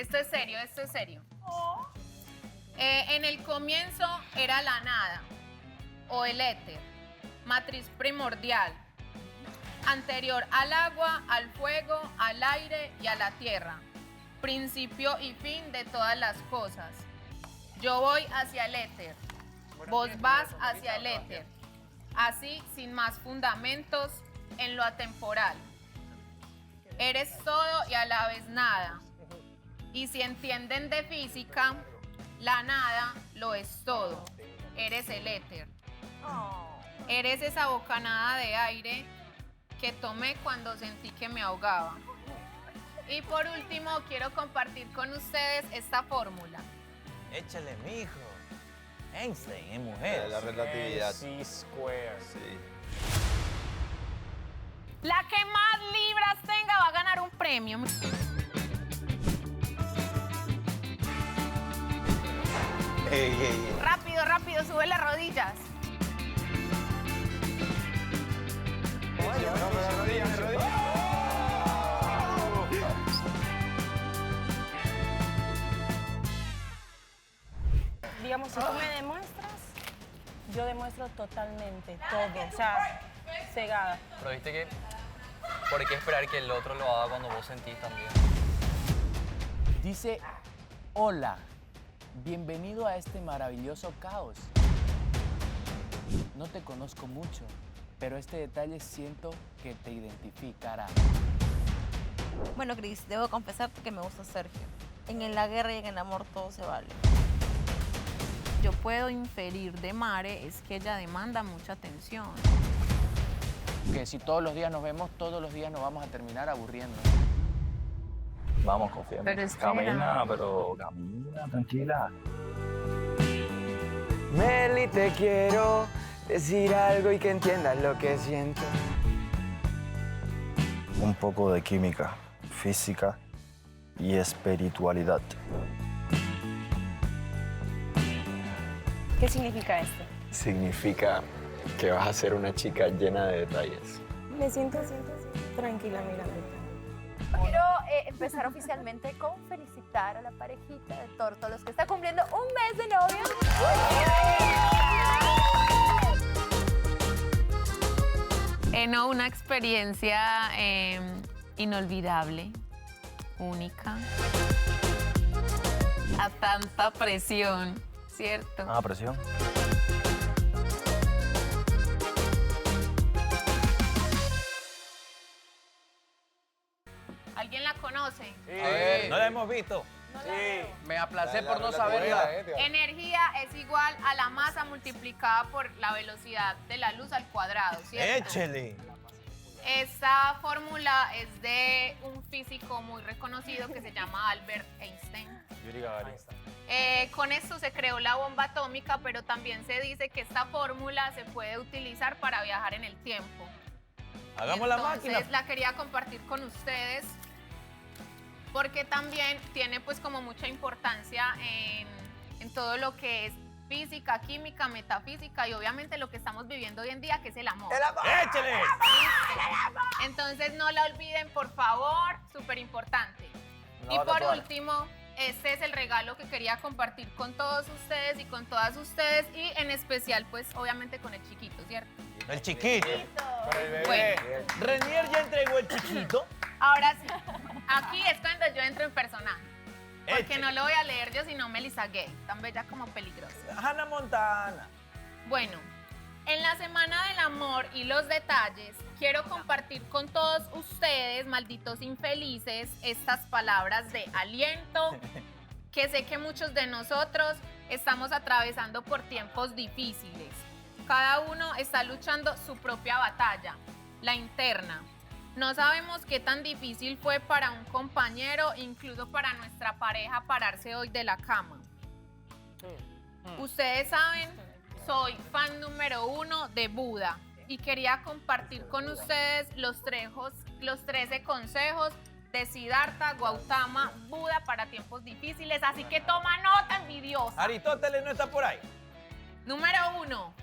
Esto es serio, esto es serio. En el comienzo era la nada o el éter, matriz primordial, anterior al agua, al fuego, al aire y a la tierra, principio y fin de todas las cosas. Yo voy hacia el éter, vos vas hacia el éter, así sin más fundamentos en lo atemporal. Eres todo y a la vez nada. Y si entienden de física, la nada lo es todo. Eres el éter. Eres esa bocanada de aire que tomé cuando sentí que me ahogaba. Y por último, quiero compartir con ustedes esta fórmula. Échale, mijo. Einstein es mujer. La relatividad. C-square. Sí. La que más libras tenga va a ganar un premio. Rápido, rápido, sube las rodillas. Digamos, si tú me demuestras, yo demuestro totalmente todo. O sea, cegada. Pero viste que, ¿por qué esperar que el otro lo haga cuando vos sentís también? Dice, hola, bienvenido a este maravilloso caos. No te conozco mucho, pero este detalle siento que te identificará. Bueno, Cris, debo confesarte que me gusta Sergio. En la guerra y en el amor todo se vale. Yo puedo inferir de Mare es que ella demanda mucha atención. Que si todos los días nos vemos, todos los días nos vamos a terminar aburriendo. Vamos, confiemos. Pero espera. Camina, tranquila. Meli, te quiero decir algo y que entiendas lo que siento. Un poco de química, física y espiritualidad. ¿Qué significa esto? Significa que vas a ser una chica llena de detalles. Me siento tranquila mirándote. Quiero empezar oficialmente con felicitar a la parejita de Tórtolos que está cumpliendo un mes de novios. No, una experiencia inolvidable, única, a tanta presión, ¿cierto? Ah, presión. ¿Alguien la conoce? No la hemos visto. Me aplacé por no saberla. Energía es igual a la masa multiplicada por la velocidad de la luz al cuadrado, ¿cierto? Échale. Esta fórmula es de un físico muy reconocido que se llama Albert Einstein. Yuri Gagarin. Con esto se creó la bomba atómica, pero también se dice que esta fórmula se puede utilizar para viajar en el tiempo. Hagamos la máquina. Entonces la quería compartir con ustedes porque también tiene pues como mucha importancia en todo lo que es física, química, metafísica y obviamente lo que estamos viviendo hoy en día, que es el amor. ¡Échale! Entonces no la olviden, por favor, súper importante. Y por último, este es el regalo que quería compartir con todos ustedes y con todas ustedes y en especial pues obviamente con el chiquito, ¿cierto? El chiquito. Bueno, Renier ya entregó el chiquito. ahora sí, aquí es cuando yo entro en personaje. Porque Eche. no lo voy a leer yo, sino Melissa Gay, tan bella como peligrosa. Hannah Montana. Bueno, en la Semana del Amor y los Detalles, quiero compartir con todos ustedes, malditos infelices, estas palabras de aliento, que sé que muchos de nosotros estamos atravesando por tiempos difíciles. Cada uno está luchando su propia batalla, la interna. No sabemos qué tan difícil fue para un compañero, incluso para nuestra pareja, pararse hoy de la cama. Ustedes saben, soy fan número 1 de Buda y quería compartir con ustedes los 13 consejos de Siddhartha Gautama Buda para tiempos difíciles, así que toma nota, envidiosa. Aristóteles no está por ahí. Número 1.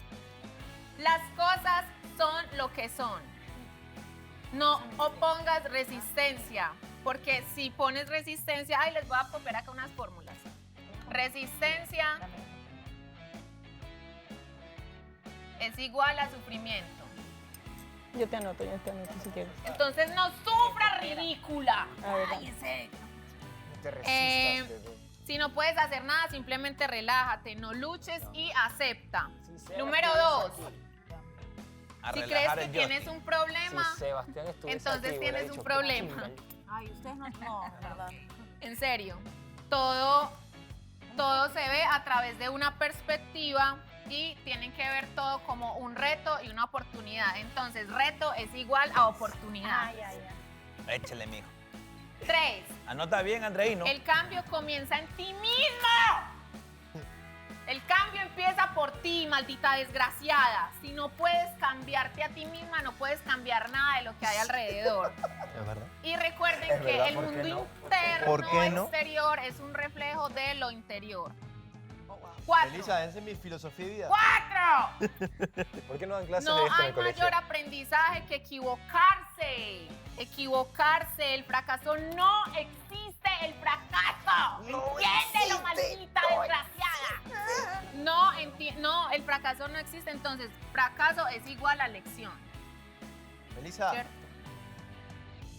Las cosas son lo que son. No opongas resistencia. Porque si pones resistencia, ay, les voy a copiar acá unas fórmulas. Resistencia es igual a sufrimiento. Yo te anoto si quieres. Entonces no sufra, ridícula. A ver, Ay, ese. No te Eh, resistas, bebé. Si no puedes hacer nada, simplemente relájate, no luches y acepta. Si Sebas Número estuviese 2. aquí, A Si crees relajar que el tienes joystick. un problema, si Sebastián estuviese entonces aquí, hubiera tienes un dicho, problema. "Qué chimba". Ay, ustedes no, ¿verdad? en serio, todo se ve a través de una perspectiva y tienen que ver todo como un reto y una oportunidad. Entonces, reto es igual a oportunidad. Ay, ay, ay. Échale, mijo. 3. Anota bien, Andreino. El cambio comienza en ti mismo. El cambio empieza por ti, maldita desgraciada. Si no puedes cambiarte a ti misma, no puedes cambiar nada de lo que hay alrededor. Es verdad. Y recuerden Es que verdad, el ¿por qué mundo no? interno ¿Por qué no? exterior es un reflejo de lo interior. 4. Elisa, esa es mi filosofía de vida. 4. ¿Por qué no dan clases No de esto en hay el colegio? mayor aprendizaje que equivocarse. Equivocarse. El fracaso no existe. El fracaso. Entiéndelo, maldita desgraciada. No, el fracaso no existe. Entonces, fracaso es igual a lección. Elisa, ¿Cierto?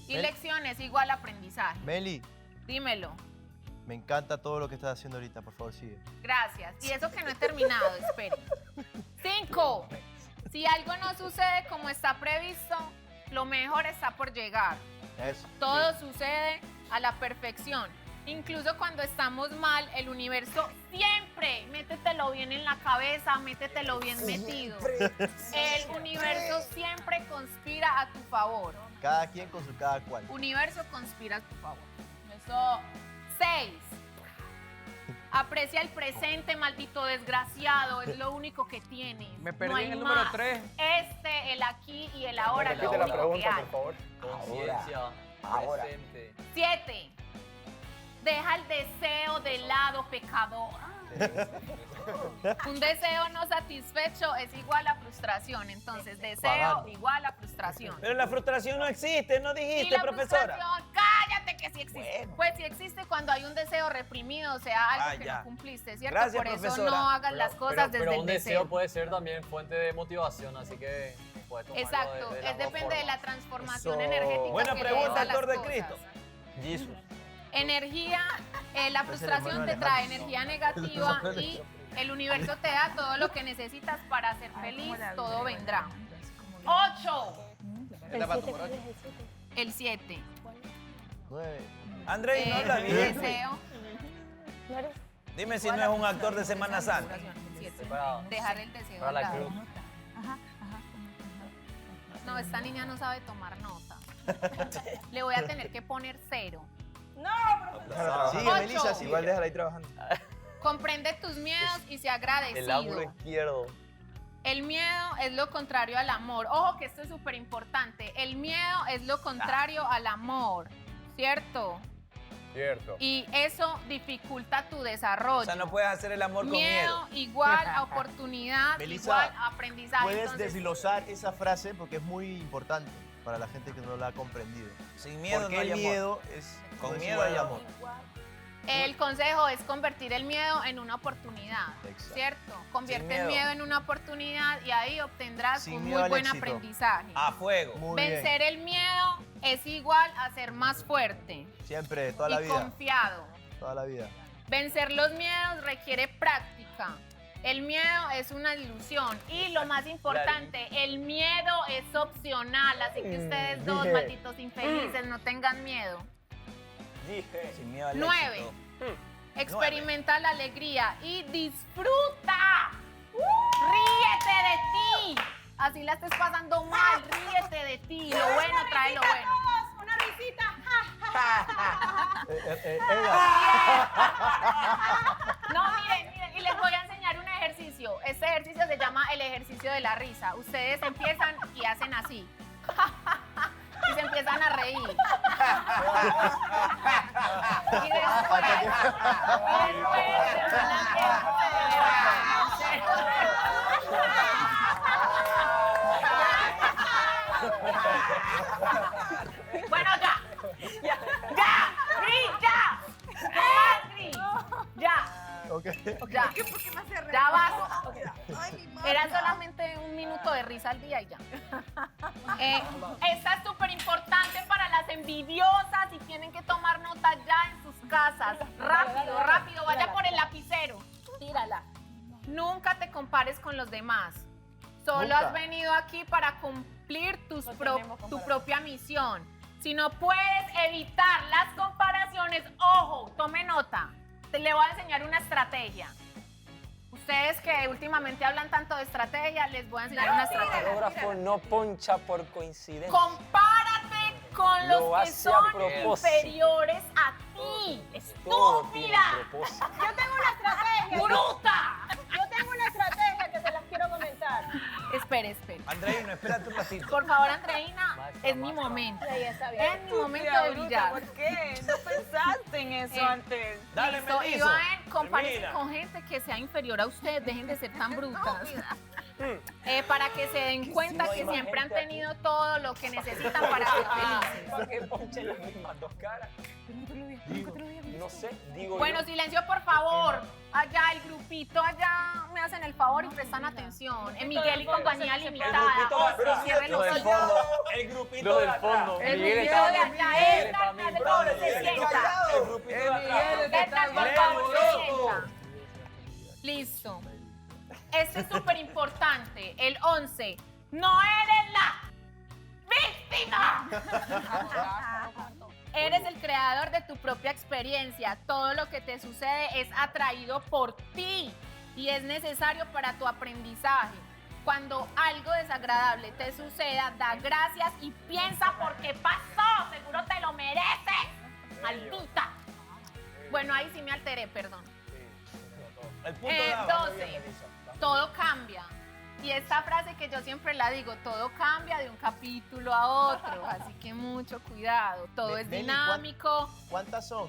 Y Ven. lección es igual a aprendizaje. Meli, Dímelo. me encanta todo lo que estás haciendo ahorita. Por favor, sigue. Gracias. Y eso que no he terminado, espere. 5. Si algo no sucede como está previsto, lo mejor está por llegar. Eso. Todo sucede a la perfección. Incluso cuando estamos mal, el universo siempre, métetelo bien en la cabeza, métetelo bien metido. El universo siempre conspira a tu favor. Cada quien con su cada cual. Universo conspira a tu favor. Eso. 6. Aprecia el presente, maldito desgraciado. Es lo único que tienes. Me perdí No hay en el número más. 3. El aquí y el ahora es lo Repite la único que pregunta, hay. por favor. Conciencia, Ahora. presente. 7. Deja el deseo de lado, pecador. Un deseo no satisfecho es igual a frustración. Entonces, deseo igual a frustración. Pero la frustración no existe, no Y dijiste, la profesora. frustración, cállate que sí existe. Pues sí existe cuando hay un deseo reprimido, o sea, algo Ah, que ya. no cumpliste, ¿cierto? Gracias, Por eso profesora. no hagas las cosas desde pero el un deseo. deseo puede ser también fuente de motivación, así que puedes tomarlo Exacto, de las dos depende de la formas. transformación Eso. energética. Buena que le pregunta, des a las actor de cosas. Cristo. Jesus. Energía, la frustración te trae energía negativa y el universo te da todo lo que necesitas para ser feliz, todo vendrá. 8. El 7. 9. Andrei, no habla bien. Deseo. ¿No eres? Dime si no es un actor de Semana Santa. 7. Para- Dejar el deseo. para la al lado. cruz. No, esta niña no sabe tomar nota. Le voy a tener que poner 0. Sigue, Ocho. Melissa, sigue. Igual déjala ahí trabajando. Comprende tus miedos y sea El ángulo agradecido. izquierdo. El miedo es lo contrario al amor. Ojo que esto es súper importante. El miedo es lo contrario al amor, ¿cierto? Cierto. Y eso dificulta tu desarrollo. O sea, no puedes hacer el amor con miedo. igual a oportunidad, Melissa, igual a aprendizaje. Puedes Entonces, desglosar esa frase porque es muy importante para la gente que no la ha comprendido. Sin miedo Porque no hay el amor. miedo es Con no es miedo igual hay al amor. el consejo es convertir el miedo en una oportunidad, Exacto. ¿cierto? Convierte Sin el miedo. miedo en una oportunidad y ahí obtendrás Sin un miedo muy al buen éxito. aprendizaje. A fuego. Muy Vencer el miedo es igual a ser más fuerte bien. Siempre, toda la y vida. confiado. Toda la vida. Vencer los miedos requiere práctica. El miedo es una ilusión y lo más importante, el miedo es opcional, así que ustedes dos Dije. malditos infelices no tengan miedo. Sin miedo al 9. éxito. Experimenta la alegría y disfruta. Ríete de ti. Así la estés pasando mal, ríete de ti. Lo bueno trae lo bueno. Una risita. No, miren, y les voy a enseñar un ejercicio. Este ejercicio se llama el ejercicio de la risa. Ustedes empiezan y hacen así. Y se empiezan a reír. Y después se van a bueno, ya. Ya. Ya vas. Era solamente un minuto de risa al día y ya. Esta es súper importante para las envidiosas y tienen que tomar nota ya en sus casas. Rápido, rápido, vaya por el lapicero. Tírala. Nunca te compares con los demás. Solo Nunca. has venido aquí para cumplir tu propia misión. Si no puedes evitar las comparaciones, ojo, tome nota. Le voy a enseñar una estrategia. Ustedes que últimamente hablan tanto de estrategia, les voy a enseñar una El estrategia. fotógrafo no poncha por coincidencia. Compárate con Lo los que hace a son propósito. inferiores a ti. Todo tiene ¡Estúpida! propósito. Yo tengo una estrategia. ¡Bruta! Yo tengo una estrategia que se las quiero comentar. Espere, espere. Andreina, espérate un ratito. Por favor, Andreina, es mi momento. Sí, está bien. Es mi momento de brillar. ¿Por qué? No pensaste en eso antes. Dale, Listo, Melissa. Iván, compárese Termina. con gente que sea inferior a usted, dejen de ser tan brutas. Para que se den cuenta que siempre han tenido todo lo que necesitan para ser felices. ¿Para qué ponche las mismas dos caras? No sé, digo Bueno, yo. silencio, por favor. Allá, el grupito, allá me hacen el favor y prestan atención. En Miguel y compañía limitada. Ojo, cierren los ojos. El grupito Los de del atrás. fondo. El Miguel video está de allá, esta, por favor, se sienta. El grupito de atrás. Esta, por favor, se sienta. Listo. Este es súper importante. El 11. No eres la víctima. Eres el creador de tu propia experiencia. Todo lo que te sucede es atraído por ti y es necesario para tu aprendizaje. Cuando algo desagradable te suceda, da gracias y piensa por qué pasó. Seguro te lo mereces. Maldita. Bueno, ahí sí me alteré, perdón. El punto de abajo. 12. Todo cambia. Y esta frase que yo siempre la digo, todo cambia de un capítulo a otro, así que mucho cuidado. Todo es Meli, dinámico. ¿Cuántas son?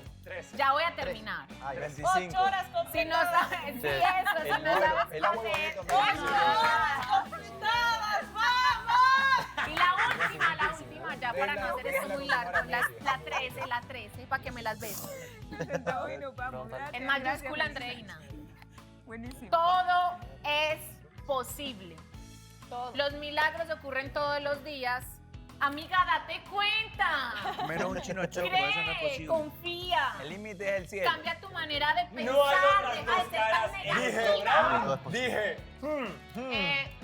Ya voy a terminar. Ah, ya. 35. 8 horas Si no sabes, sí, eso, si no sabes qué hacer. 8 horas completadas, ¡vamos! Y la última, ya para no hacer esto muy largo, la 13, para que me las veas. En mayúscula, Andreina. Buenísimo. Todo es posible. Los milagros ocurren todos los días. Amiga, date cuenta. Menos un chino choco, eso no es Cree, posible. confía. El límite es el cielo. Cambia tu manera de pensar. No hay otras deja de dos ser tan caras. negativa. Dije.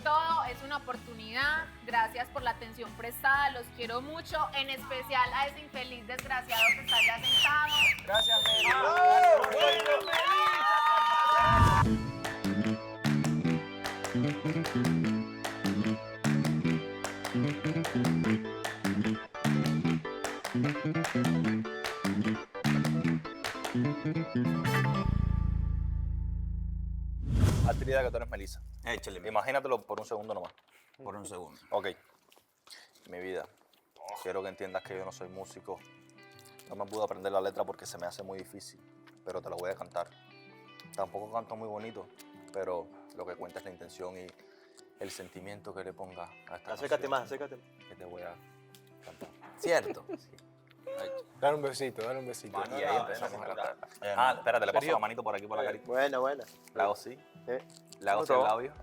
Todo es una oportunidad. Gracias por la atención prestada. Los quiero mucho. En especial a ese infeliz desgraciado que está allá sentado. Gracias, Meli. Hazte la idea que tú eres Melissa. Échale, Imagínatelo por un segundo nomás. por un segundo. Ok. Mi vida. Quiero que entiendas que yo no soy músico. No me pude aprender la letra porque se me hace muy difícil, pero te la voy a cantar. Tampoco canto muy bonito, pero lo que cuenta es la intención y el sentimiento que le ponga a esta Acércate canción más, acércate más. que te voy a cantar. ¿Cierto? Sí. Ahí. Dale un besito, dale un besito. Y ahí empezamos a cantar. Ah, espérate, le paso la manito por aquí, por la carita. Buena, buena. Le hago así, ¿Eh? le hago así Otro. el labio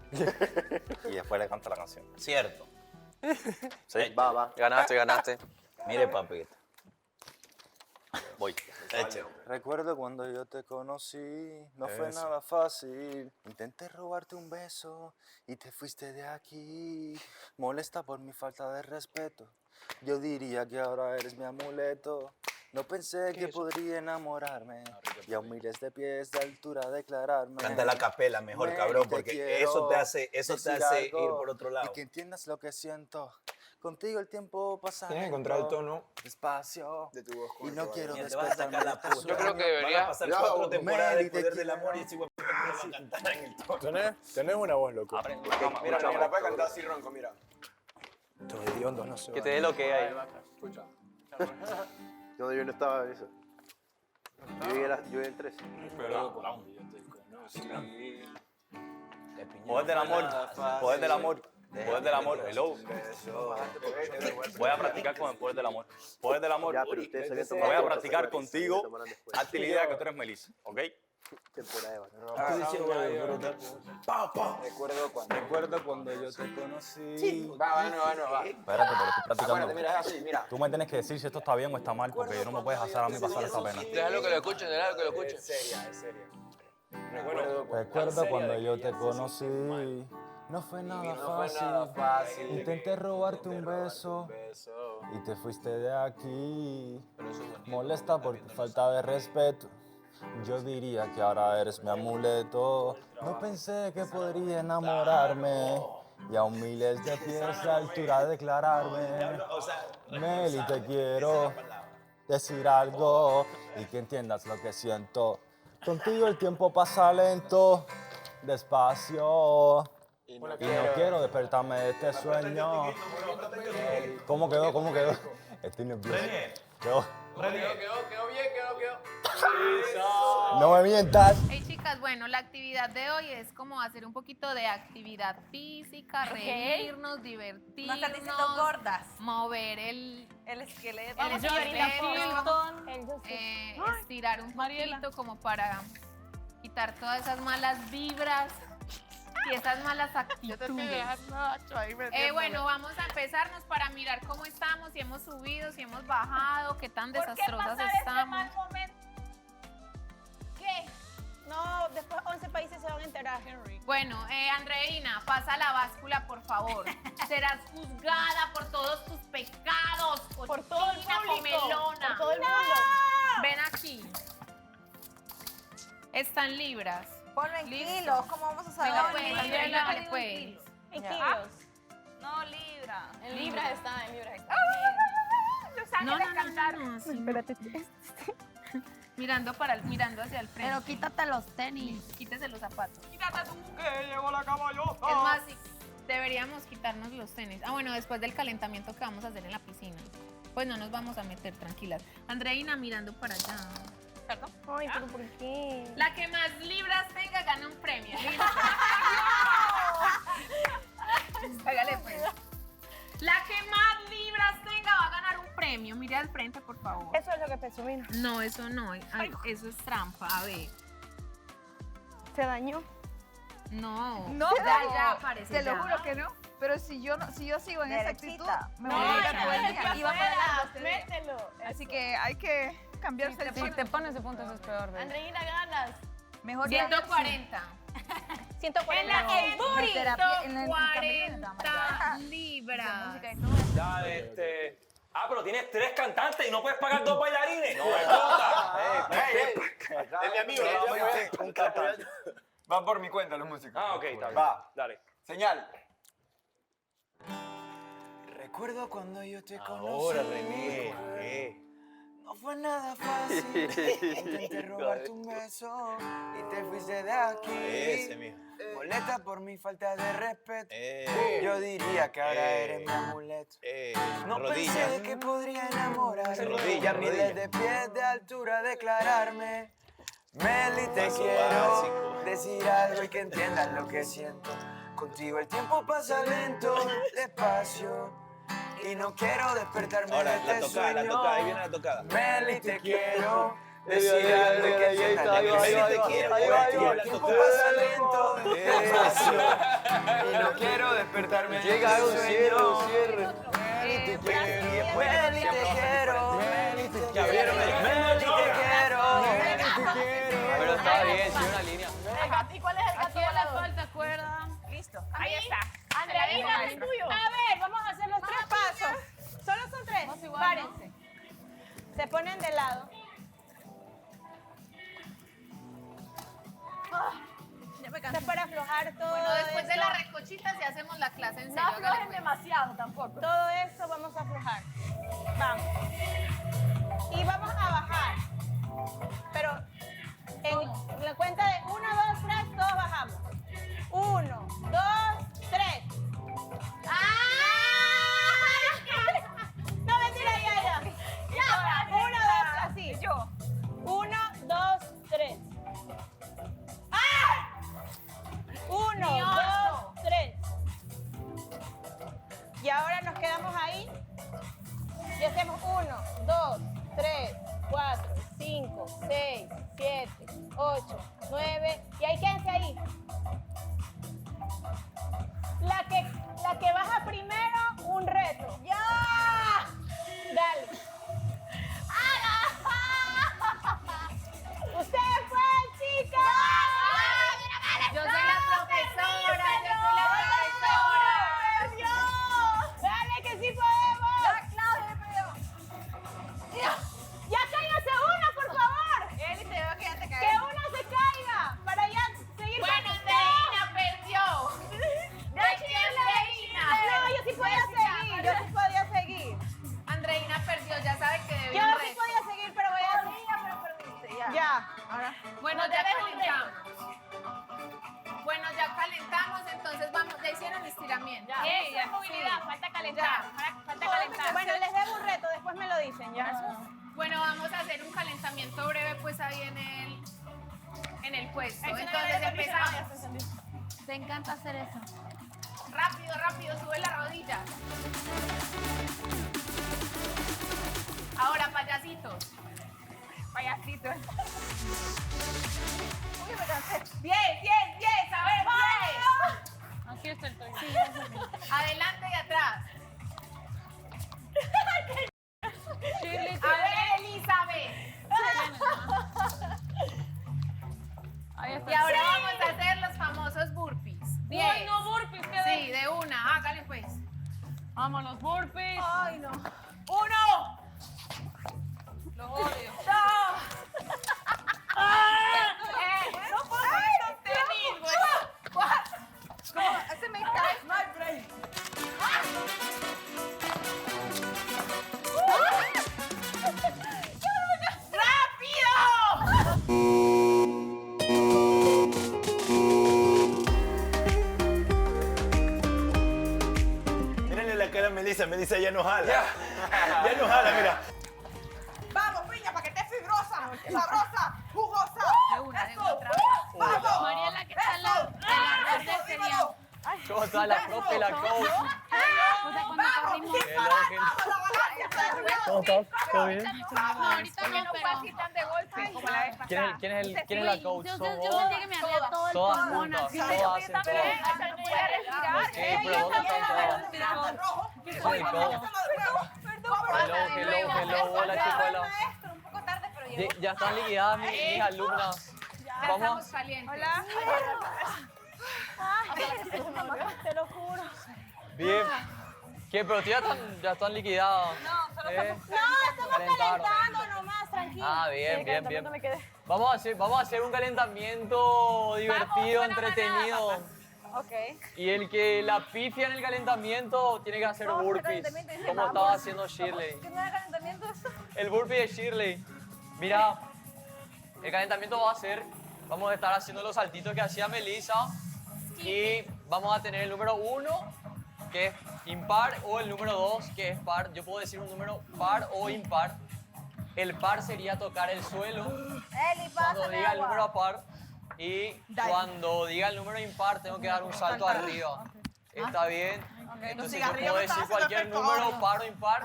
y después le canto la canción. Cierto. ¿Sí? Va. Ganaste, ganaste. Mire, papi. Voy. Échale. Recuerdo cuando yo te conocí, no fue Eso. nada fácil. Intenté robarte un beso y te fuiste de aquí. Molesta por mi falta de respeto. Yo diría que ahora eres mi amuleto. No pensé que podría enamorarme y a miles de pies de altura declararme. Canta la capela mejor, Ven, cabrón, te porque quiero eso te hace decir ir algo por otro lado. Y que entiendas lo que siento. Contigo el tiempo pasa. Tienes que encontrar el tono Despacio. De tu voz. Y no quiero Mira, te vas a despertarme sacar de la esta puta. Yo creo que Van a debería- pasar Ya, 4 temporadas Meli, del te poder del quiero. amor y ese huevo va a cantar en el tono. Tenés buena voz, loco. Mira, la puedes cantar así ronco, mira. Estos hediondos no se Que van. te dé lo que hay. Yo no estaba en eso. Yo vi el 13. Poder del amor, poder del amor, poder del amor, hello. Voy a practicar con el poder del amor. Poder del amor, Ya, pero ustedes se habían voy tomado a fotos, practicar acuérdate, contigo. se tomarán después. Hazte la idea que tú eres Melissa, ¿ok? Recuerdo cuando yo te conocí. Va. Espérate, pero estoy practicando. Acuérdate, mira, es así, mira. Tú me tienes que decir si esto está bien o está mal, porque no me puedes hacer a mí pasar esta pena. Déjalo que lo escuchen, déjalo que lo escuchen. Es seria. Recuerdo cuando yo te conocí. No fue nada fácil. Intenté robarte un beso y te fuiste de aquí. Molesta por tu falta de respeto. Yo diría que ahora eres mi amuleto. No pensé que podría enamorarme. Y a miles de pies de altura declararme. Meli, te quiero decir algo y que entiendas lo que siento. Contigo el tiempo pasa lento, despacio. Y no quiero despertarme de este sueño. ¿Cómo quedó? Estoy nervioso. Quedó. Quedó bien. No me mientas. Hey chicas, bueno, la actividad de hoy es como hacer un poquito de actividad física, reírnos, divertirnos. No están diciendo gordas. Mover el esqueleto. estirar un poquito como para quitar todas esas malas vibras y esas malas actitudes. Bueno, vamos a empezarnos para mirar cómo estamos, si hemos subido, si hemos bajado, qué tan desastrosas estamos. ¿Qué? No, después 11 países se van a enterar. Bueno, Andreina, pasa la báscula, por favor. Serás juzgada por todos tus pecados. Por todo el cochina público. comelona. Por todo el mundo. Ven aquí. Están libras. Ponlo en Listo. kilos, ¿cómo vamos a saber? Venga, pues, Andreina, dale, pues. En Ya. kilos. No, libra. En libras está, en libras está. Los ángeles cantaron. Espérate. Mirando hacia el frente. Pero quítate los tenis. Quítese los zapatos. Quítate tú, que llegó la caballota. Es más, deberíamos quitarnos los tenis. Bueno, después del calentamiento que vamos a hacer en la piscina. Pues no nos vamos a meter, tranquilas. Andreina mirando para allá. ¿Perdón? Ay, pero ¿por qué? La que más libras tenga gana un premio. ¿Listo? Hágale pues. La que más libras tenga va a ganar un premio. Mire al frente, por favor. Eso es lo que presumimos. No, eso no. Ay, eso es trampa. A ver. ¿Se dañó? No. No, ya parece. te lo ya. juro que no. Pero si yo sigo en esa actitud, me voy No, a ir no, a todo el no, día. no, Y vamos a ganar los Mételo. Así que hay que cambiarse el chip. te pones de puntos es peor, ¿ves? Andreina, ganas. Mejor 140. 140. En la que en el 40 libras. Dale, pero tienes 3 cantantes y no puedes pagar 2 bailarines. No, Es mi amigo. Un cantante. Van por mi cuenta los músicos. Ah, ok, está bien. Va. Dale. Señal. Recuerdo cuando yo te conocí. Ahora, René. No fue nada fácil. Intenté robarte un beso y te fuiste de aquí. Ese, mijo. Molesta por mi falta de respeto. Yo diría que ahora eres mi amuleto. No pensé que podría enamorarme. Rodilla. Miles de pies de altura declararme. Meli, te quiero decir algo y que entiendas lo que siento. Contigo el tiempo pasa lento, despacio. Y no quiero despertarme Ahora, de este sueño. la tocada, ahí viene la tocada. Meli, te quiero decir algo y que entiendas lo que siento. Contigo el tiempo pasa lento, despacio. Y no quiero despertarme de este sueño. Meli, te quiero. Meli, te quiero. Meli, te quiero. Meli, te quiero. Pero está bien, sí, una línea. ¿Y cuál es el gato volador? falta cuerda. Listo. Ahí está. Andreina, el tuyo. A ver, vamos a hacer los 3 pasos. Solo son 3. Párense. Se ponen de lado. Esto es para aflojar todo. Bueno, después de esto. la recochita si hacemos la clase en serio. No hágale, aflojen pues. demasiado tampoco. Todo esto vamos a aflojar. Vamos. Y vamos a bajar. Pero en la cuenta de 1, 2, 3, todos bajamos. 1, 2, 3. No, mentira, ya. 1, 2, así. Yo. 1, 2, 3. 1, 2, 3. Y ahora nos quedamos ahí. Y hacemos 1, 2, 3, 4, 5, 6, 7, 8, Bueno, ya calentamos. Bueno, ya calentamos, entonces vamos, ya hicieron estiramiento. Ya, movilidad, falta calentar. Falta calentar. Bueno, les debo un reto, después me lo dicen, ¿ya? Bueno, vamos a hacer un calentamiento breve pues ahí en el puesto. Entonces empezamos. Te encanta hacer eso. Rápido, rápido, sube la rodilla. Ahora, payasitos. Payasitos. Uy, me cansé. 10, a ver, 10. Aquí está el toque. Adelante y atrás. A ver, Elizabeth. Y ahora vamos a hacer los famosos burpees. 10. Uy, no, burpees, ¿qué Sí, de una, hágale pues. Vamos, los burpees. Ay, no. 1. Los odio. 2. No puedo hacer esos tenis, güey. 4. Se me cae. No hay break. Mírenle la cara a Melissa. Melissa ya no jala. Ya no jala, mira. Vamos, piña, para que esté fibrosa, sabrosa, jugosa. De una, otra vez. Vamos. Mariela, ¿qué tal la red de cereal? ¿Cómo está la profe y la coach? O sea, cuando corrimos. ¿Cómo estás? ¿Todo bien? Ahorita no, pero... tan de golpe como la vez pasada. ¿Quién es la coach? Yo ¿Sos sentí vos? que me ardía todo el Todas pulmón juntas, así. todas hacen todo. No puede respirar. Ok, pero ¿dónde están todas? Soy coach. Hello, hola chicos. Un poco tarde, pero Ya están liquidadas mis alumnas. Estamos Vamos. calientes. Hola. Te lo juro. Bien. ¿Qué? Pero ya están liquidadas. No, ¿Eh? estamos Calentaron. calentando nomás, tranquilo. Ah, bien, Sí, bien, calentamiento bien. me quedé. Vamos a hacer un calentamiento divertido, buena entretenido. Ok. Y el que la pifia en el calentamiento tiene que hacer Vamos a hacer burpees, calentamiento y dice, como vamos. estaba haciendo Shirley. ¿Qué no era calentamiento eso? El burpee de Shirley. Mira, el calentamiento va a ser, vamos a estar haciendo los saltitos que hacía Melissa y vamos a tener el número 1, que es impar, o el número 2, que es par. Yo puedo decir un número par o impar. El par sería tocar el suelo Eli, cuando pásame diga el agua. número par y cuando diga el número impar tengo que dar un salto arriba. ¿Está bien? Entonces yo puedo decir cualquier número, par o impar,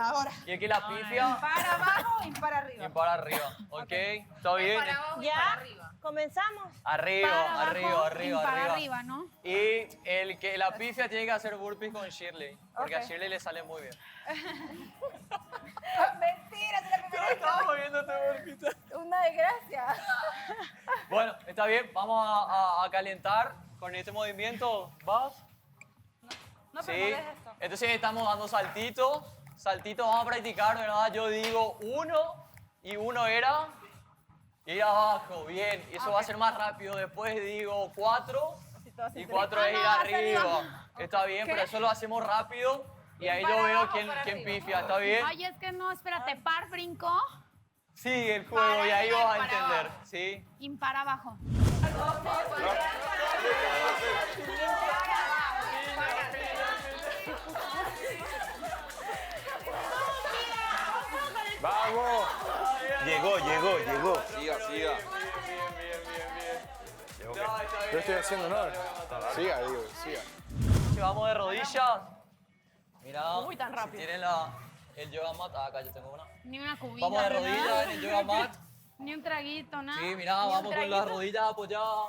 y el que la pifia, Para abajo y para arriba. impar arriba. ¿Ok? ¿Está bien? Para abajo y ¿Ya? para arriba. ¿Comenzamos? Arriba, arriba. Para arriba, ¿no? Y el que la pifia tiene que hacer burpees con Shirley, porque a Shirley le sale muy bien. Mentira, es la primera vez. Estamos viendo este burpee. Una desgracia. Bueno, está bien, vamos a calentar con este movimiento. ¿Vas? No, Sí. pero no dejes esto. Entonces estamos dando saltitos. Saltitos vamos a practicar, ¿verdad? Yo digo 1 y 1 era ir abajo. Bien, eso va a ser más rápido. Después digo 4 y 4 es ir arriba. Está bien, pero eso lo hacemos rápido y ahí yo veo quién pifia. ¿Está bien? Ay, es que no, espérate, par brinco, Sigue el juego y ahí vas a entender. ¿Sí? impar abajo. ¡Vamos! Llegó. Siga. Yo estoy haciendo honor. Siga. Si vamos de rodillas. Mira, Uy, tan rápido. si tienen el yoga mat, acá yo tengo una. Ni una cubita. Vamos de ¿verdad? rodillas en el yoga mat. Ni un traguito, nada. Sí, mira, vamos con las rodillas apoyadas,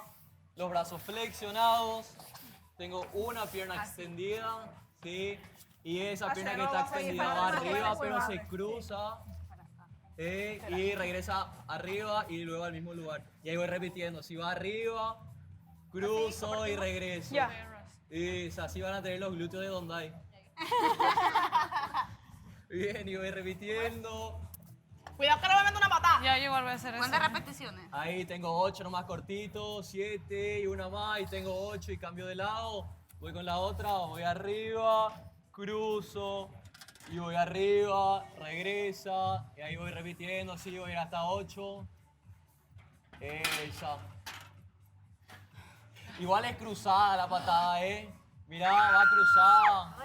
los brazos flexionados. Tengo una pierna extendida, sí. Y esa pierna que está extendida va arriba, pero se cruza. Y regresa arriba y luego al mismo lugar. Y ahí voy repitiendo. Si va arriba, cruzo y regreso. Y así van a tener los glúteos de Dondai. Bien, y voy repitiendo. Cuidado que no me mando una patada. Ya, yo igual voy a hacer eso. ¿Cuántas repeticiones? Ahí tengo 8 nomás cortitos, 7 y una más y tengo 8 y cambio de lado. Voy con la otra, voy arriba, cruzo y voy arriba, regresa y ahí voy repitiendo, así voy a ir hasta 8. Esa. Igual es cruzada la patada, ¿eh? Mirá, va cruzada.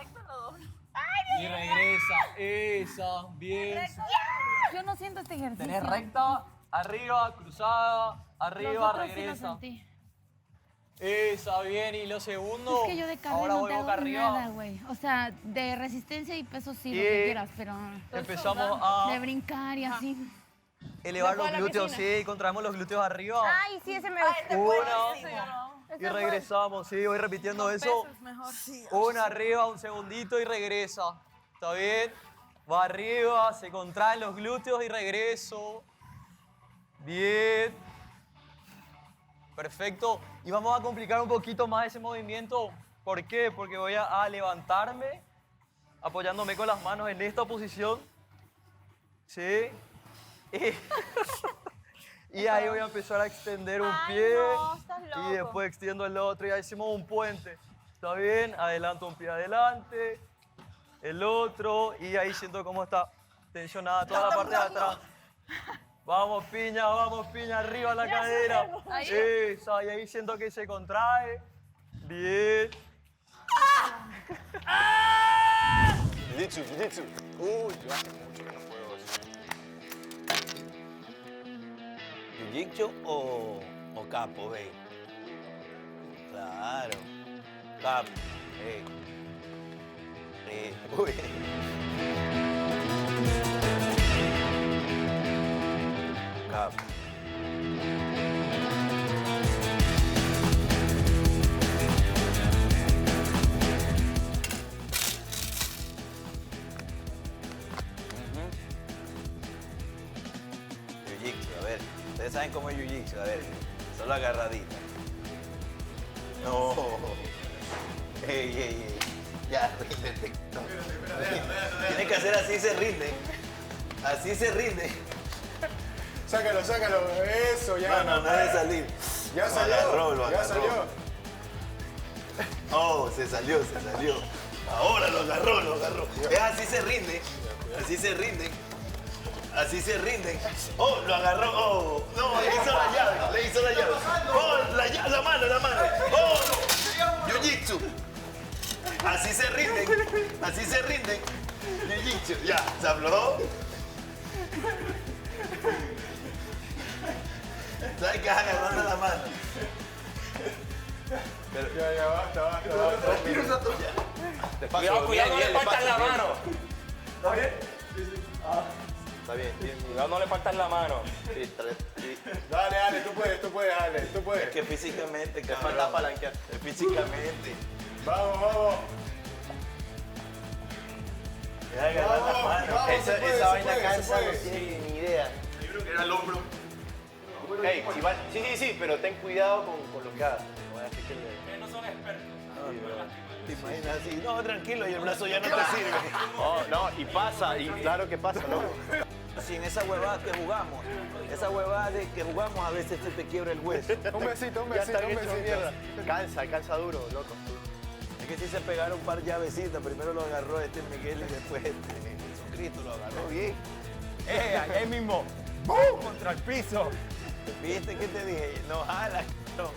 Y regresa. Esa, bien. Yo no siento este ejercicio. Tenés recta, arriba, cruzada, arriba, Los otros sí lo regresa. sentí. Esa, bien. Y lo segundo. Es que yo de cardio ahora no voy te boca hago arriba. nada, güey. O sea, de resistencia y peso sí, lo Y que quieras, pero... empezamos a De brincar y así. elevar los Después de la glúteos, piscina. sí, contraemos los glúteos arriba. Ay, sí, ese me gusta. Una. Y regresamos, sí, voy repitiendo eso. Una arriba, un segundito y regresa. ¿Está bien? Va arriba, se contraen los glúteos y regreso. Bien. Perfecto. Y vamos a complicar un poquito más ese movimiento. ¿Por qué? Porque voy a levantarme, apoyándome con las manos en esta posición. ¿Sí? Y ahí voy a empezar a extender un pie. no, estás Y loco. después extiendo el otro y ahí hicimos un puente. ¿Está bien? Adelanto un pie adelante, el otro y ahí siento cómo está tensionada toda la parte de atrás. Vamos piña, arriba la cadera. Ahí. Esa, y ahí siento que se contrae. Bien. Jiu-jitsu, jiu-jitsu. Uy, yo hace mucho que no juego eso. ¿Jiu-jitsu o capo, ve? Claro. Capo. Uy. Capo. Jiu-jitsu, a ver. Ustedes saben cómo es jiu-jitsu, a ver. Solo agarradita. No. Ey. Ya, ríndete. Tiene que hacer así, se rinde. Así se rinde. Sácalo, eso, ya. No debe salir. Ya Lo salió, agarró, lo ya agarró. salió. Oh, se salió. Ahora lo agarró. Es así se rinde. Así se rinde. Oh, lo agarró. Oh, no, le hizo la llave. Oh, la mano. Oh, no. Jiu-jitsu. Así se rinden. Jiu-jitsu. Ya, se aflojó. ¿Sabes qué? Agarrando la mano. Ya, basta. Cuidado, no le faltan la mano. ¿Está bien? Está bien. Cuidado, no le faltan la mano. Sí. Dale, tú puedes, Ale, tú puedes. Es que físicamente, Te falta palanquear. Es físicamente. Vamos. Es agarrar la mano. Vamos, se puede, Esa se vaina puede, cansa, se puede. no tiene ni idea. Yo creo que era el hombro. Ey, sí, pero ten cuidado con lo que hagas. No voy a decir que No son expertos. ¿Te imaginas así? No, tranquilo, y el brazo ya no te sirve. No, y pasa, y claro que pasa, ¿no? Sin esa huevada que jugamos, a veces se te quiebra el hueso. Un besito. Mierda. Cansa duro, loco. Es que si se pegaron un par de llavecitas, primero lo agarró Miguel y después Jesucristo lo agarró bien. Ahí mismo. ¡Bum! Contra el piso. ¿Viste qué te dije? No jala, no.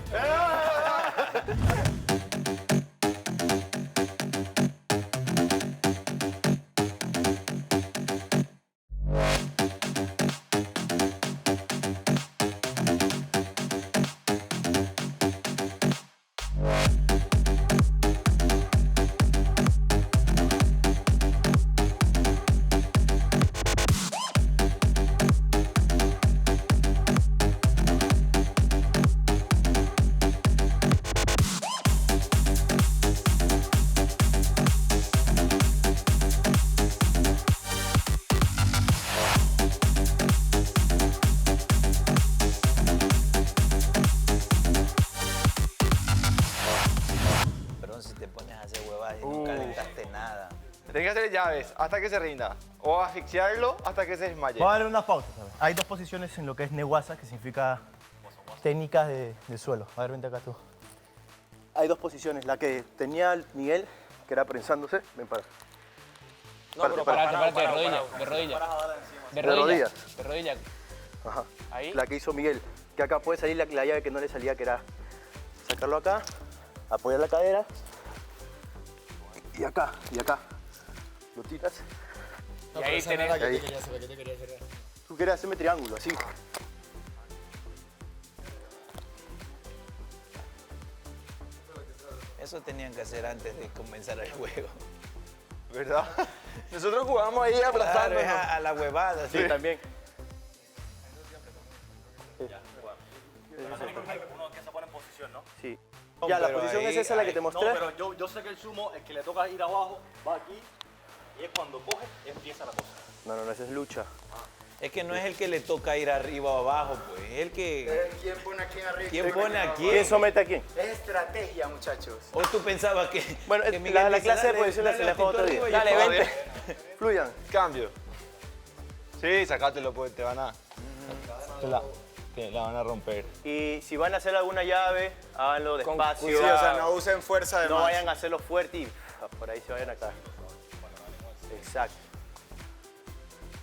Perdón si te pones a hacer huevadas y no calentaste nada. Tienes que hacer llaves hasta que se rinda. O asfixiarlo hasta que se desmaye. Vamos a darle unas pausas. ¿Sabes? Hay dos posiciones en lo que es Neguasa, que significa técnicas de suelo. A ver, vente acá tú. Hay dos posiciones. La que tenía Miguel, que era prensándose. Ven para. No, pero Párate, de rodilla. De rodillas. De rodilla. Ajá. Ahí. La que hizo Miguel, que acá puede salir la llave que no le salía, que era sacarlo acá, apoyar la cadera y acá. Lo tiras. Y ahí tenés. Ahí. Tú quieres hacerme triángulo, así. Eso tenían que hacer antes de comenzar el juego. ¿Verdad? Nosotros jugamos ahí aplastando. Claro, a la huevada. Sí, también. Uno que se pone en posición, ¿no? Sí. Ya, la posición es esa la que te mostré. No, pero yo sé que el sumo, el que le toca ir abajo, va aquí. Y es cuando coge, empieza la cosa. No, esa es lucha. Es que no es el que le toca ir arriba o abajo, pues. Es el que... ¿Quién pone a quién arriba? ¿Quién pone a quién? ¿Quién somete a quién? Es estrategia, muchachos. ¿O tú pensabas que... Bueno, que Miguel la dice, clase de dale, posición la dale, se la dejo otro arriba, día. yo Dale, puedo vente. Fluyan. Cambio. Sí, sacátelo, pues te van a... Te la van a romper. Y si van a hacer alguna llave, háganlo despacio. Sí, o sea, no usen fuerza de No más. vayan a hacerlo fuerte y por ahí se vayan a caer. Exacto.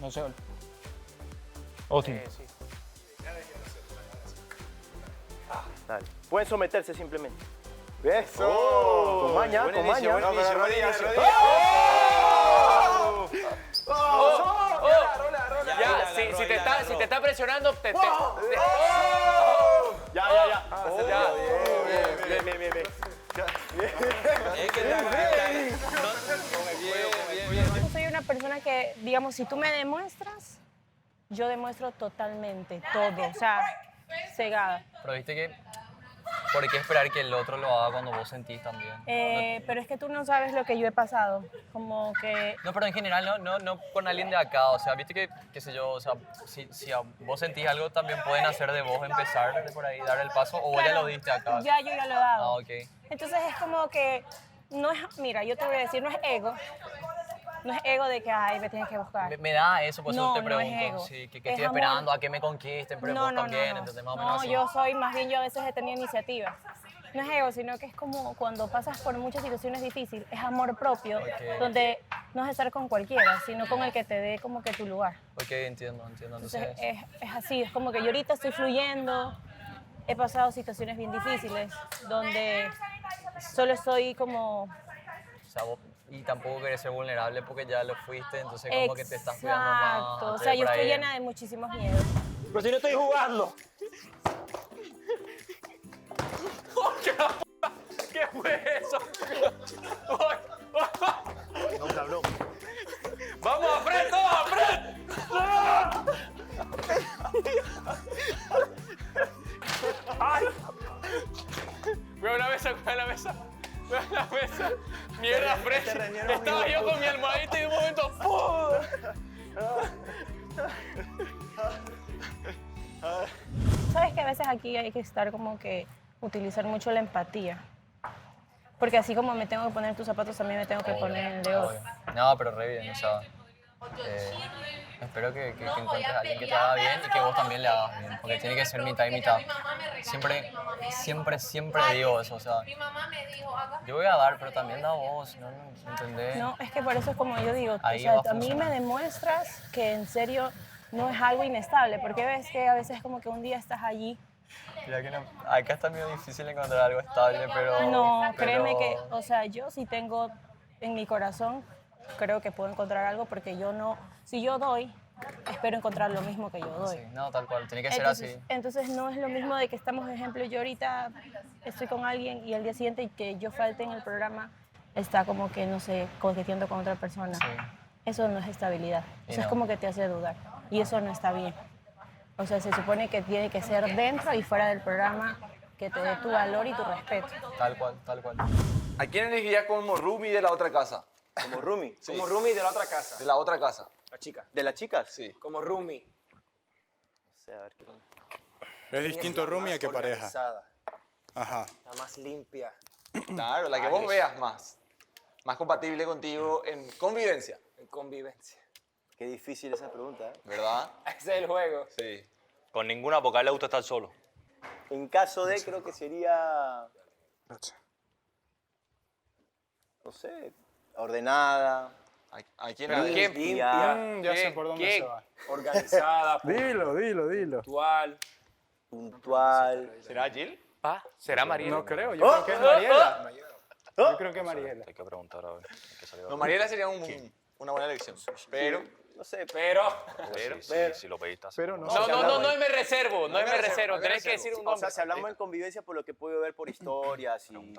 No sé. Sí. Dale. Pueden someterse simplemente. ¡Eso! Con maña, Buen con inicio, maña. buen inicio, buen inicio. Ya, si te está presionando, te... Ya. Bien. Es que Yo soy una persona que, digamos, si tú me demuestras, yo demuestro totalmente todo. O sea, cegada. Pero viste que, ¿por qué esperar que el otro lo haga cuando vos sentís también? Pero es que tú no sabes lo que yo he pasado. Como que... No, pero en general no con alguien de acá, o sea, viste que, qué sé yo, o sea, si vos sentís algo también pueden hacer de vos empezar de por ahí, dar el paso, o vos ya lo diste acá. Ya, yo ya lo he dado. Ah, ok. Entonces es como que, no es, mira, yo te voy a decir, no es ego. No es ego de que, ay, me tienes que buscar. Me da eso, por eso No, te no es pregunto, ego. sí, que Es estoy amor. esperando a que me conquisten, pero vos también, ¿entendés? Más o menos No, así. yo soy, más bien yo a veces he tenido iniciativa. No es ego, sino que es como cuando pasas por muchas situaciones difíciles, es amor propio, donde no es estar con cualquiera, sino con el que te dé como que tu lugar. Ok, entiendo. Entonces es así, es como que yo ahorita estoy fluyendo, he pasado situaciones bien difíciles, donde solo estoy como... O sea, vos, y tampoco querés ser vulnerable porque ya lo fuiste, entonces como que te estás cuidando más. Exacto, o sea, yo estoy llena de muchísimos miedos. Pero si no estoy jugando. ¿Qué fue eso? No, cabrón. ¡Vamos a Fred, todos a Fred! ¡Ay! Veo la mesa. Mierda, Fred. Estaba yo con mi almohadita y de un momento... Sabes que a veces aquí hay que estar como que utilizar mucho la empatía. Porque así como me tengo que poner tus zapatos, también me tengo que poner el de otro. No, pero re bien, o sea, espero que encuentres a alguien que te haga bien y que vos también le hagas bien, porque tiene que ser mitad y mitad. Siempre digo eso, o sea, yo voy a dar, pero también da vos, ¿no? ¿Entendés? No, es que por eso es como yo digo, Ahí o sea, va a a mí me funcionar. demuestras que en serio no es algo inestable, porque ves que a veces es como que un día estás allí. Ya que no, acá está medio difícil encontrar algo estable, pero... No, pero- créeme que, o sea, yo sí tengo en mi corazón, creo que puedo encontrar algo, porque yo no, si yo doy, espero encontrar lo mismo que yo doy. Sí, no, tal cual, tiene que ser Entonces, así. entonces no es lo mismo de que estamos, por ejemplo, yo ahorita estoy con alguien y al día siguiente que yo falte en el programa, está como que, no sé, coqueteando con otra persona. Eso no es estabilidad. Y Eso es no. como que te hace dudar. Y eso no está bien. O sea, se supone que tiene que ser dentro y fuera del programa que te dé tu valor y tu respeto. Tal cual, tal cual. ¿A quién elegiría como roomie de la otra casa? ¿Como roomie? Sí. Como roomie de la otra casa. De la otra casa. La chica. ¿De las chicas? Sí. Como roomie. No sé, a ver qué... Es distinto roomie a que pareja. Organizada, Ajá. la más limpia. Claro, la que vos veas más. Más compatible contigo en convivencia. En convivencia. Qué difícil esa pregunta, ¿eh? ¿Verdad? Ese es el juego. Sí. Con ninguna, porque a él le gusta estar solo. En caso de, creo que sería... No sé, ordenada. ¿A quién? Limpia. Ya sé por dónde se va. Organizada, Dilo. puntual. puntual. ¿Será Jill? ¿Será Mariela? No creo, yo creo que es Mariela. Yo creo que es Mariela. Hay que preguntar a ver. No, Mariela sería una buena elección. Pero. No sé, Pero. Si lo pediste así. Pero no. No me reservo, no me reservo. Tenés que decir un O nombre. sea, si hablamos en convivencia por lo que puedo ver por historias y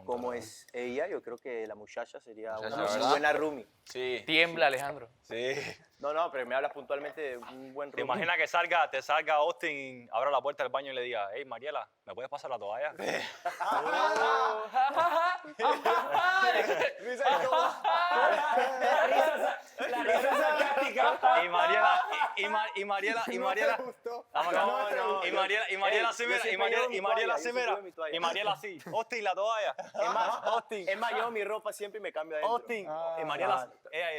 cómo es ella, yo creo que la muchacha sería una muy buena roomie. Sí. Tiembla, Alejandro. Sí. No, pero me hablas puntualmente de un buen ¿Te roomie. imaginas que te salga Austin, abra la puerta del baño y le diga, hey, Mariela, ¿me puedes pasar la toalla? La risa sarcástica. Y Mariela así, Austin, la toalla. Es más, llevo mi ropa siempre y me cambio adentro. Austin, y Mariela,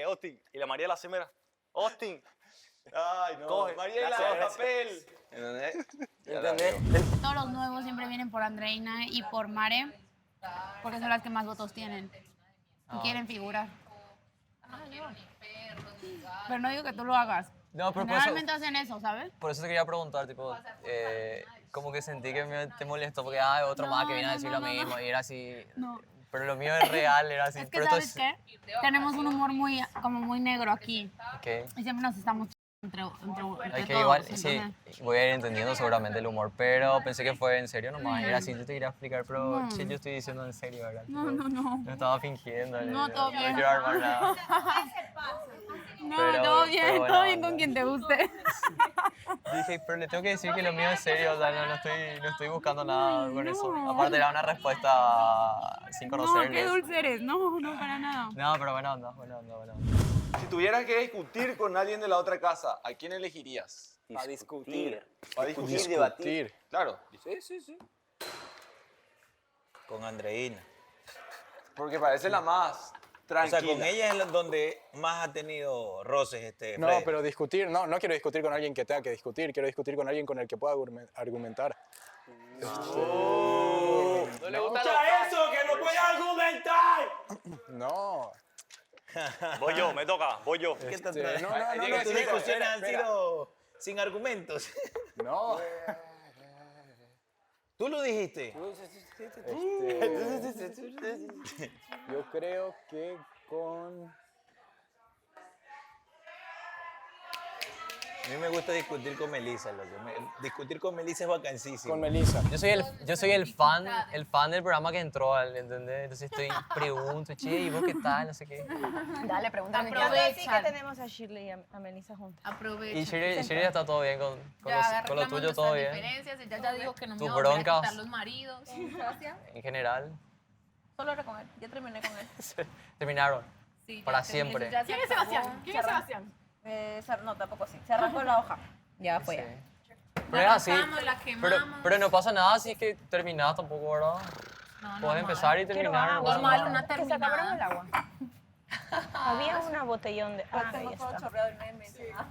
Austin, y la Mariela así, mira, Austin. Ay, no. Coge. Mariela, papel. ¿Entendés? Todos los nuevos siempre vienen por Andreina y por Mare, porque son las que más votos tienen y quieren figurar. Pero no digo que tú lo hagas. No, pero Generalmente hacen eso, ¿sabes? Por eso te quería preguntar, tipo, como que sentí que te molestó porque hay otro más que viene a decir lo mismo y era así. No. Pero lo mío es real, era así. Es que, ¿sabes qué? Tenemos un humor muy negro aquí. Okay. Y siempre nos estamos entre Hay que todos, igual, entonces. sí, voy a ir entendiendo seguramente el humor, pero pensé que fue en serio nomás. Era así, yo te quería explicar, pero che, yo estoy diciendo en serio, ¿verdad? No. No estaba fingiendo. No, todo bien. No quiero armar nada. No, Pero- todo pero bien, bueno, todo bien onda. con quien te guste. Dije, pero le tengo que decir que lo mío es serio, o sea, no estoy buscando nada con eso. Aparte era una respuesta sin No, qué conocerles. dulce eres. No, para nada. No, pero buena onda. Si tuvieras que discutir con alguien de la otra casa, ¿a quién elegirías? Para discutir. Para Discutir, debatir. Claro. Sí. Con Andreina. Porque parece la más tranquila. O sea, con ella es donde más ha tenido roces No, Fred. pero discutir, no quiero discutir con alguien que tenga que discutir, quiero discutir con alguien con el que pueda argumentar. No le gusta ¡Escucha eso, que no puede argumentar! No. Voy yo, me toca, voy yo. ¿Qué te Este, trae? no, Tus discusiones han sido sin argumentos. No. ¿Tú lo dijiste? Yo creo que con... A mí me gusta discutir con Melissa, loco. Discutir con Melissa es vacancísimo. Con Melissa. Yo soy el fan del programa que entró, ¿entendés? Entonces pregunto, che, ¿y vos qué tal? No sé qué. Dale, pregúntame. Aprovecha. Sí que tenemos a Shirley y a Melissa juntas. Aprovecha. Y Shirley está todo bien con lo tuyo, todo bien. Ella ya dijo que no me Tus iba a volver a broncas. quitar los maridos. Gracias. En general, Solo era con él. Ya terminé con él. terminaron. Sí, Para ya terminé, siempre. ya se ¿Quién es acabó. Sebastián? ¿Quién es Sebastián? No, tampoco así. Se arrancó la hoja. Ya fue. Sí. Pero es así. La quemamos. Pero no pasa nada si es que terminás tampoco, ¿verdad? Puedes empezar y terminar. no pasa Normal, nada. una Que se acabaron el terminada. agua. Había una botellón de... Ah, ahí está.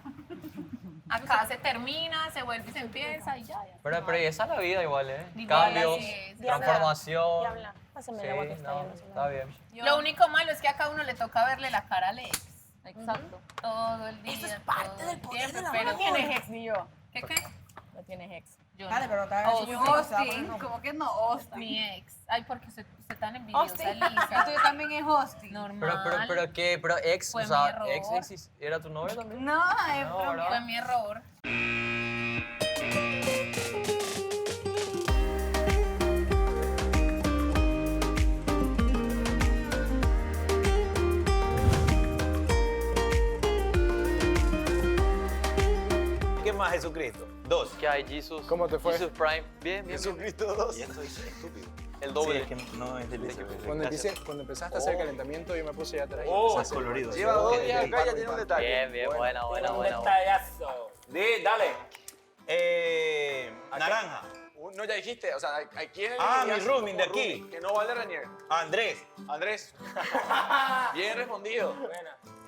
Acá se termina, se vuelve y se empieza y ya. Pero esa es la vida igual, ¿eh? Igual Cambios, así es. transformación. Diabla, pásame el agua que está llena. Está bien. Lo único malo es que a cada uno le toca verle la cara al ex. Exacto. Todo el día. Eso es parte del poder del Pero amor. No tienes ex ni yo. ¿Qué? No tienes ex. Yo Dale, no. pero te hagas Austin, ¿cómo que no? Austin. Mi ex. Ay, porque usted tan envidiosa, Austin. Lisa. Esto también es hosting. Normal. Pero ¿qué? Pero ex, Fue o sea, mi error. ex ¿era tu novio también? No, es No, broma. ¿verdad? Fue mi error. ¿Qué más, Jesucristo? 2. ¿Qué hay, Jesus? ¿Cómo te fue? Jesus Prime. Bien. Jesucristo 2. Y eso es estúpido. El doble. Sí, es que no es delicioso. Cuando empezaste a hacer calentamiento, yo me puse ya atrás. Oh, es colorido. Lleva 2 días acá, ya tiene un detalle. Bien, buena. Detallazo. Dale. Naranja. No, ya dijiste, o sea, ¿a quién Ah, elegirías mi rooming de como aquí. rooming? Que no vale Ranier. Andrés. Andrés. Bien respondido.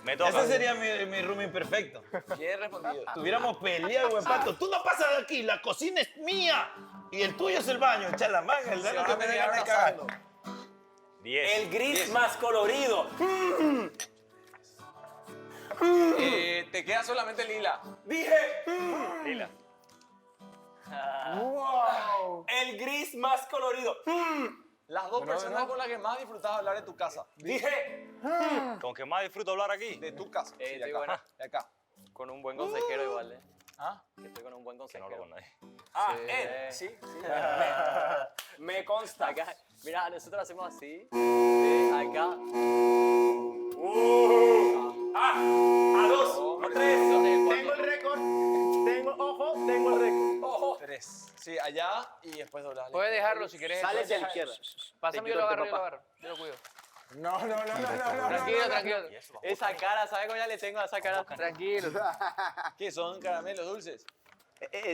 Me toca. Ese sería mi rooming perfecto. Bien respondido. Tuviéramos peleado, buen pato. Tú no pasas de aquí, la cocina es mía. Y el tuyo es el baño, chalamán. El Se de van que a me terminar dejan cagar. abrazando. 10. El gris más colorido. Te queda solamente lila. Dije. Lila. ¡Wow! El gris más colorido. Las dos personas con las que más disfrutas hablar en tu casa. Dije. ¿Con que más disfruto hablar aquí? De tu casa. Sí, de acá. bueno. De acá. Con un buen consejero igual, ¿Ah? Que estoy con un buen consejero. Ah, él. Sí. Me consta. Acá, mira, nosotros hacemos así. Acá. A dos, no tres. Tengo el récord. Tengo el récord. Ojo. 3. Sí, allá y después doblas. Puedes dejarlo si quieres. Sales de la izquierda. Pásame, yo lo agarro, yo lo cuido. No. Tranquilo. Esa cara, ¿sabes cómo ya le tengo a esa cara? Tranquilo. ¿Qué son caramelos dulces?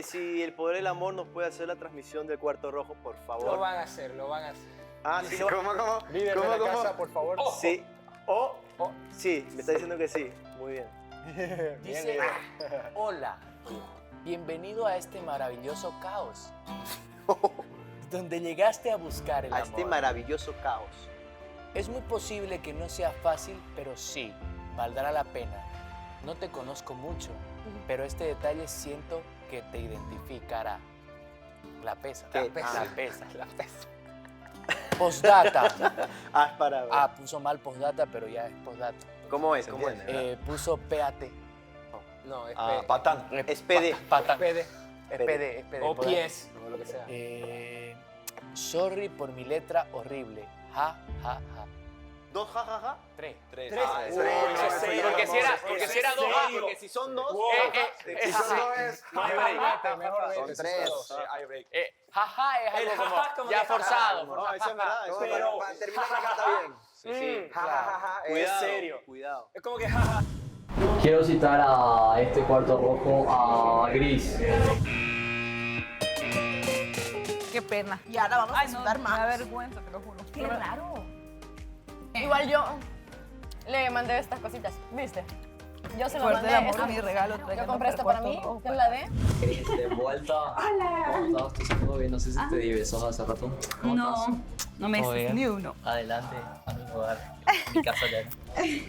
Si el poder del amor nos puede hacer la transmisión del cuarto rojo, por favor. Lo van a hacer. Ah, sí, ¿Cómo? Líder de la casa, por favor. Sí. Sí, me está diciendo que sí. Muy bien. Dice, hola, bienvenido a este maravilloso caos, donde llegaste a buscar el A amor. este maravilloso caos. Es muy posible que no sea fácil, pero sí, valdrá la pena. No te conozco mucho, pero este detalle siento que te identificará. La pesa. La pesa. Postdata. Es para... puso mal postdata, pero ya es postdata. ¿Cómo es? Puso PAT. No, es patán. Es PD. Patán. PD. Es PD. O pies, o lo que sea. Sorry por mi letra horrible. Ja. 2 jajaja. 3. Porque si era 2, Porque si son 2, si son 2 es mejor son 3. Jaja es algo como ya forzado. No, eso es verdad. Pero para terminar la carta bien. Sí. Jajaja. Es serio. Cuidado. Es como que jaja. Quiero citar a este cuarto rojo a Gris. Qué pena. Y ahora vamos a disfrutar más. Me da vergüenza, te lo juro. Qué raro. Igual yo le mandé estas cositas, ¿viste? Yo se lo Fuerte mandé. el amor, esta. mi regalo. Yo compré esta para mí, que es la de... Gris, de vuelta. Hola. ¿Cómo estás? ¿Todo bien? No sé si te di besos hace rato. ¿Cómo estás? No me ¿Todo dices bien? ni uno. Adelante, a mi hogar, mi casa ya.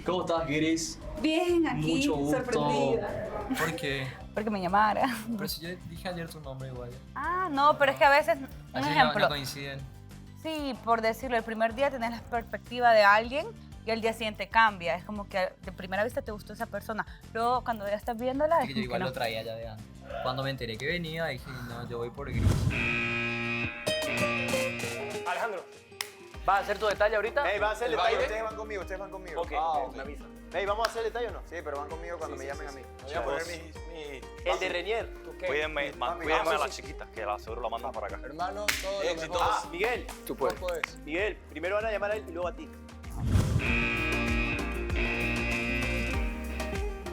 ¿Cómo estás, Gris? Bien, aquí, Mucho gusto. sorprendida. ¿Por qué? Porque me llamara. Pero si yo dije ayer tu nombre igual. Ah, no, pero es que a veces, un Así ejemplo. no coinciden. Sí, por decirlo, el primer día tenés la perspectiva de alguien y el día siguiente cambia. Es como que de primera vista te gustó esa persona. Luego, cuando ya estás viéndola, es Yo como igual que lo no. traía ya de antes. Cuando me enteré que venía, dije, no, yo voy por Gris. Alejandro. ¿Vas a hacer tu detalle ahorita? Hey, ¿vas a hacer el ¿El detalle? baile? Ustedes van conmigo. Ok, Me avisa. Hey, ¿vamos a hacer el detalle o no? Sí, pero van conmigo cuando me llamen a mí. Voy a poner mi... El de Renier. Cuídenme a las chiquitas, que la seguro la mandan para acá. Hermano, todo lo Éxitos. mejor. Miguel. Tú puedes. Miguel, primero van a llamar a él y luego a ti.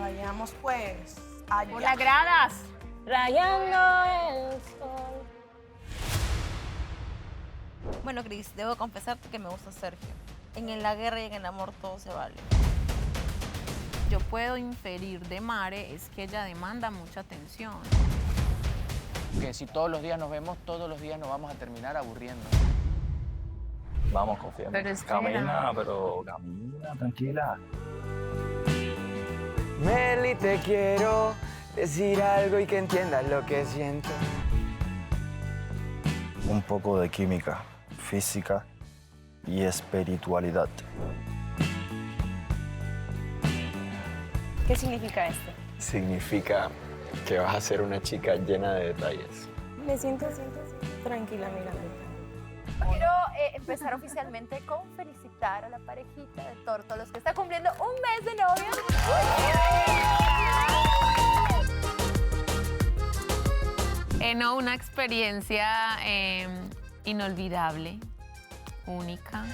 Vayamos pues. Allá. Por las gradas. Rayando el sol. Bueno, Cris, debo confesarte que me gusta Sergio. En la guerra y en el amor todo se vale. Yo puedo inferir de Mare es que ella demanda mucha atención. Que si todos los días nos vemos, todos los días nos vamos a terminar aburriendo. Vamos, confía en mí. Pero espera. Camina, tranquila. Meli, te quiero decir algo y que entiendas lo que siento. Un poco de química, física y espiritualidad. ¿Qué significa esto? Significa que vas a ser una chica llena de detalles. Me siento tranquila, amiga. Quiero empezar oficialmente con felicitar a la parejita de Tórtolos que está cumpliendo un mes de novia. No, una experiencia inolvidable, única.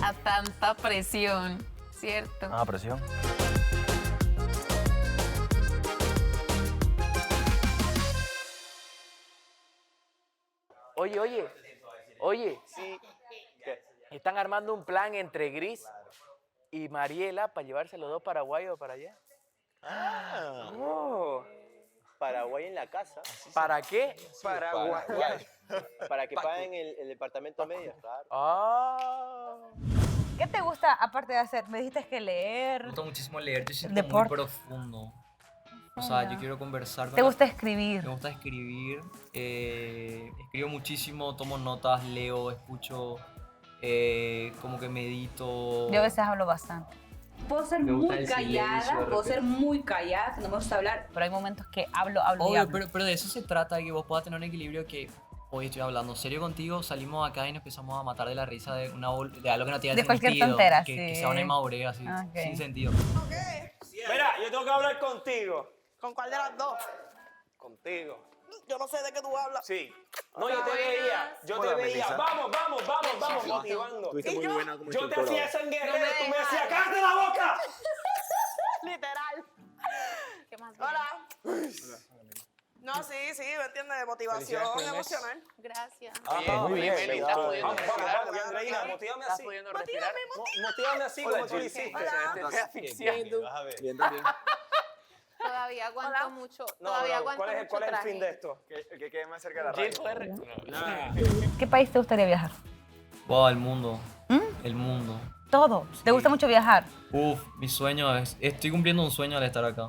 A tanta presión, ¿cierto? Presión. Oye. Sí. Están armando un plan entre Gris y Mariela para llevarse los dos paraguayos para allá. Paraguay en la casa. ¿Para qué? Paraguay. Para que paguen el departamento a medias, claro. ¿Qué te gusta aparte de hacer? Me dijiste que leer. Me gusta muchísimo leer, yo siento Deporte. muy profundo. O sea, yo quiero conversar con ¿Te gusta escribir? Me gusta escribir. Escribo muchísimo, tomo notas, leo, escucho, como que medito. Yo a veces hablo bastante. Puedo ser Me gusta muy el callada, silencio, de puedo ser repente. muy callada, que no me gusta hablar. Pero hay momentos que hablo y Obvio, hablo. pero de eso se trata, de que vos puedas tener un equilibrio que hoy estoy hablando serio contigo, salimos acá y nos empezamos a matar de la risa de, de algo que no tiene De sentido. cualquier tontera, que sí. sea una inmadurez así, Ok. sin sentido. Mira, yo tengo que hablar contigo. ¿Con cuál de las dos? Contigo. Yo no sé de qué tú hablas. Sí. No, yo te veía. Yo te Hola, veía. Melissa. Vamos, motivando. Tuviste muy buena como Yo te instructora. hacía eso en guerrero. Tú me decías, ¡cállate la boca! Literal. ¿Qué más? Hola. No, sí, me entiendes, de motivación Felicidades por el mes. emocional. Gracias. Muy bien, Meli, me estás gustó. pudiendo respirar. Vamos, Andreina, motívame así. Motívame así como tú lo hiciste. Bien, también. Todavía aguanto mucho. No, Todavía bro, aguanto ¿cuál es mucho el traje. fin de esto? Que quede más cerca de la radio. ¿Qué país te gustaría viajar? Wow, el mundo. El mundo. Todo. ¿Te gusta mucho viajar? Uf, mi sueño es... Estoy cumpliendo un sueño al estar acá.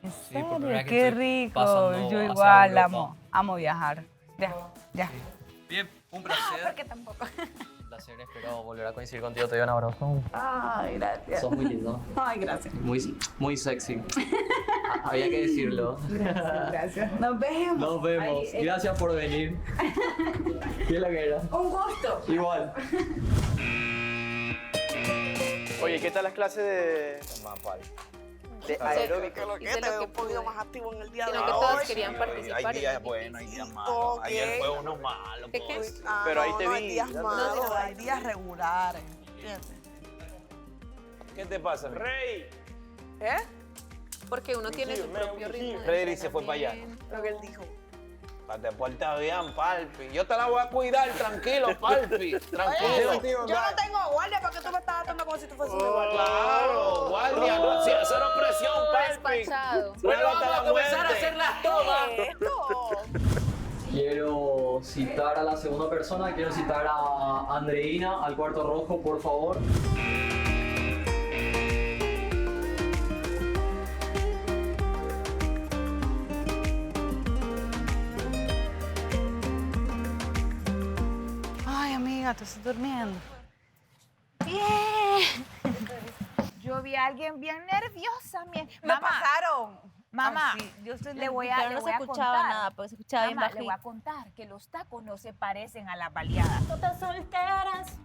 ¿En Sí, por serio? primera vez que Qué estoy rico. pasando Yo hacia igual Europa. amo viajar. Ya. Bien, un placer. ¿Por qué tampoco? Un placer, espero volver a coincidir contigo. Te doy un abrazo. Ay, gracias. Sos muy lindo. Ay, gracias. Muy sexy. Había que decirlo. Gracias. Nos vemos. Nos vemos. Ay, Gracias por venir. ¿Qué es la que era? Un gusto. Igual. Oye, ¿qué tal las clases de aeróbica? Que lo que te veo un poquito más activo en el día de Sino que hoy. todos querían participar. Hay días buenos, hay días malos. Ok. Ayer fue uno malo. ¿Qué qué? Pero ahí te no vi. hay días malos, hay días regulares. ¿Entiendes? ¿Qué te pasa, Rey? ¿Eh? Porque uno tiene su propio ritmo. de Frederick se fue para allá. Lo que él dijo. Te portas bien, Palpi. Yo te la voy a cuidar, tranquilo, Palpi. Tranquilo. Oye, yo no tengo guardia para que tú me estás tratando como si tú fueses mi guardia. Claro, guardia. Cero presión, Palpi. Despachado. Bueno, vamos a comenzar a hacer las tomas. Quiero citar a la segunda persona. Quiero citar a Andreina, al cuarto rojo, por favor. Ay, amiga, te estás durmiendo. Bien. Yo vi a alguien bien nerviosa. Me Mamá. pasaron. Mamá, Ay, sí, yo estoy le voy a, pero le no voy se a escuchaba contar. nada, porque se escuchaba bien Mamá, le bajito. voy a contar que los tacos no se parecen a las baleadas. Todas solteras.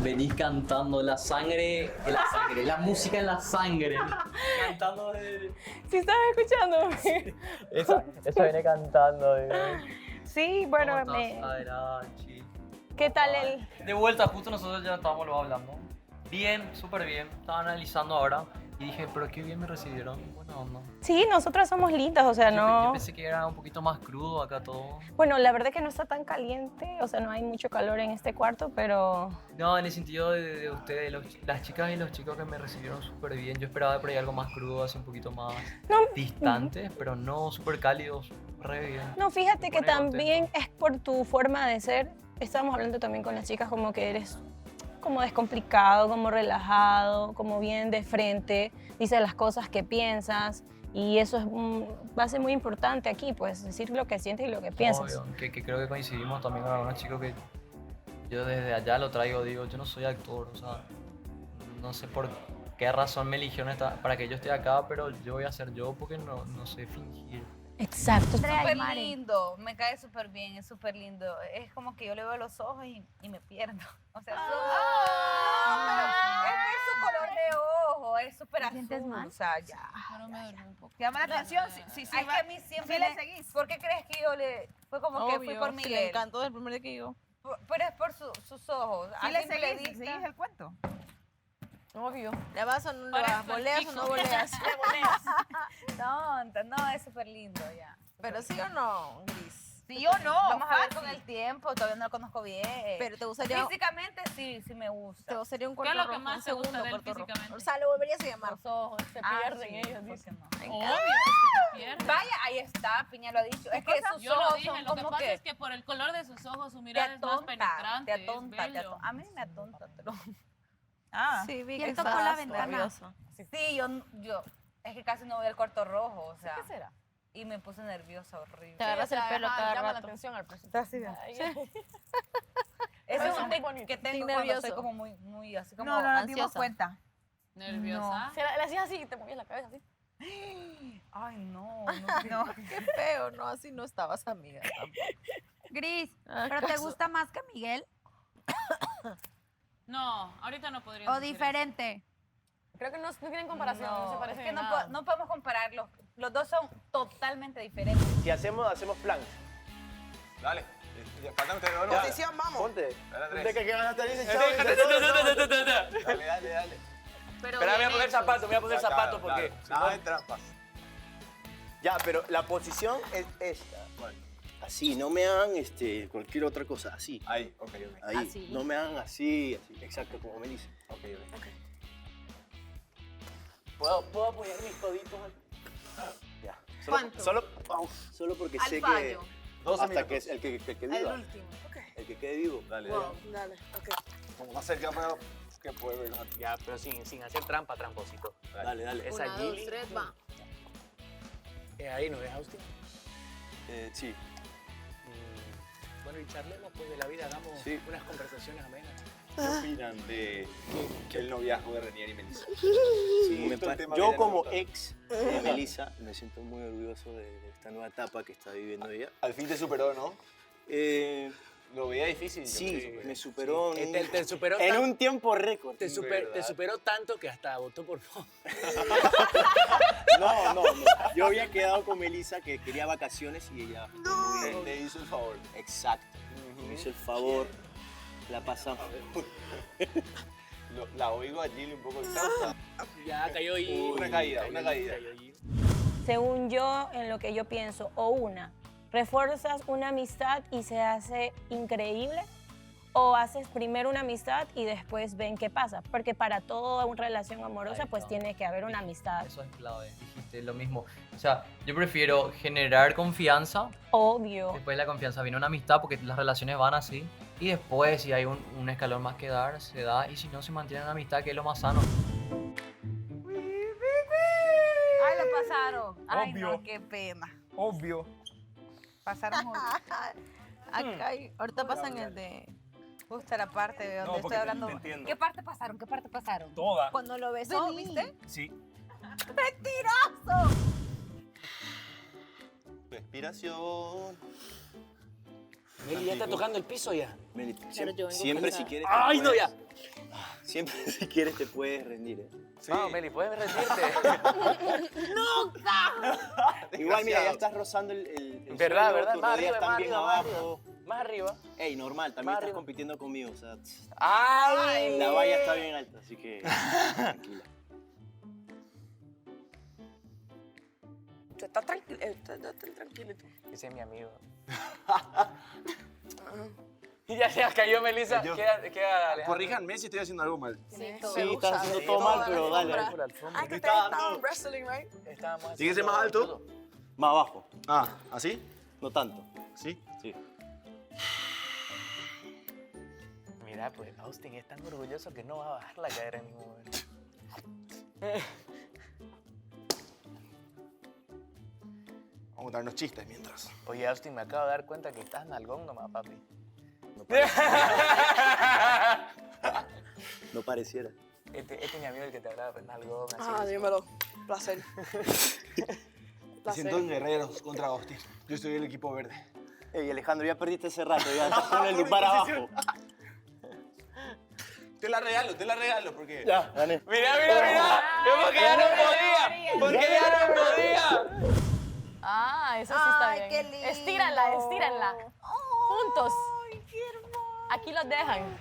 Venís cantando la sangre, la música en la sangre. Cantando de... ¿Sí estás escuchando? Eso viene cantando. Sí, bueno, ¿Cómo estás, Adelachi? ¿qué tal el...? De vuelta, justo nosotros ya estábamos luego hablando. Bien, súper bien. Estaba analizando ahora y dije, pero qué bien me recibieron. Buena onda. Sí, nosotras somos lindas, o sea, Yo pensé que era un poquito más crudo acá todo. Bueno, la verdad es que no está tan caliente, o sea, no hay mucho calor en este cuarto, pero... No, en el sentido de ustedes, las chicas y los chicos que me recibieron súper bien. Yo esperaba por ahí algo más crudo, así un poquito más distante, pero no súper cálidos, re bien. No, fíjate que Me pone también es por tu forma de ser. Estábamos hablando también con las chicas como que eres como descomplicado, como relajado, como bien de frente, dices las cosas que piensas y eso es base muy importante aquí, pues decir lo que sientes y lo que piensas. Obvio, que creo que coincidimos también con algunos chicos que yo desde allá lo traigo, digo, yo no soy actor, o sea, no sé por qué razón me eligieron para que yo esté acá, pero yo voy a ser yo porque no sé fingir. Exacto. Súper lindo, me cae súper bien, es súper lindo. Es como que yo le veo los ojos y me pierdo. O sea, es que su color de ojo es súper azul. O sea, ya. Pero me duermo un poco. ¿Te llama la atención? Sí, es que a mí siempre sí le seguís. ¿Por qué crees que yo le...? Fue como que fui por mi le encantó el primer día que yo. Pero es por sus ojos. ¿Sí le seguís? ¿Seguís el cuento? Obvio. ¿Le vas o no Por le eso vas? el ¿Voleas o chico. no voleas? Tonta, no, es súper lindo ya. Pero sí o no, Gris. Sí o no, vamos a ver fácil. con el tiempo, todavía no lo conozco bien. Pero te gustaría... Físicamente sí me gusta. Te gustaría un ¿Qué cuarto es lo que rojo, más un te gusta segundo de él cuarto rojo. físicamente? O sea, lo volverías a llamar. Los ojos, se pierden ellos, dicen. Obvio, es que te pierdes. Vaya, ahí está, Piña lo ha dicho. Es que sus Yo lo ojos dije, son lo que como pasa que es que por el color de sus ojos, su te mirada es más atonta, penetrante, te atonta, es bello. A mí me atonta, pero... Ah, Sí, vi ¿Quién que tocó la estabas ventana? nervioso. sí, yo Es que casi no voy al cuarto rojo, o sea. ¿Qué será? Y me puse nerviosa, horrible. Te agarras el pelo cada llama la rato. atención al principio. Está así bien. Ese es un tic que tengo cuando nervioso. estoy como muy así como No, no nos dimos ansiosa. cuenta. ¿Nerviosa? Si le hacías así y te movías la cabeza así. Ay, no, No, qué feo, no, así no estabas, amiga. Gris, Ah, ¿pero te caso. gusta más que Miguel? No, ahorita no podría. ¿O diferente? Creo que no tienen comparación, no, se es parecen que en no, nada. no podemos compararlos. Los dos son totalmente diferentes. Si hacemos plan. Dale. Faltan ustedes dos, ¿no? Posición, vamos. Ponte. Tres. De que van a estar ahí Dale, dale, dale. Pero me voy a poner zapatos, me voy a poner zapatos porque... Nada de trampas. Ya, pero la posición es esta. Así, no me hagan cualquier otra cosa, así. Ahí, ok. Ahí, Así. no me hagan así, exacto, como me dice. Ok. ¿Puedo apoyar mis coditos? Ya. ¿Cuánto? Solo porque Al sé fallo. que... 12 hasta que minutos. el que El viva. último. El que quede vivo. Dale, Wow, dale, ok. Como más cerca para que pueda ver. Ya, pero sin hacer trampa, tramposito. Dale, dale. Esa 1, 2, Gilly. 3, va. Ahí, ¿no ves, Austin? Sí. Bueno, y charlemos pues de la vida, hagamos Sí. unas conversaciones amenas. ¿Qué opinan de el noviazgo de Renier y Melissa? Sí, Justo el tema yo que como quería ex de Melissa me siento muy orgulloso de esta nueva etapa que está viviendo ella. Al fin te superó, ¿no? Lo veía difícil. yo Sí, creo. me superó, Sí. Te superó en tan- un tiempo récord. Te superó tanto que hasta votó por vos. No. Yo había quedado con Melissa que quería vacaciones y ella Te hizo el favor. exacto. Me hizo el favor. La pasamos. La oigo a Gilly un poco exhausta. Ya cayó y... Una caída. Según yo, en lo que yo pienso, o refuerzas una amistad y se hace increíble, o haces primero una amistad y después ven qué pasa. Porque para toda una relación amorosa, pues tiene que haber una amistad. Eso es clave, dijiste lo mismo. O sea, yo prefiero generar confianza. Obvio. Después de la confianza viene una amistad porque las relaciones van así. Y después, si hay un escalón más que dar, se da. Y si no, se mantiene una amistad, que es lo más sano. Ay, lo pasaron. Ay, Obvio. no, qué pena. Obvio. Pasaron Acá ahorita pasan el de... justo la parte de donde No, estoy porque hablando. te entiendo. ¿Qué parte pasaron? ¿Qué parte pasaron? Toda. Cuando lo besó, Vení. ¿viste? Sí. ¡Mentiroso! Respiración. Meli, ya está tocando el piso ya. Meli, Pero yo vengo siempre cansada. si quieres. ¡Ay, no, ya! Siempre si quieres te puedes rendir. Sí. No, Meli, puedes rendirte. Igual, mira, ya estás rozando el ¿Verdad, suelo, verdad? tus Más rodillas arriba, están más bien arriba, más abajo. Más arriba. Ey, normal, también Más estás arriba. compitiendo conmigo, o sea, ¡Ay! la valla está bien alta, así que tranquila. Tú estás tranquilo, estás tranquilo tú. Ese es mi amigo. Y ya cayó Melissa. Yo- Queda Alejandro. Corríjanme si estoy haciendo algo mal. Sí, estás haciendo todo mal, pero dale. Por la alfombra. Ah, que ustedes estaban wrestling, right? Estábamos ¿Tiene que ser haciendo más alto? judo. Más abajo, Ah, ¿así? no tanto. Sí. Sí. Mira, pues Austin es tan orgulloso que no va a bajar la cadera en ningún momento. Vamos a darnos chistes mientras. Oye, Austin, me acabo de dar cuenta que estás nalgón nomás, papi. No pareciera. Este es mi amigo el que te hablaba, pues, nalgón, así. Ah, dímelo. Placer. Me siento en guerreros contra Austin. Yo estoy del equipo verde. Ey, Alejandro, ya perdiste hace rato, ya estás con el lugar abajo. Te la regalo porque... Ya, gané. Mira. Es porque ya no podía. Porque ya no podía. Ah, eso sí está Ay, bien. qué lindo. Estíranla. Juntos. Ay, qué hermoso. Aquí los dejan.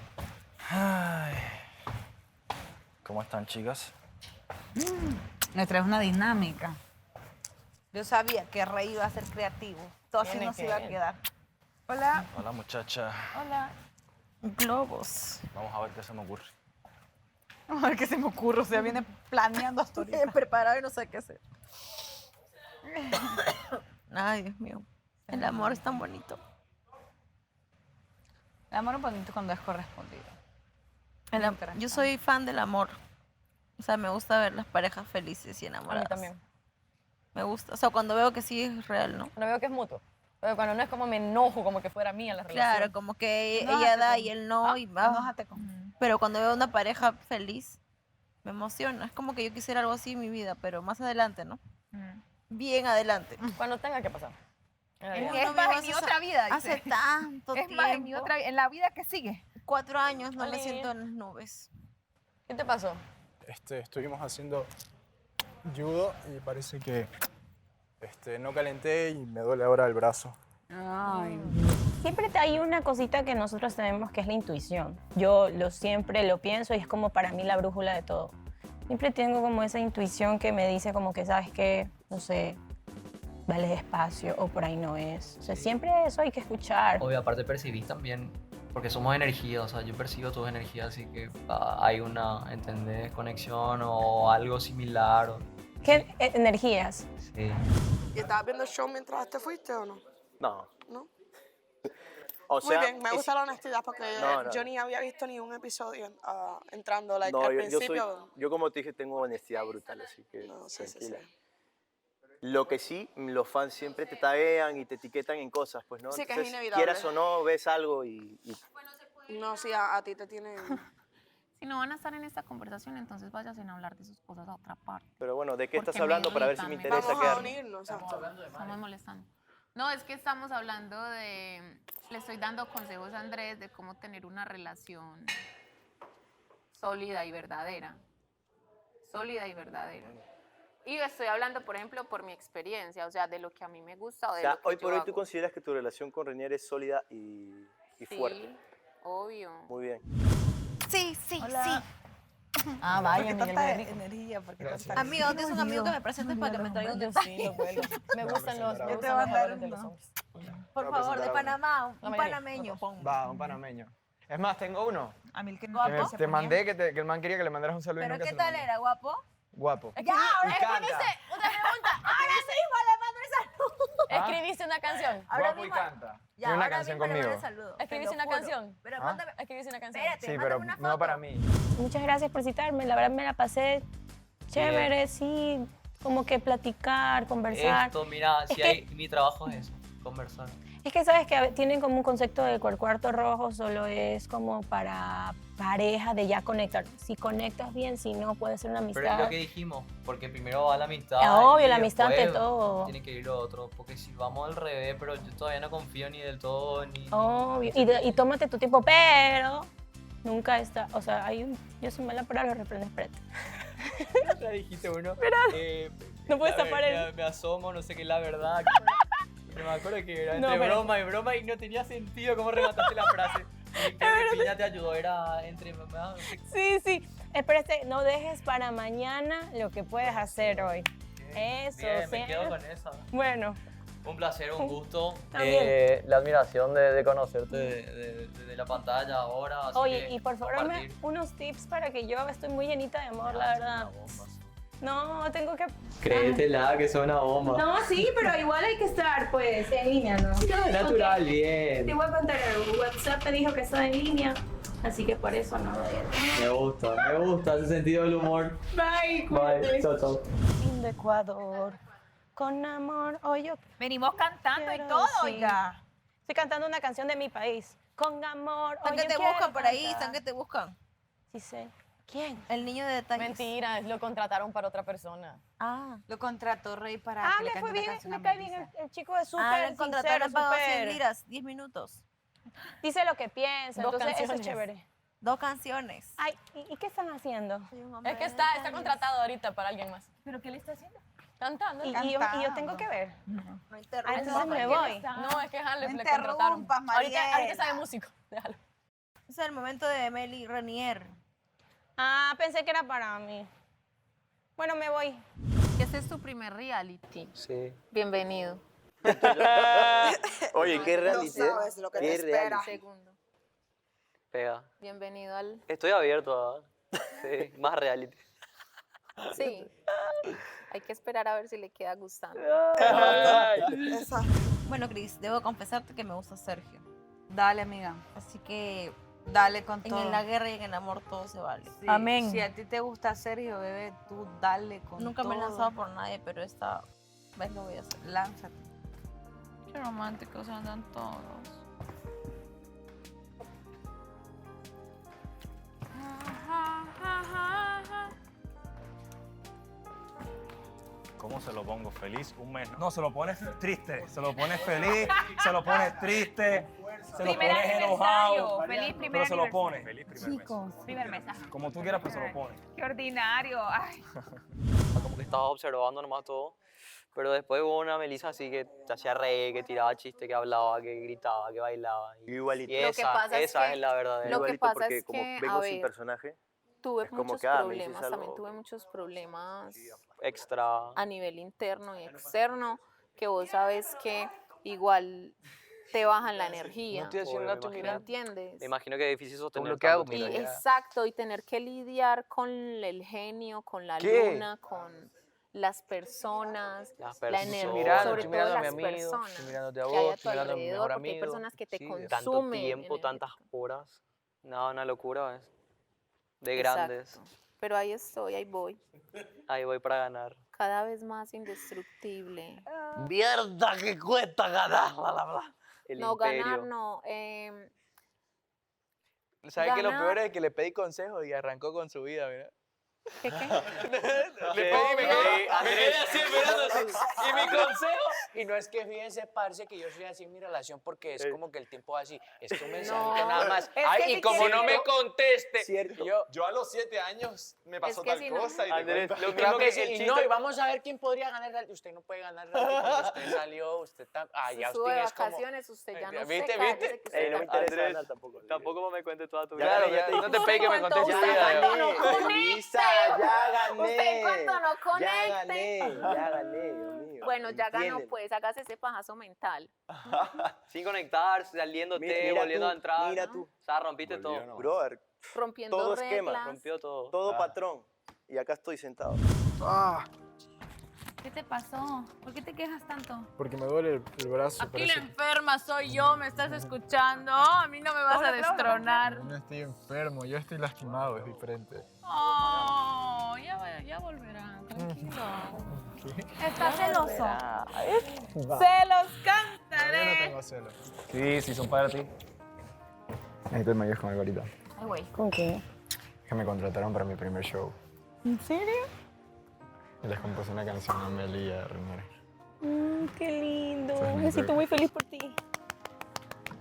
Ay. ¿Cómo están, chicas? Me traes una dinámica. Yo sabía que Rey iba a ser creativo. Todo así Tiene no se que iba a ver. quedar. Hola. Hola, muchacha. Hola. Globos. Vamos a ver qué se me ocurre. A ver qué se me ocurre. O sea, viene planeando hasta ahorita. Preparado y no sé qué hacer. Ay, Dios mío. El amor es tan bonito. El amor es bonito cuando es correspondido. Yo soy fan del amor. O sea, me gusta ver las parejas felices y A enamoradas. mí también. Me gusta. O sea, cuando veo que sí es real, ¿no? Cuando veo que es mutuo. Pero cuando no es como me enojo, como que fuera mía la relación. Claro, como que ella Enójate da con- y él no. Y va. Enójate con... Pero cuando veo una pareja feliz, me emociona. Es como que yo quisiera algo así en mi vida, pero más adelante, ¿no? Bien adelante. Cuando tenga que pasar. Es más, en mi otra vida. Hace dice. tanto Es más, en mi tiempo. otra, en la vida que sigue. 4 años no me Oli. siento en las nubes. ¿Qué te pasó? Estuvimos haciendo judo y parece que no calenté y me duele ahora el brazo. Siempre hay una cosita que nosotros tenemos que es la intuición. Yo siempre lo pienso y es como para mí la brújula de todo. Siempre tengo como esa intuición que me dice como que, ¿sabes qué? No sé, vale despacio o por ahí no es. O sea, siempre eso hay que escuchar. Obvio, aparte percibís también, porque somos energía, o sea, yo percibo tus energías, así que hay una, ¿entendés? Conexión o algo similar. ¿Qué energías? Sí. ¿Y estabas viendo el show mientras te fuiste o no? No. ¿No? O sea, Muy bien, me gusta la honestidad porque No. yo ni había visto ni un episodio entrando al no, principio. yo como te dije tengo honestidad brutal, así que sí, sí, tranquila. Lo que sí, los fans siempre te taguean y te etiquetan en cosas, pues, ¿no? Sí, que es Entonces, inevitable. quieras o no, ves algo y No, sí, a ti te tienen... Si no van a estar en esta conversación, entonces vayas sin hablar de sus cosas a otra parte. Pero bueno, ¿de qué Porque estás hablando me para ver si irritan, me me interesa Vamos a quedarme? unirnos, exacto. Estamos molestando. No, es que estamos hablando de... Le estoy dando consejos a Andrés de cómo tener una relación sólida y verdadera. Sólida y verdadera. Y estoy hablando, por ejemplo, por mi experiencia, o sea, de lo que a mí me gusta o O de sea, lo que hoy yo por hoy hago. tú consideras que tu relación con Renier es sólida y fuerte. Sí, obvio. Muy bien. Sí, sí, Hola. sí. Ah, vaya, ¿Por qué Miguel tanta Enrique. energía? ¿Por qué tanta Amigo, ¿dónde es un amigo que me presentes para que me traiga un Yo detalle? sí, lo vuelo. Me gustan los Yo te voy a valores dar de los uno. hombres. Por favor, de Panamá, un La mayoría. panameño. Va, un panameño. Es más, tengo uno. A mí el que Que ¿Guapo? te mandé que el man quería que le mandaras un saludo y ¿Pero nunca qué se lo tal mandé. era, guapo? Guapo. Ya, ahora Y canta. escribiste una pregunta. Ahora mismo le mando el saludo. ¿Escribiste una canción? Ahora Guapo y mismo- canta. Ya, Tiene una ahora canción mismo le mando conmigo. el saludo. ¿Escribiste te lo una juro. canción? Pero ¿Ah? mándame, Escribiste una canción. espérate, Sí, mándame pero una no foto. para mí. Muchas gracias por citarme. La verdad me la pasé chévere, sí. Como que platicar, conversar. Esto, mira, Es si que- hay, mi trabajo es eso, conversar. Es que sabes que tienen como un concepto de que el cuarto rojo solo es como para pareja de ya conectar. Si conectas bien, si no, puede ser una Pero es amistad. lo que dijimos, porque primero va la amistad. Obvio, y la amistad ante después todo. Tiene que ir lo otro, porque si vamos al revés, pero yo todavía no confío ni del todo, ni... Obvio. Y tómate tu tiempo, pero nunca está. O sea, yo soy mala para los reprendes, espérate. Ya dijiste uno. No puedes la tapar ver- me asomo, no sé qué es la verdad. Pero me acuerdo que era No, entre pero- broma y broma y no tenía sentido cómo remataste la frase. Y creo que Piña te ayudó, era entre... Sí, sí. Espérate, no dejes para mañana lo que puedes hacer hoy. Eso, Bien, me sí. quedo con esa. Bueno, Un placer, un gusto. También. La admiración de conocerte de la pantalla ahora. así oye, que y por favor, dame compartir. unos tips para que yo estoy muy llenita de amor, la verdad. No, tengo que... Créetela, que son una bomba. No, sí, pero igual hay que estar, pues, en línea, ¿no? Natural, Ok. bien. Te voy a contar algo. WhatsApp me dijo que está en línea, así que por eso no Me gusta ese sentido del humor. Bye, Bye, chao, chao. Lindo Ecuador, con amor, hoy yo Venimos cantando y quiero todo, decir. oiga. Estoy cantando una canción de mi país. Con amor, ¿Están hoy que yo te quiero buscan por ahí? cantar. ¿Están que te buscan? Sí sé. ¿Quién? El niño de detalles. Mentira, lo contrataron para otra persona. Ah. Lo contrató Rey para Ah, que le me cante fue una bien, canción me a cae bien Melissa. el chico es súper Ah, le contrataron, sincero, le pagó 100 súper... liras, 10 minutos. Dice lo que piensa, Dos entonces eso es canciones. chévere. 2 canciones. Ay, ¿y qué están haciendo? Es que está contratado ahorita para alguien más. ¿Pero qué le está haciendo? Cantando. Y yo tengo que ver. No Ah, interrumpas. entonces me voy. No, es que Hanley No le contrataron. interrumpas, Mariela. Ahorita sabe músico. Déjalo. Es el momento de Meli Renier. Ah, pensé que era para mí. Bueno, me voy. Este es tu primer reality. Sí. Bienvenido. Oye, qué reality, ¿eh? sabes lo que Qué te espera. reality. Segundo. Pega. Bienvenido al... Estoy abierto a... Sí, más reality. Sí. Hay que esperar a ver si le queda gustando. Esa. Bueno, Cris, debo confesarte que me gusta Sergio. Dale, amiga. Así que Dale con todo. En la guerra y en el amor todo se vale. Sí, Amén. Si a ti te gusta Sergio, bebé, tú dale con Nunca todo. me he lanzado por nadie, pero esta vez lo voy a hacer. Lánzate. Qué románticos andan todos. ¿Cómo se lo pongo? ¿Feliz? Un mes, ¿no? No, se lo pones triste, se lo pones feliz, se lo pones triste, se lo Primer pones enojado. aniversario, feliz primer pero se lo aniversario. pones. Feliz primer mes. Chicos. Primer mes, ajá. Como tú quieras, pero se lo pones. Qué ordinario. Ay. Como que estaba observando nomás todo. Pero después hubo una Melissa así que te hacía reír, que tiraba chistes, que hablaba, que gritaba, que bailaba. Igualito. Y Lo que esa, pasa esa es es la verdadera. Lo que pasa porque es como que, vengo a sin ver, personaje, Tuve es como muchos que, me dices problemas, también algo. tuve muchos problemas Extra. a nivel interno y externo, que vos sabes que igual te bajan la energía. No estoy haciendo nada, tú ¿Me mira. entiendes? Me imagino que es difícil sostener bloqueado, tanto Y tiempo. exacto, y tener que lidiar con el genio, con la ¿Qué? luna, con las personas, Las la personas. energía, sobre estoy todo mirando a mi las amigo, personas estoy mirándote a que hay vos, a tu estoy mirando a mi mejor alrededor, porque hay amigo. personas que te Sí, Tanto consumen. tiempo, tantas horas. Nada, una locura, ¿ves? De Exacto. grandes. Pero ahí estoy, ahí voy, Ahí voy para ganar. cada vez más indestructible. ¡Mierda que cuesta ganar! El No, imperio. ganar no. ¿Sabes que lo ganar- peor es que le pedí consejo y arrancó con su vida, mira? ¿Qué qué? Le pedí y me quedé así mirando así. Y mi consejo. Y no es que fíjense, parce, que yo soy así en mi relación porque es como que el tiempo va así. Es tu mensajito nada más. es que Ay, y si como no me quiero- conteste. Cierto. Yo a los 7 años me pasó que tal si no- cosa. Y Andrés, te lo cuento. mismo que sí, el y chiste- no, y vamos a ver quién podría ganar. Usted no puede ganar porque usted salió, usted está. Ah, ya Sube de usted es como. vacaciones, usted ya no ¿Viste, sé, viste? cállese que usted No me está- interesa Andrés, ganar tampoco. Tampoco me cuentes toda tu vida. Claro, ya ya, te no te pegues que me ¿Cuánto conteste usted vida. cuánto no conecte? Melissa, ya gané. Usted cuánto no Ya conecte. gané, Dios mío. Bueno, ya ganó, Entiéndeme. pues, hágase ese pajazo mental. Sin conectar, saliéndote, Mira volviendo tú, a entrar. mira tú. O sea, rompiste todo. Brother, Rompiendo todo reglas. esquema, Rompió todo. todo patrón. Y acá estoy sentado. ¿Qué te pasó? ¿Por qué te quejas tanto? Porque me duele el brazo. Aquí la enferma soy yo, ¿me estás escuchando? A mí no me vas a destronar. No estoy enfermo, yo estoy lastimado, es diferente. Oh, ya volverá, tranquilo. Estás celoso. Se los cantaré. Yo no tengo celos. Sí, sí, son para ti. Necesito que me ayudes con algo ahorita. Ay, güey. ¿Con qué? Que me contrataron para mi primer show. ¿En serio? Y les compuse una canción a Meli y a René. Qué lindo. Eso es Me mi siento bebé. muy feliz por ti.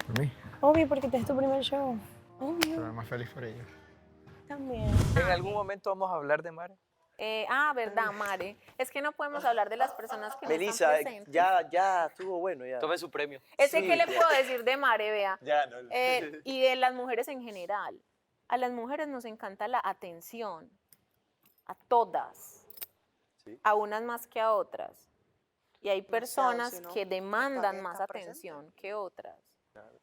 Por mí, Obvio, porque este es tu primer show. Obvio. pero más feliz por ellos. También. En algún momento vamos a hablar de Mare. Verdad, Mare. Es que no podemos hablar de las personas que no Melissa, están presentes. ya estuvo bueno ya. Tome su premio. Es que, Sí, ¿qué le ya. puedo decir de Mare, vea? Ya, no. Y de las mujeres en general. A las mujeres nos encanta la atención. A todas. Sí. A unas más que a otras. Y hay Demasiado, personas si no, que ¿para demandan qué más está presente? atención que otras.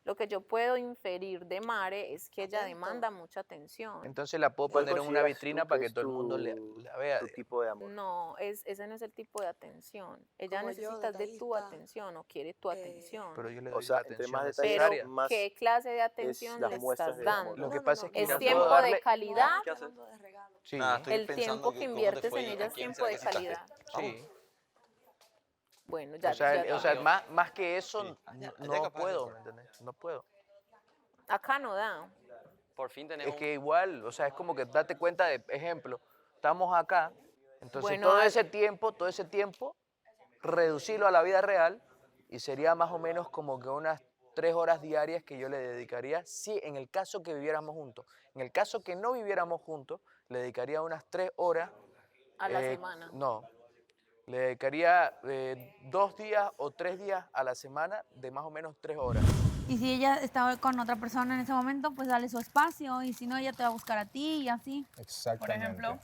Lo que yo puedo inferir de Mare es que ella demanda mucha atención. Entonces la puedo ¿Cuál poner en una consideras vitrina tú para que que es todo el mundo la vea. Tu tipo de amor. No, ese no es el tipo de atención. Ella Como yo, necesita de tu detallista, atención o quiere tu atención. Pero yo le O doy sea, la entre atención más necesaria. Pero, más ¿qué clase de atención las le muestras estás de amor. dando? Lo que pasa es que ¿Es no tiempo puedo de darle... calidad? ¿Qué haces? Sí, El tiempo que inviertes en ella es tiempo de calidad. sí. Bueno, ya, O sea, más que eso, no puedo, ¿me entiendes? No puedo. acá no da. Por fin tenemos. Es que igual, o sea, es como que date cuenta de, ejemplo, estamos acá, entonces Bueno, todo ese tiempo, reducirlo a la vida real y sería más o menos como que unas 3 horas diarias que yo le dedicaría, si en el caso que viviéramos juntos. En el caso que no viviéramos juntos, le dedicaría unas 3 horas. A la semana. No, le dedicaría 2 días o 3 días a la semana de más o menos 3 horas. Y si ella está con otra persona en ese momento, pues dale su espacio. Y si no, ella te va a buscar a ti y así. Por Exactamente. ejemplo,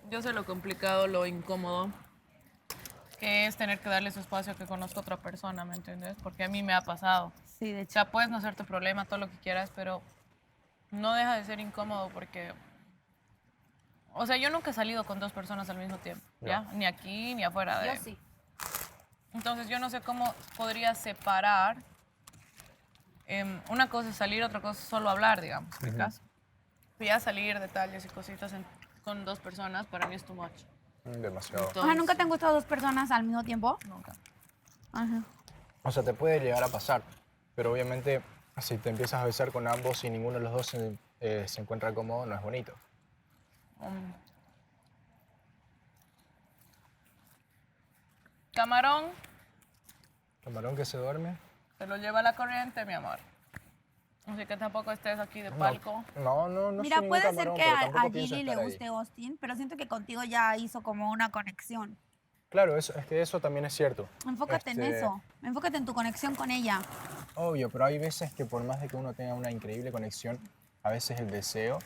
yo sé lo complicado, lo incómodo que es tener que darle su espacio a que conozca a otra persona, ¿me entiendes? Porque a mí me ha pasado. Sí, de O hecho. sea, puedes no ser tu problema, todo lo que quieras, pero no deja de ser incómodo porque... O sea, yo nunca he salido con 2 personas al mismo tiempo, ¿ya? Ni aquí ni afuera de... Yo sí. Entonces yo no sé cómo podría separar Una cosa es salir, otra cosa es solo hablar, digamos, en mi caso. Ya salir, detalles y cositas con 2 personas, para mí es too much. Demasiado. O sea, ¿nunca te han gustado 2 personas al mismo tiempo? Nunca. Ajá. O sea, te puede llegar a pasar, pero obviamente si te empiezas a besar con ambos y ninguno de los dos se encuentra cómodo, no es bonito. Camarón, Camarón que se duerme. te lo lleva la corriente, mi amor. Así que tampoco estés aquí de palco. No Mira, soy ningún puede ser camarón, que pero a tampoco pienso Gilly le estar ahí. guste Austin, pero siento que contigo ya hizo como una conexión. Claro, es que eso también es cierto. Enfócate en eso. Enfócate en tu conexión con ella. Obvio, pero hay veces que por más de que uno tenga una increíble conexión, a veces el deseo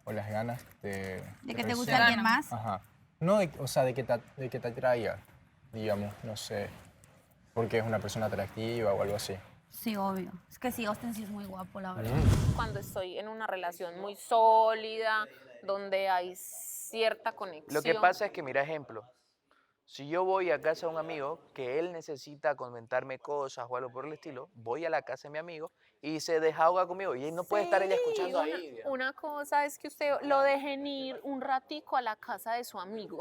o las ganas ¿De que te guste alguien más? Ajá. No, o sea, de que te atraiga, digamos, no sé, porque es una persona atractiva o algo así. Sí, obvio. Es que sí, Austin sí es muy guapo, la verdad. Cuando estoy en una relación muy sólida, donde hay cierta conexión. Lo que pasa es que, mira, ejemplo, si yo voy a casa de un amigo que él necesita comentarme cosas o algo por el estilo, voy a la casa de mi amigo y se desahoga conmigo y no puede estar ella escuchando ahí. Una cosa es que usted lo dejen ir un ratico a la casa de su amigo.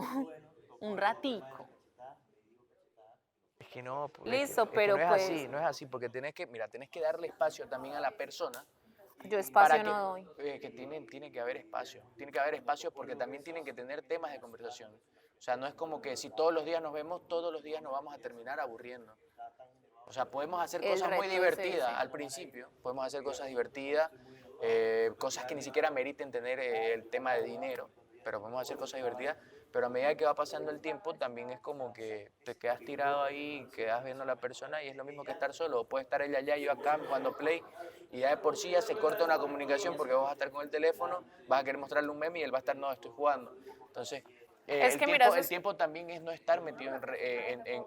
Un ratico. Es que no, pues, Listo, es que pero no es pues- así, no es así, porque tenés que darle espacio también a la persona. Yo espacio para no doy. Que tiene que haber espacio. Tiene que haber espacio porque también tienen que tener temas de conversación. O sea, no es como que si todos los días nos vemos, todos los días nos vamos a terminar aburriendo. O sea, podemos hacer El cosas muy reto es divertidas ese. al principio. Podemos hacer cosas divertidas, cosas que ni siquiera meriten tener el tema de dinero. Pero podemos hacer cosas divertidas. Pero a medida que va pasando el tiempo, también es como que te quedas tirado ahí, quedas viendo a la persona y es lo mismo que estar solo. O puede estar ella allá, yo acá, jugando play, y ya de por sí ya se corta una comunicación porque vos vas a estar con el teléfono, vas a querer mostrarle un meme y él va a estar, no, estoy jugando. Entonces, Es que mira, eso el es- tiempo también es no estar metido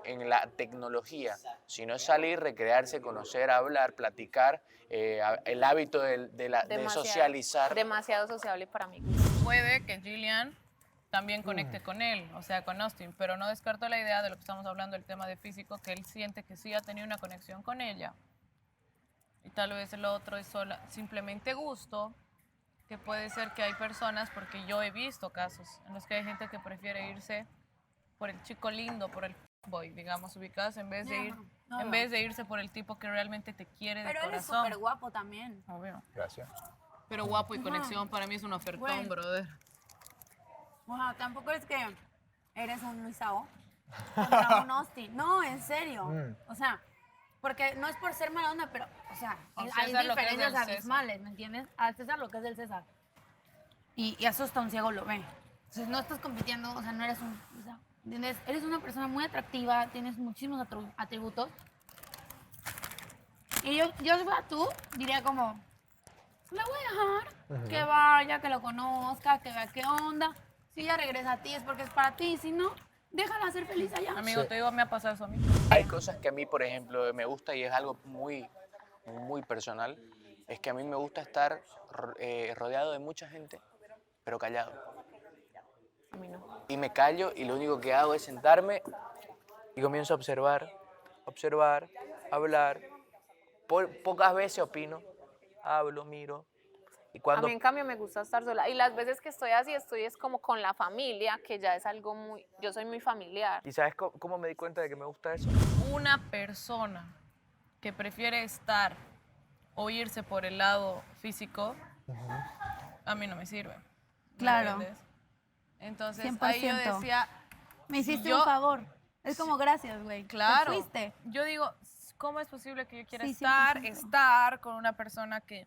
en la tecnología, sino salir, recrearse, conocer, hablar, platicar, el hábito de socializar. Demasiado sociable para mí. Puede que Gillian también conecte con él, o sea, con Austin, pero no descarto la idea de lo que estamos hablando, el tema de físico, que él siente que sí ha tenido una conexión con ella. Y tal vez el otro es simplemente gusto, que puede ser que hay personas, porque yo he visto casos en los que hay gente que prefiere irse por el chico lindo, por el boy, digamos, ubicados, en vez de irse por el tipo que realmente te quiere de Pero él es corazón. súper guapo también. Obvio. Gracias. Pero guapo y Ajá. conexión para mí es un ofertón, Bueno. brother. O sea, tampoco es que eres un Luisao contra un Austin. No, en serio. O sea, porque no es por ser mala onda, pero, o sea, Al hay César lo que es diferencias del César. abismales, ¿me entiendes? Al César lo que es del César. Y eso hasta un ciego lo ve. Entonces no estás compitiendo, o sea, no eres un... O sea, ¿entiendes? Eres una persona muy atractiva, tienes muchísimos atributos. Y yo si fuera tú, diría como, la voy a dejar, que vaya, que lo conozca, que vea qué onda. Si ella regresa a ti es porque es para ti, si no, déjala ser feliz allá. Amigo, te digo, me ha pasado eso a mí. Hay cosas que a mí, por ejemplo, me gusta y es algo muy, muy personal, es que a mí me gusta estar rodeado de mucha gente, pero callado. A mí no. Y me callo y lo único que hago es sentarme y comienzo a observar, hablar. Pocas veces opino, hablo, miro. Y cuando A mí, en cambio, me gusta estar sola. Y las veces que estoy así, estoy es como con la familia, que ya es algo muy... Yo soy muy familiar. ¿Y sabes cómo me di cuenta de que me gusta eso? Una persona que prefiere estar o irse por el lado físico, a mí no me sirve. ¿Me Claro. entiendes? Entonces, 100%. ahí yo decía... Me hiciste yo- un favor. Es como gracias, güey. Claro. Te fuiste. Yo digo, ¿cómo es posible que yo quiera Sí, estar 100%. con una persona que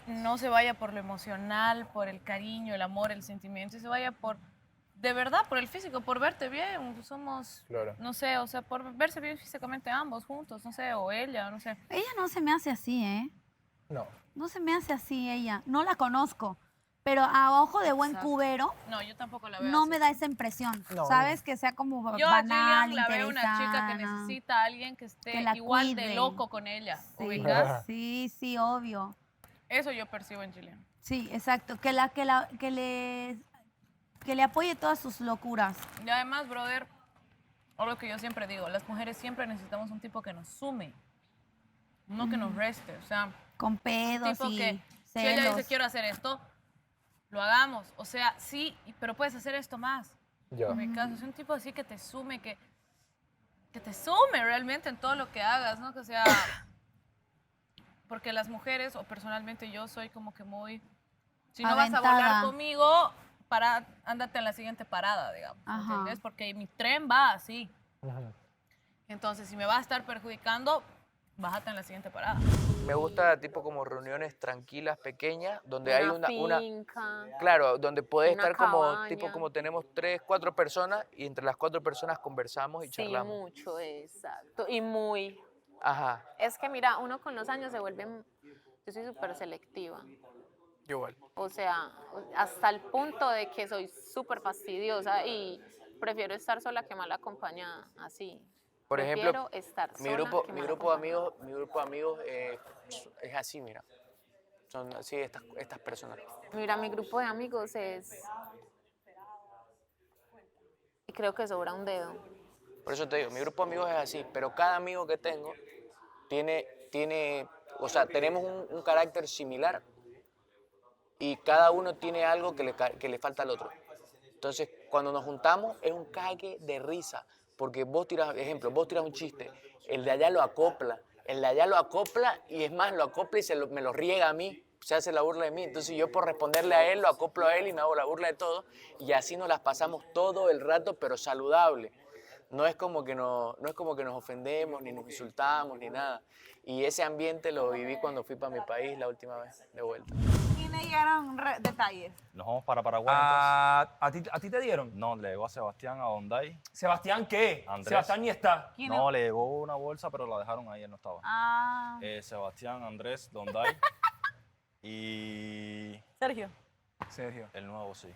no se vaya por lo emocional, por el cariño, el amor, el sentimiento, y se vaya por, de verdad, por el físico, por verte bien? Somos, Claro. no sé, o sea, por verse bien físicamente ambos juntos, no sé, o ella, no sé. Ella no se me hace así, ¿eh? No. No se me hace así ella. No la conozco. Pero a ojo de buen Exacto. cubero, No, yo tampoco la veo no así. me da esa impresión. No. ¿Sabes? Que sea como Yo a banal, Gillian la veo una chica que interesada. necesita a alguien que esté Que la igual de cuide. loco con ella, Sí, ¿ubicas? sí, sí, obvio. Eso yo percibo en Gillian. Sí, exacto. Que le apoye todas sus locuras. Y además, brother, algo que yo siempre digo, las mujeres siempre necesitamos un tipo que nos sume. no que nos reste, o sea, Con pedos tipo y que si ella celos. dice quiero hacer esto, lo hagamos. O sea, sí, pero puedes hacer esto más. Ya. En mi caso, es un tipo así que te sume, que te sume realmente en todo lo que hagas, ¿no? Que sea, porque las mujeres, o personalmente yo soy como que muy, si no vas a volar Aventada. conmigo, ándate en la siguiente parada, digamos, Ajá. ¿entendés? Porque mi tren va así. Entonces, si me va a estar perjudicando, bájate en la siguiente parada. Me gusta tipo como reuniones tranquilas, pequeñas, donde hay una finca. claro, donde puedes una estar como cabaña. tipo como tenemos 3, 4 personas y entre las 4 personas conversamos y Sí, charlamos. mucho, exacto. Y muy. Ajá, Es que mira, uno con los años se vuelve. Yo soy súper selectiva. igual. O sea, hasta el punto de que soy súper fastidiosa y prefiero estar sola que mal acompañada. Así. Por Prefiero ejemplo, estar mi sola grupo, que mi mal grupo de acompañada. amigos, mi grupo de amigos es así, mira. Son así estas personas. Mira, mi grupo de amigos es. Y creo que sobra un dedo. Por eso te digo, mi grupo de amigos es así, pero cada amigo que tengo tiene, o sea, tenemos un carácter similar y cada uno tiene algo que le falta al otro. Entonces, cuando nos juntamos es un cague de risa, porque vos tiras un chiste, el de allá lo acopla y es más, lo acopla y me lo riega a mí, se hace la burla de mí. Entonces yo por responderle a él, lo acoplo a él y me hago la burla de todo y así nos las pasamos todo el rato, pero saludable. No es como que nos ofendemos, ni nos insultamos, ni nada. Y ese ambiente lo viví cuando fui para mi país la última vez, de vuelta. Y me llegaron detalles. Nos vamos para Paraguay. ¿A ti te dieron? No, le llegó a Sebastián a Honday. ¿Sebastián qué? Andrés. Sebastián ni está. No, le llegó una bolsa, pero la dejaron ahí, él no estaba. Ah. Sebastián, Andrés, Donday y Sergio. el nuevo, sí.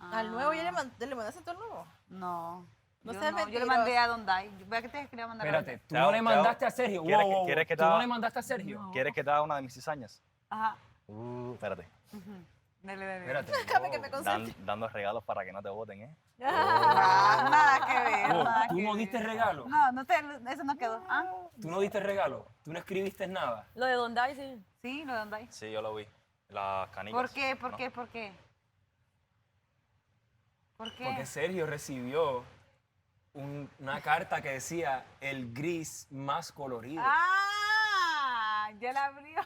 ¿Al nuevo ya le mandaste tú al nuevo? No. No Yo seas no, yo le mentiroso. mandé a Donday. Vea que te quería mandar a Espérate, Donday. tú no le mandaste a Sergio. Wow, ¿Quieres que ¿Tú no le mandaste a Sergio? ¿Quieres que te haga una de mis cizañas? Ajá. Espérate. Dale. Espérate. Déjame que me concentre. Dando regalos para que no te voten, ¿eh? Nada que ver. Oh, nada ¿Tú que no ver. diste regalo? No, eso no quedó. ¿Ah? ¿Tú no diste regalo? ¿Tú no escribiste nada? Lo de Donday, sí. Sí, lo de Donday. Sí, yo lo vi. Las canicas. ¿Por qué? ¿Por No. qué? ¿Por qué? ¿Por qué? Porque Sergio recibió una carta que decía el gris más colorido. ¡Ah! Ya la abrió.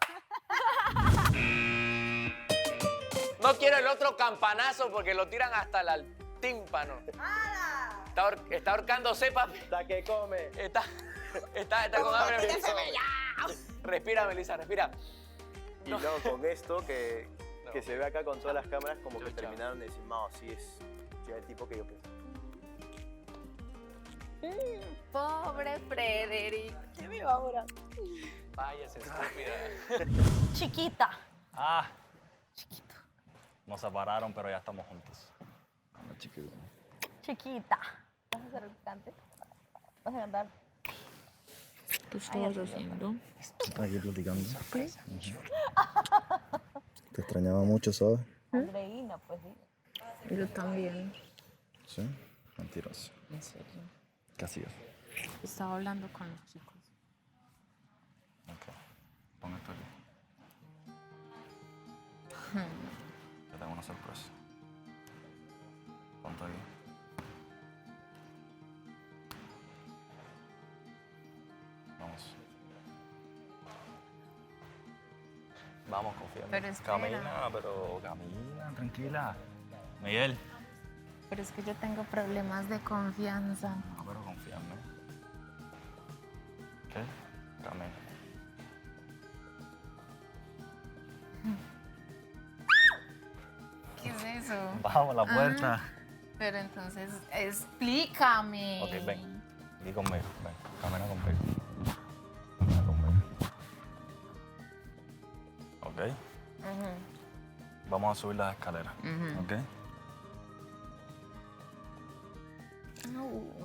No quiero el otro campanazo porque lo tiran hasta el tímpano. Está ahorcándose, papi. Hasta que come. Está con hambre. Respira, Melissa, respira. Y no, con esto que se ve acá con todas las cámaras, como que terminaron de decir, no, sí es el tipo que yo pienso. Pobre Frederick. ¿Qué me va ahora? Váyase, estúpida. Chiquita. Ah. Nos separaron, pero ya estamos juntos. Chiquita. ¿Vas a ser picante? ¿Vas a cantar? ¿Qué estabas haciendo? Aquí platicando. Te extrañaba mucho, ¿sabes? Andreina, pues sí. Yo también. Sí, mentiroso. En serio. ¿Qué hacías? Estaba hablando con los chicos. Ok. Pon esto aquí. Te tengo una sorpresa. Ponte aquí. Vamos. Vamos, confía en mí. Pero espera. Camila, tranquila. Miguel. Pero es que yo tengo problemas de confianza. No, pero confía en mí. ¿Qué? Camila. ¿Qué es eso? Vamos, la puerta. Ah, pero entonces, explícame. Ok, ven. Aquí conmigo. Ven, camina conmigo. Camina conmigo. Ok. Ujú. Vamos a subir las escaleras. Ujú. Ok.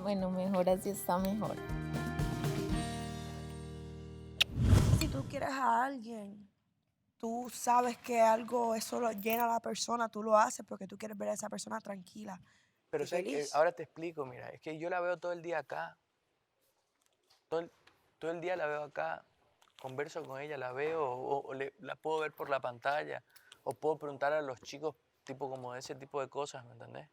Bueno, mejor así está mejor. Si tú quieres a alguien, tú sabes que algo, eso lo llena a la persona, tú lo haces porque tú quieres ver a esa persona tranquila. Pero y ¿sabes qué? feliz. Ahora te explico, mira, es que yo la veo todo el día acá. Todo el día la veo acá converso con ella, la veo o la puedo ver por la pantalla o puedo preguntar a los chicos tipo como de ese tipo de cosas, ¿me entendés?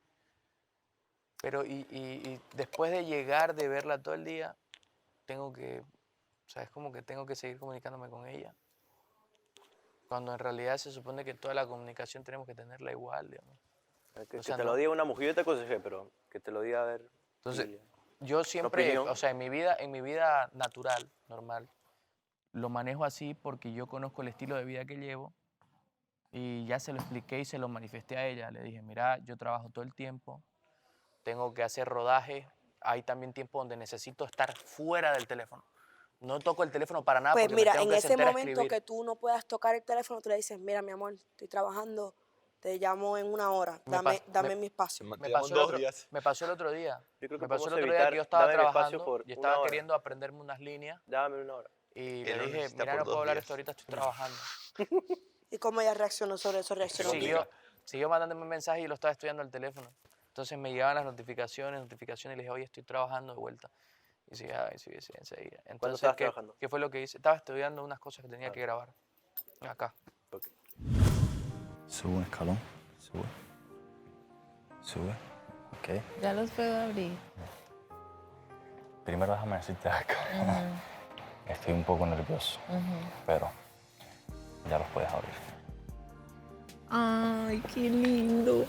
Pero y después de llegar, de verla todo el día, tengo que, o sea, es como que tengo que seguir comunicándome con ella. Cuando en realidad se supone que toda la comunicación tenemos que tenerla igual, digamos. Que O sea, te no- lo diga una mujer, yo te aconsejé, pero que te lo diga a ver. Entonces, y- yo siempre, opinión. o sea, en mi vida natural, normal, lo manejo así porque yo conozco el estilo de vida que llevo y ya se lo expliqué y se lo manifesté a ella. Le dije, mira, yo trabajo todo el tiempo, tengo que hacer rodaje, hay también tiempo donde necesito estar fuera del teléfono. No toco el teléfono para nada Pues porque mira, me tengo en que ese sentar a momento escribir. que tú no puedas tocar el teléfono, tú le dices, mira, mi amor, estoy trabajando, te llamo en 1 hora, dame mi espacio. Me pasó, me pasó el otro día. Yo creo que Me pasó el podemos otro día evitar, que yo estaba dame mi espacio trabajando por y 1 estaba hora. queriendo aprenderme unas líneas. Dame 1 hora. Y Él le lo dije, necesita mira, por no puedo 2 hablar días. esto ahorita, estoy trabajando. ¿Y cómo ella reaccionó sobre eso? ¿Reaccionó bien? Siguió mandándome mensajes y lo estaba estudiando al teléfono. Entonces me llegaban las notificaciones, y le dije, oye, estoy trabajando de vuelta. Y sí, enseguida. Entonces, estabas trabajando? ¿qué fue lo que hice? Estaba estudiando unas cosas que tenía que grabar. Acá. Sube un escalón, sube. Sube, ok. Ya los puedo abrir. Primero déjame decirte acá. Estoy un poco nervioso, pero ya los puedes abrir. Ay, qué lindo.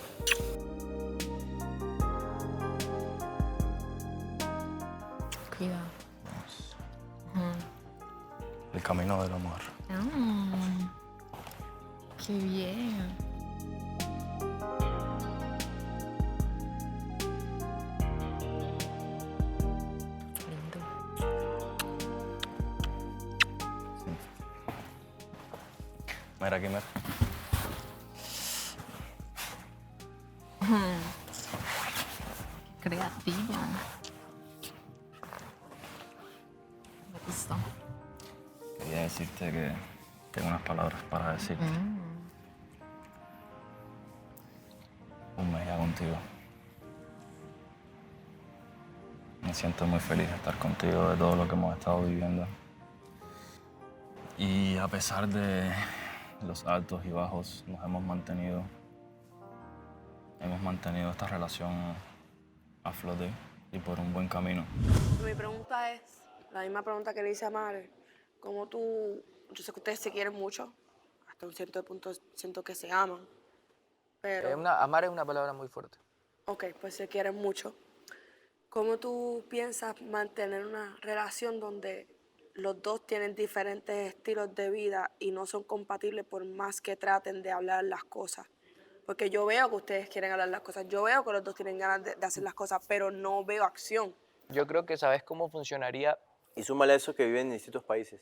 Cuidado. El camino del amor. Qué bien. Mira aquí, mira. Creativa. Me gustó. Quería decirte que tengo unas palabras para decirte. Un mes ya contigo. Me siento muy feliz de estar contigo, de todo lo que hemos estado viviendo. Y a pesar de los altos y bajos, nos hemos mantenido esta relación a flote y por un buen camino. Mi pregunta es, la misma pregunta que le hice a Mare, ¿cómo tú, yo sé que ustedes se quieren mucho, hasta un cierto punto siento que se aman, pero... Amar es una palabra muy fuerte. Ok, pues se quieren mucho. ¿Cómo tú piensas mantener una relación donde los dos tienen diferentes estilos de vida y no son compatibles por más que traten de hablar las cosas? Porque yo veo que ustedes quieren hablar las cosas, yo veo que los dos tienen ganas de hacer las cosas, pero no veo acción. Yo creo que sabes cómo funcionaría. Y súmale eso que viven en distintos países.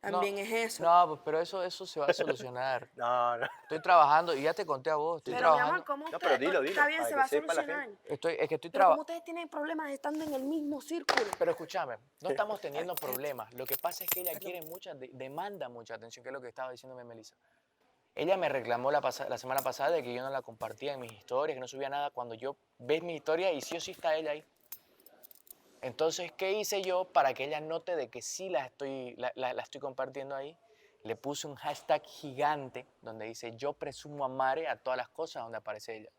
También es eso. No, pues, pero eso se va a solucionar. No. Estoy trabajando y ya te conté a vos. Estoy Pero mi trabajando. amor, ¿cómo No, ustedes? pero dilo, Está bien, para se que va a sepa la solucionar. Es que estoy Pero trabajando. ¿cómo ustedes tienen problemas estando en el mismo círculo? Pero escúchame, no estamos teniendo problemas. Lo que pasa es que ella quiere demanda mucha atención, que es lo que estaba diciéndome Melissa. Ella me reclamó la semana pasada de que yo no la compartía en mis historias, que no subía nada. Cuando yo ves mi historia y sí o sí está ella ahí. Entonces, ¿qué hice yo para que ella note de que sí la estoy compartiendo ahí? Le puse un hashtag gigante donde dice yo presumo amare a todas las cosas donde aparece ella,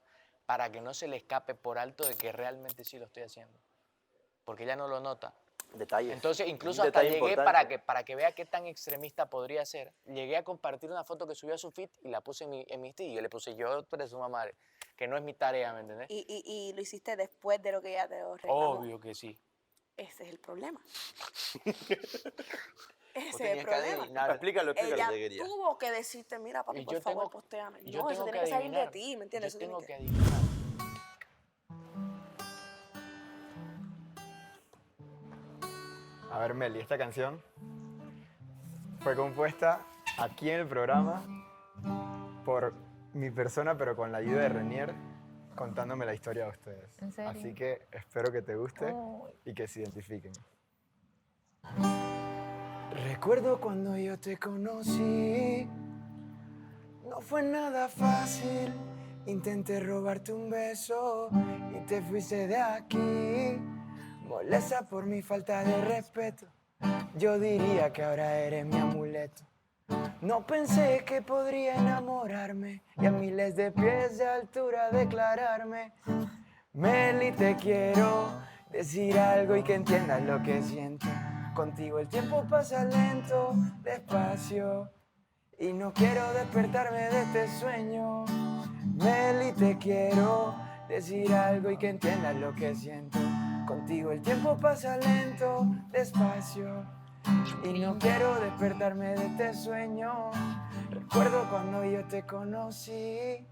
para que no se le escape por alto de que realmente sí lo estoy haciendo. Porque ella no lo nota. Detalles. Entonces, incluso Un hasta detalle llegué importante. para que vea qué tan extremista podría ser. Llegué a compartir una foto que subió a su feed y la puse en mi feed. Y yo le puse yo presumo amare, que no es mi tarea, ¿me entendés? Y lo hiciste después de lo que ella te reclamó. Obvio que sí. Ese es el problema. Vos Ese es el tenías que problema. adivinar. Explícalo. Ella ¿Qué quería? tuvo que decirte, mira, papi, Y por yo favor, tengo- postéame. yo No, eso tengo tiene que que salir de adivinar. ti, ¿me entiendes? Yo Eso tiene tengo que adivinar. A ver, Meli, esta canción fue compuesta aquí en el programa por mi persona, pero con la ayuda de Renier, contándome la historia de ustedes. ¿En serio? Así que espero que te guste Oh. y que se identifiquen. Recuerdo cuando yo te conocí, no fue nada fácil. Intenté robarte un beso y te fuiste de aquí. Molesta por mi falta de respeto. Yo diría que ahora eres mi amuleto. No pensé que podría enamorarme y a miles de pies de altura declararme. Meli, te quiero decir algo y que entiendas lo que siento. Contigo el tiempo pasa lento, despacio, y no quiero despertarme de este sueño. Meli, te quiero decir algo y que entiendas lo que siento. Contigo el tiempo pasa lento, despacio, y no quiero despertarme de este sueño. Recuerdo cuando yo te conocí.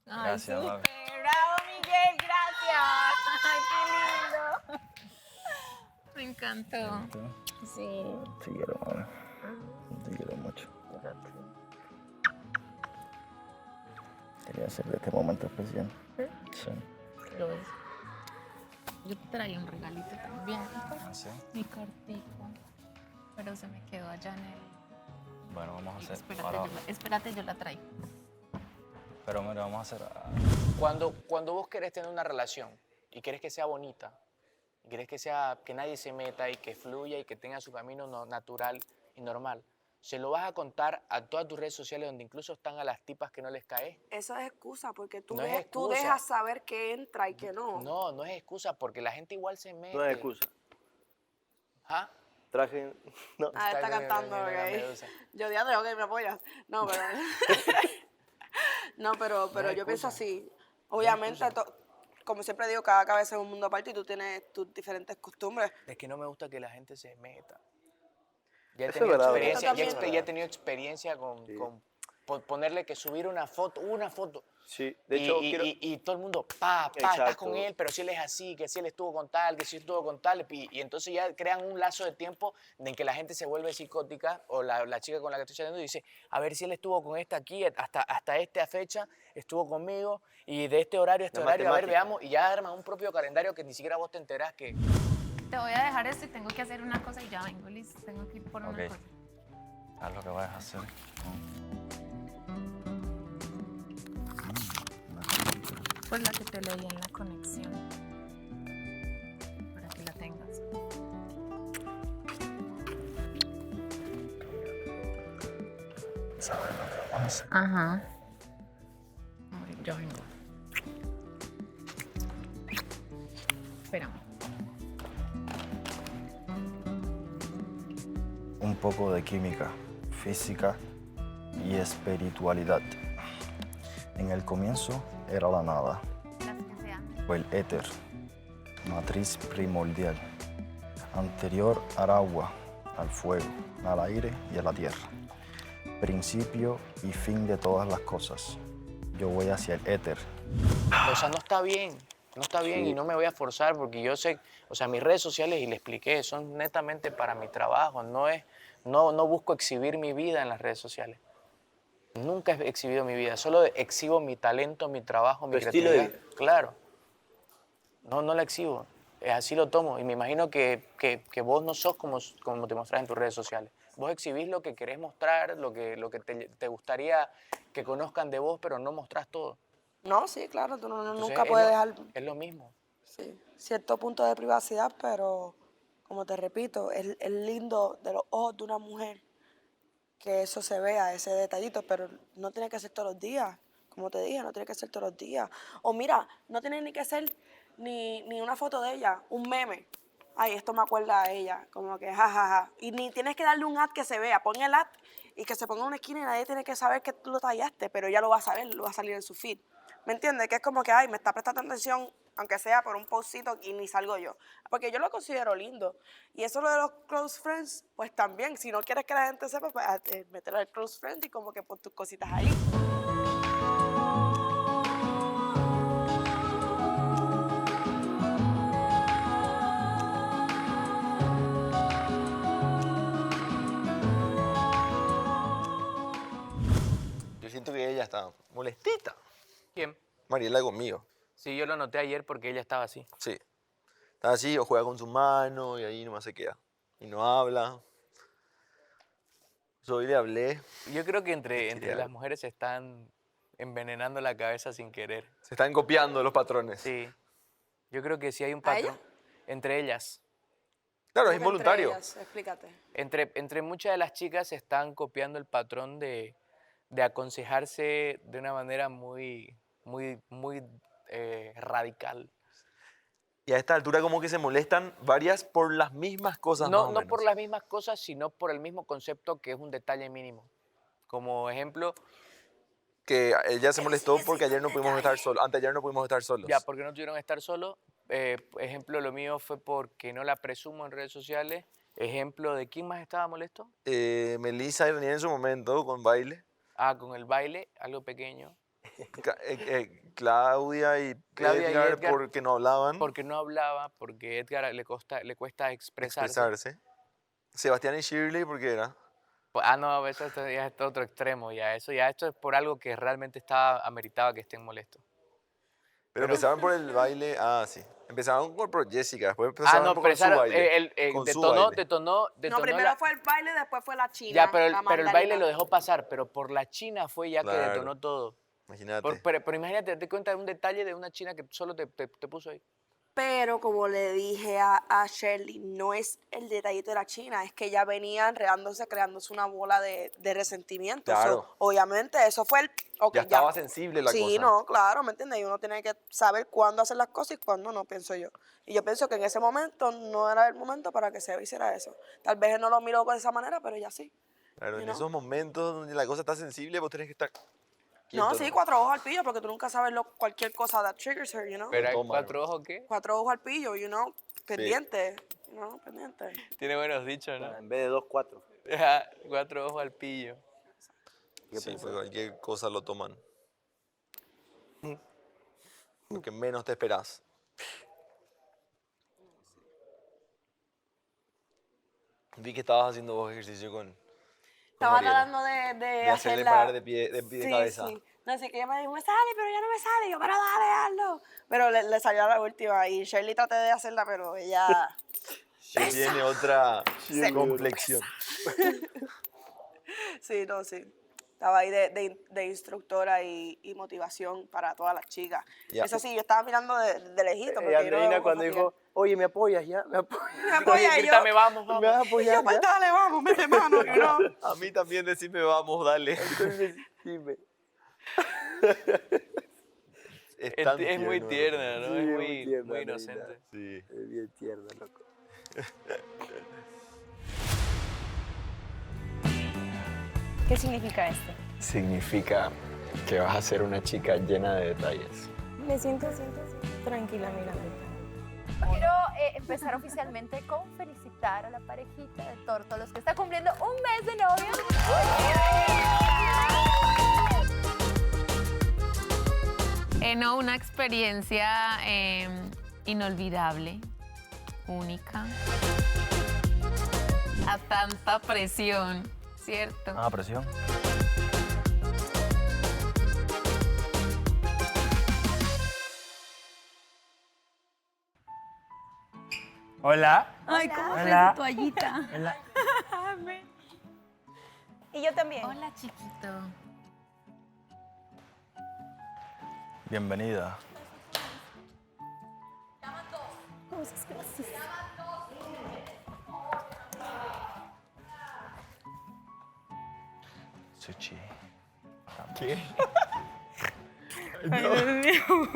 Gracias, mami. ¡Bravo, Miguel! ¡Gracias! ¡Ay, qué lindo! Me encantó. Sí. Te quiero, mami. Te quiero mucho. Quería hacer de este momento especial. Sí. Lo es. Yo te traía un regalito también. ¿Sí? Mi cartita. Pero se me quedó allá en el... Bueno, vamos a hacer... Espérate, yo la traigo. Pero mira, vamos a hacer... Cuando vos querés tener una relación y querés que sea bonita, y querés que nadie se meta y que fluya y que tenga su camino natural y normal, se lo vas a contar a todas tus redes sociales donde incluso están a las tipas que no les caes. Eso es excusa, porque tú, No es tú excusa. dejas saber que entra y que no. No, no es excusa porque la gente igual se mete. No es excusa. ¿Ah? Traje... No. Ah, está cantando, ok. Yo diadre, ok, me apoyas. No, pero... no, pero yo pienso así. Obviamente, como siempre digo, cada cabeza es un mundo aparte y tú tienes tus diferentes costumbres. Es que no me gusta que la gente se meta. Ya he Eso tenido es verdad. experiencia, Eso también. ya he tenido experiencia con ponerle que subir una foto. Sí, de hecho, y todo el mundo, estás Exacto. con él, pero si él es así, que si él estuvo con tal, que si estuvo con tal, y entonces ya crean un lazo de tiempo en que la gente se vuelve psicótica, o la chica con la que estoy saliendo dice, a ver si él estuvo con esta aquí, hasta esta fecha estuvo conmigo, y de este horario a este La horario, a ver, matemática. veamos, y ya arman un propio calendario que ni siquiera vos te enterás que... Te voy a dejar esto y tengo que hacer una cosa y ya vengo, listo. Tengo que ir por una Ok. cosa. Haz lo que vayas a hacer. Por la que te leí en la conexión. Para que la tengas. ¿Sabes lo que vamos a hacer? Ajá. Yo vengo. Espérame. Un poco de química, física y espiritualidad. En el comienzo era la nada, o el éter, matriz primordial, anterior al agua, al fuego, al aire y a la tierra. Principio y fin de todas las cosas. Yo voy hacia el éter. O sea, no está bien Sí. y no me voy a forzar porque yo sé, o sea, mis redes sociales, y le expliqué, son netamente para mi trabajo, no busco exhibir mi vida en las redes sociales. Nunca he exhibido mi vida, solo exhibo mi talento, mi trabajo, mi Tu estilo de creatividad. Claro. No la exhibo, así lo tomo y me imagino que vos no sos como te mostrás en tus redes sociales. Vos exhibís lo que querés mostrar, lo que te gustaría que conozcan de vos, pero no mostrás todo. No, sí, claro, tú Entonces, nunca puedes dejar Es lo mismo. cierto punto de privacidad, pero como te repito, es lindo de los ojos de una mujer que eso se vea, ese detallito, pero no tiene que ser todos los días. Como te dije, no tiene que ser todos los días. O mira, no tiene ni que ser ni una foto de ella, un meme. Ay, esto me acuerda a ella, como que jajaja. Y ni tienes que darle un ad que se vea. Pon el ad y que se ponga en una esquina y nadie tiene que saber que tú lo tallaste, pero ella lo va a saber, lo va a salir en su feed. ¿Me entiendes? Que es como que, ay, me está prestando atención, aunque sea por un postcito y ni salgo yo. Porque yo lo considero lindo. Y eso lo de los close friends, pues también, si no quieres que la gente sepa, pues meterlo al close friend y como que pon tus cositas ahí. Yo siento que ella está molestita. ¿Quién? Mariela conmigo. Sí, yo lo noté ayer porque ella estaba así. Sí. Está así, o juega con su mano y ahí nomás se queda. Y no habla. Yo hoy le hablé. Yo creo que entre las mujeres se están envenenando la cabeza sin querer. Se están copiando los patrones. Sí. Yo creo que sí hay un ¿A ella? patrón entre ellas. Claro, es Entre involuntario. ellas, explícate. Entre muchas de las chicas se están copiando el patrón de aconsejarse de una manera muy radical. Y a esta altura como que se molestan varias por las mismas cosas más o No menos. por las mismas cosas, sino por el mismo concepto que es un detalle mínimo. Como ejemplo, Que ella se molestó porque ayer no pudimos estar solos. Anteayer no pudimos estar solos. ya, porque no tuvieron que estar solos. Ejemplo, lo mío fue porque no la presumo en redes sociales. Ejemplo, ¿de quién más estaba molesto? Melissa y Renier en su momento con baile. Ah, con el baile, algo pequeño. Claudia y Edgar porque no hablaban. Porque no hablaba, porque a Edgar le cuesta expresarse. Sebastián y Shirley porque era. Ah, no, eso ya es otro extremo. Ya esto es por algo que realmente ameritaba que estén molestos. Pero empezaron por el baile. Ah, sí. Empezaron por Jessica, después empezaron por su baile. Detonó No, primero fue el baile, después fue la china. Ya, pero el mandarina. baile lo dejó pasar, pero por la china fue ya que Claro. detonó todo. Imagínate. Pero imagínate, date cuenta de un detalle de una china que solo te puso ahí. Pero como le dije a Shirley, no es el detallito de la china, es que ya venía enredándose, creándose una bola de resentimiento. Claro. So, obviamente, eso fue el... okay, Ya estaba sensible la cosa. Sí, no, claro, ¿me entiendes? Y uno tiene que saber cuándo hacer las cosas y cuándo no, pienso yo. Y yo pienso que en ese momento no era el momento para que se hiciera eso. Tal vez él no lo miró de esa manera, pero ella sí. Claro, en You know? esos momentos donde la cosa está sensible, vos tenés que estar. No, quieto, sí, ¿no? 4 ojos al pillo, porque tú nunca sabes cualquier cosa that triggers her, you know? Pero hay 4 ojos, ¿qué? 4 ojos al pillo, you know? Pendiente, ¿no? Pendiente. Tiene buenos dichos, ¿no? En vez de 2, 4. 4 ojos al pillo. Sí, pues cualquier cosa lo toman. Lo que menos te esperás. Vi que estabas haciendo vos ejercicio con Estaba Mariela. tratando de hacerle hacerla- parar de pie de Sí, cabeza. sí. No sé, que ella me dijo, me sale, pero ya no me sale. Y yo, pero dale, hazlo. Pero le salió a la última. Y Shirley traté de hacerla, pero ella... Sí, tiene otra Se complexión. Sí, no, sí. Estaba ahí de instructora y motivación para todas las chicas. Ya. Eso sí, yo estaba mirando de lejito. porque yo no Andreina veo cuando cosas dijo, oye, ¿me apoyas ya? ¿Me apoyas? Me apoya, y yo- Grítame, vamos, ¿Me vas a apoyar? Y yo, pues, ya? dale, vamos, mete mano, you know. A mí también decime vamos, dale. Entonces, dime. Es muy tierna, ¿no? Sí, es es muy, muy tierna, muy Andreina. inocente. Sí. Es bien tierna, loco. ¿Qué significa esto? Significa que vas a ser una chica llena de detalles. Me siento tranquila mirando. Quiero empezar oficialmente con felicitar a la parejita de Tórtolos que está cumpliendo un mes de novios. No, una experiencia inolvidable, única. A tanta presión, ¿cierto? Ah, presión. Hola. Ay, ¿cómo Hola. traes tu toallita? Hola. Y yo también. Hola, chiquito. Bienvenida. Muchas gracias. Sushi. ¿Qué? Ay, Dios mío.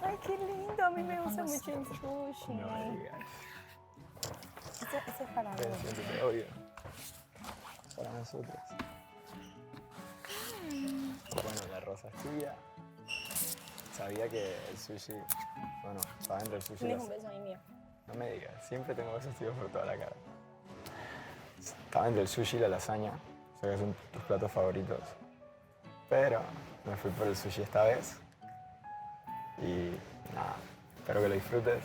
Ay, qué lindo. A mí me gusta mucho el sushi. No me digas. Ese es para mí. Ven, siéntate, obvio. Para nosotros. Bueno, la rosa es tuya. Sabía que el sushi... Bueno, estaba entre el sushi y Tienes la... un beso ahí mío. No me digas, siempre tengo besos tíos por toda la cara. Estaba entre el sushi y la lasaña. Sé que son tus platos favoritos. Pero me fui por el sushi esta vez. Y nada, espero que lo disfrutes.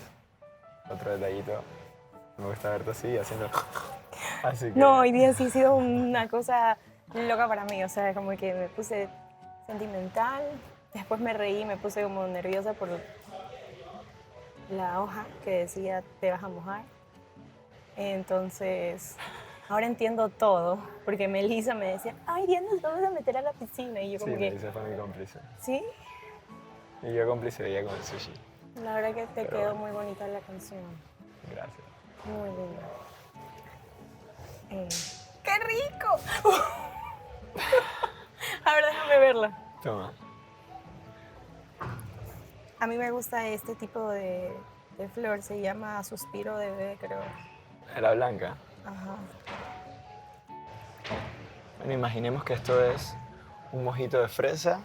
Otro detallito. Me gusta verte así, haciendo... Así que... No, hoy día sí ha sido una cosa loca para mí. O sea, como que me puse sentimental. Después me reí, me puse como nerviosa por la hoja que decía te vas a mojar. Entonces, ahora entiendo todo. Porque Melissa me decía, ay, Diana, nos vamos a meter a la piscina. Y yo como sí, que... Melissa fue mi cómplice. ¿Sí? Y yo cómplice de ella con el sushi. La verdad que te quedó muy bonita la canción. Gracias. Muy linda. ¡Qué rico! A ver, déjame verla. Toma. A mí me gusta este tipo de flor, se llama suspiro de bebé, creo. Era blanca. Ajá. Bueno, imaginemos que esto es un mojito de fresa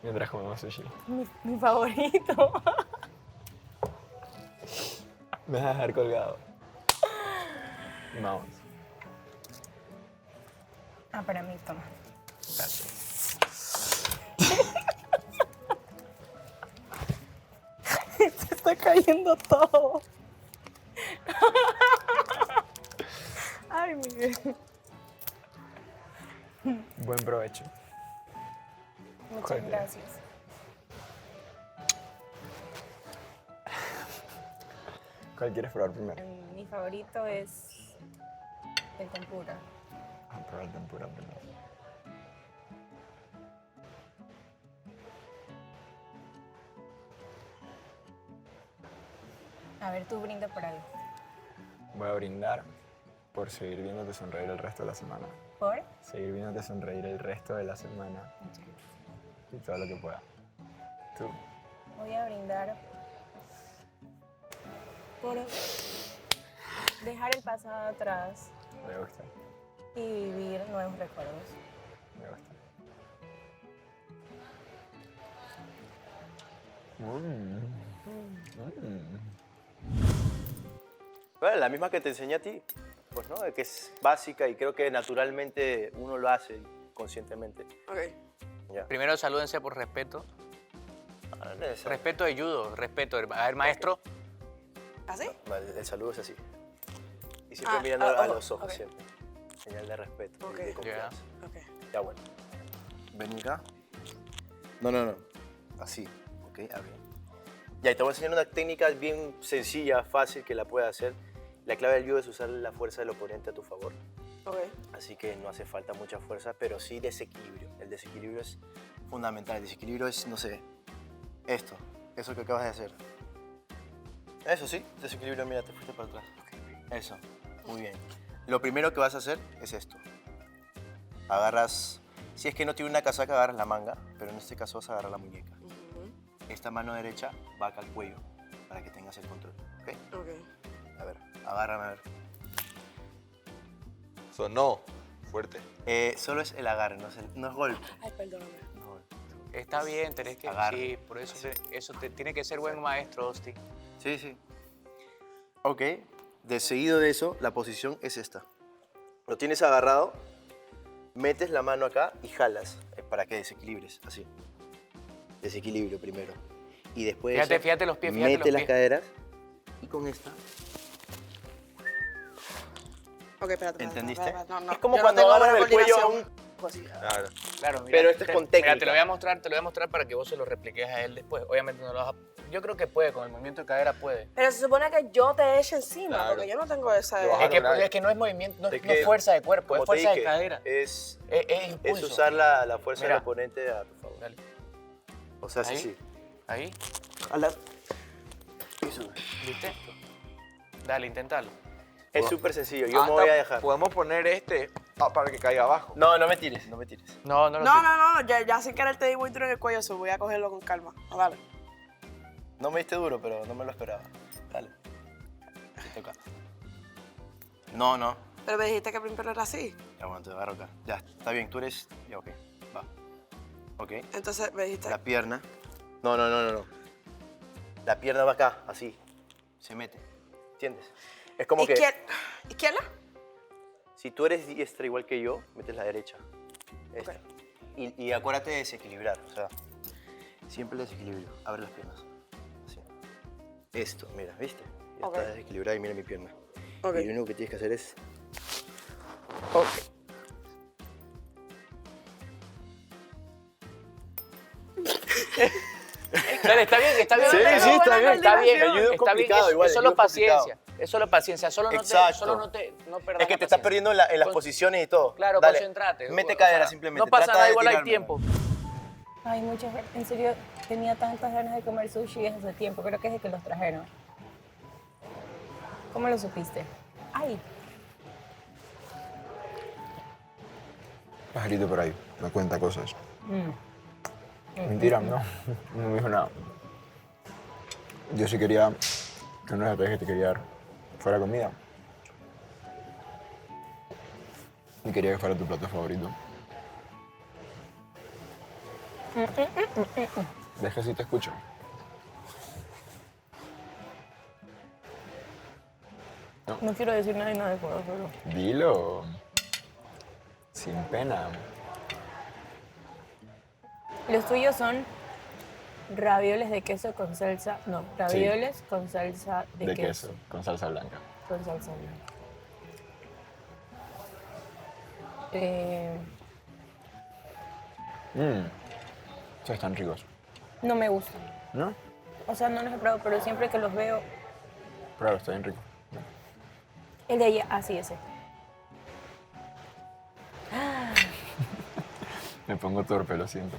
mientras comemos sushi. Mi favorito. Me vas a dejar colgado. Vamos. Ah, para mí, toma. Gracias. Se está cayendo todo. Ay, Miguel. Buen provecho. Muchas ¿Cuál es? gracias. ¿Cuál quieres probar primero? Mi favorito es el tempura. Vamos a probar el tempura primero. A ver, tú brinda por algo. Voy a brindar por seguir viéndote sonreír el resto de la semana. ¿Por? Seguir viéndote sonreír el resto de la semana. Y todo lo que pueda. Tú. Voy a brindar por dejar el pasado atrás Me gusta. y vivir nuevos recuerdos. Me gusta. Bueno, la misma que te enseñé a ti, pues, ¿no? Que es básica y creo que naturalmente uno lo hace conscientemente. Ok. Ya. Primero salúdense por respeto. No es necesario. Respeto de judo, respeto. A ver, maestro. ¿Así? Vale, el saludo es así. Y siempre Ah, mirando ah, a ojo, los ojos, ok. siempre. Señal de respeto Ok. y de confianza. Ok. Ya, bueno. Ven acá. No. Así, ¿ok? A ver. Ya, y te voy a enseñar una técnica bien sencilla, fácil, que la puedes hacer. La clave del judo es usar la fuerza del oponente a tu favor. Ok. Así que no hace falta mucha fuerza, pero sí desequilibrio. El desequilibrio es fundamental. El desequilibrio es, no sé, eso que acabas de hacer. Eso sí, desequilibrio, mira, te fuiste para atrás. Eso, muy bien. Lo primero que vas a hacer es esto. Agarras, si es que no tiene una casaca, agarras la manga, pero en este caso vas a agarrar la muñeca. Esta mano derecha va acá al cuello, para que tengas el control, ¿ok? Ok. A ver, agárrame, a ver. Sonó fuerte. Solo es el agarre, no es golpe. Ay, perdóname. Está bien, tenés que... Agarre. Sí, por eso, tiene que ser buen maestro, Osti. Sí. Ok, de seguido de eso, la posición es esta. Lo tienes agarrado, metes la mano acá y jalas para que desequilibres, así. Desequilibrio primero. Y después de eso, Fíjate los pies, mete las caderas y con esta. Ok, espérate. ¿Entendiste? No, Es como yo cuando no tengo agarras buena el cuello a coordinación. Así. Claro, mira, Pero esto es con técnica. Mira, te lo voy a mostrar para que vos se lo repliques a él después. Obviamente no lo vas a... Yo creo que puede, con el movimiento de cadera puede. Pero se supone que yo te eche encima, Claro. porque yo no tengo esa... Es que no es movimiento, no es fuerza de cuerpo, es Como te fuerza de dije, cadera. Es impulso. usar la fuerza Mira. del oponente a tu favor. Dale. O sea, Ahí. sí. Ahí. Eso. ¿Viste? Dale, inténtalo. Es súper sencillo, yo me Hasta voy a dejar. Podemos poner para que caiga abajo. No me tires, no me tires. No, No, ya sin querer te di muy duro en el cuello, so voy a cogerlo con calma. Dale. No me diste duro, pero no me lo esperaba. Dale. Te toca. No. Pero me dijiste que primero era así. Ya, bueno, te agarro acá. Ya, está bien, tú eres... Ya, ok. Va. Ok. Entonces me dijiste... La pierna. No. La pierna va acá, así. Se mete. ¿Entiendes? Es como que... ¿Izquierda? Si tú eres diestra igual que yo, metes la derecha. Esta. Y acuérdate de desequilibrar. O sea, siempre el desequilibrio. Abre las piernas. Así. Esto, mira, ¿viste? Ya Ok. está desequilibrada y mira mi pierna. Ok. Y lo único que tienes que hacer es... Ok. Dale, está bien. Sí, está bien. Está bien, El judo es está bien. complicado, igual, Es el solo judo es complicado. paciencia. Es solo paciencia. Solo Exacto. no perdas Es que la te estás paciencia. perdiendo en las posiciones y todo. Claro, Dale, concentrate. Mete O cadera sea, simplemente. No pasa Trata nada, de igual hay tirarme. tiempo. Ay, muchas gracias. En serio, tenía tantas ganas de comer sushi desde hace tiempo. Creo que es de que los trajeron. ¿Cómo lo supiste? Ay, Pajarito por ahí, me cuenta cosas. Mentira, no. No me dijo nada. Yo sí quería, que no es que te quería dar, fuera comida. Y quería que fuera tu plato favorito. Deja si te escucho. no quiero decir nada y nada de puedo hacerlo. Dilo. Sin pena. Los tuyos son ravioles de queso con salsa. No, ravioles con salsa de queso. Con salsa blanca. Con salsa blanca. Esos están ricos. No me gustan. ¿No? O sea, no los he probado, pero siempre que los veo. Claro, está bien rico. El de allá, así ese. Me pongo torpe, lo siento.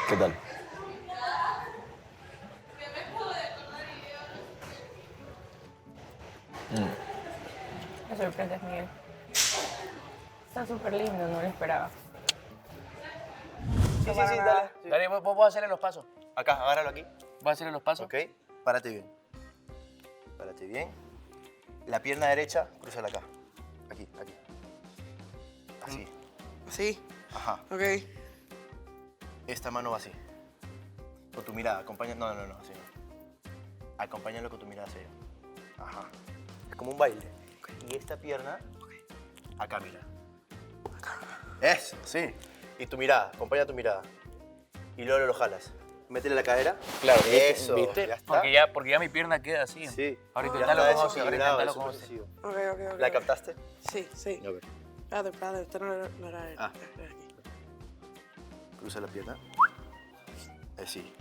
¿Qué tal? Me sorprendes, Miguel. Está súper lindo, no lo esperaba. Sí, dale. Dale, vos hacerle los pasos. Acá, agárralo aquí. ¿Vas a hacerle los pasos? Ok, párate bien. Párate bien. La pierna derecha, crúzala acá. Aquí. Así. ¿Así? Ajá. Ok. Esta mano va así. Con tu mirada, acompaña. No, así no. Acompáñalo con tu mirada hacia allá. Ajá. Es como un baile. Y esta pierna, acá mira. Eso, sí. Y tu mirada, acompaña tu mirada. Y luego lo jalas. Métele la cadera. Claro, eso. ¿viste? Ya está. Porque ya mi pierna queda así. Sí. Ahora Ya intentalo está como así, ahora desequilibrado, intentalo eso como es así. progresivo. Ok. ¿La captaste? Sí. A ver. Espérate, este no era él. Ah. Era aquí. Cruza la pierna. Así.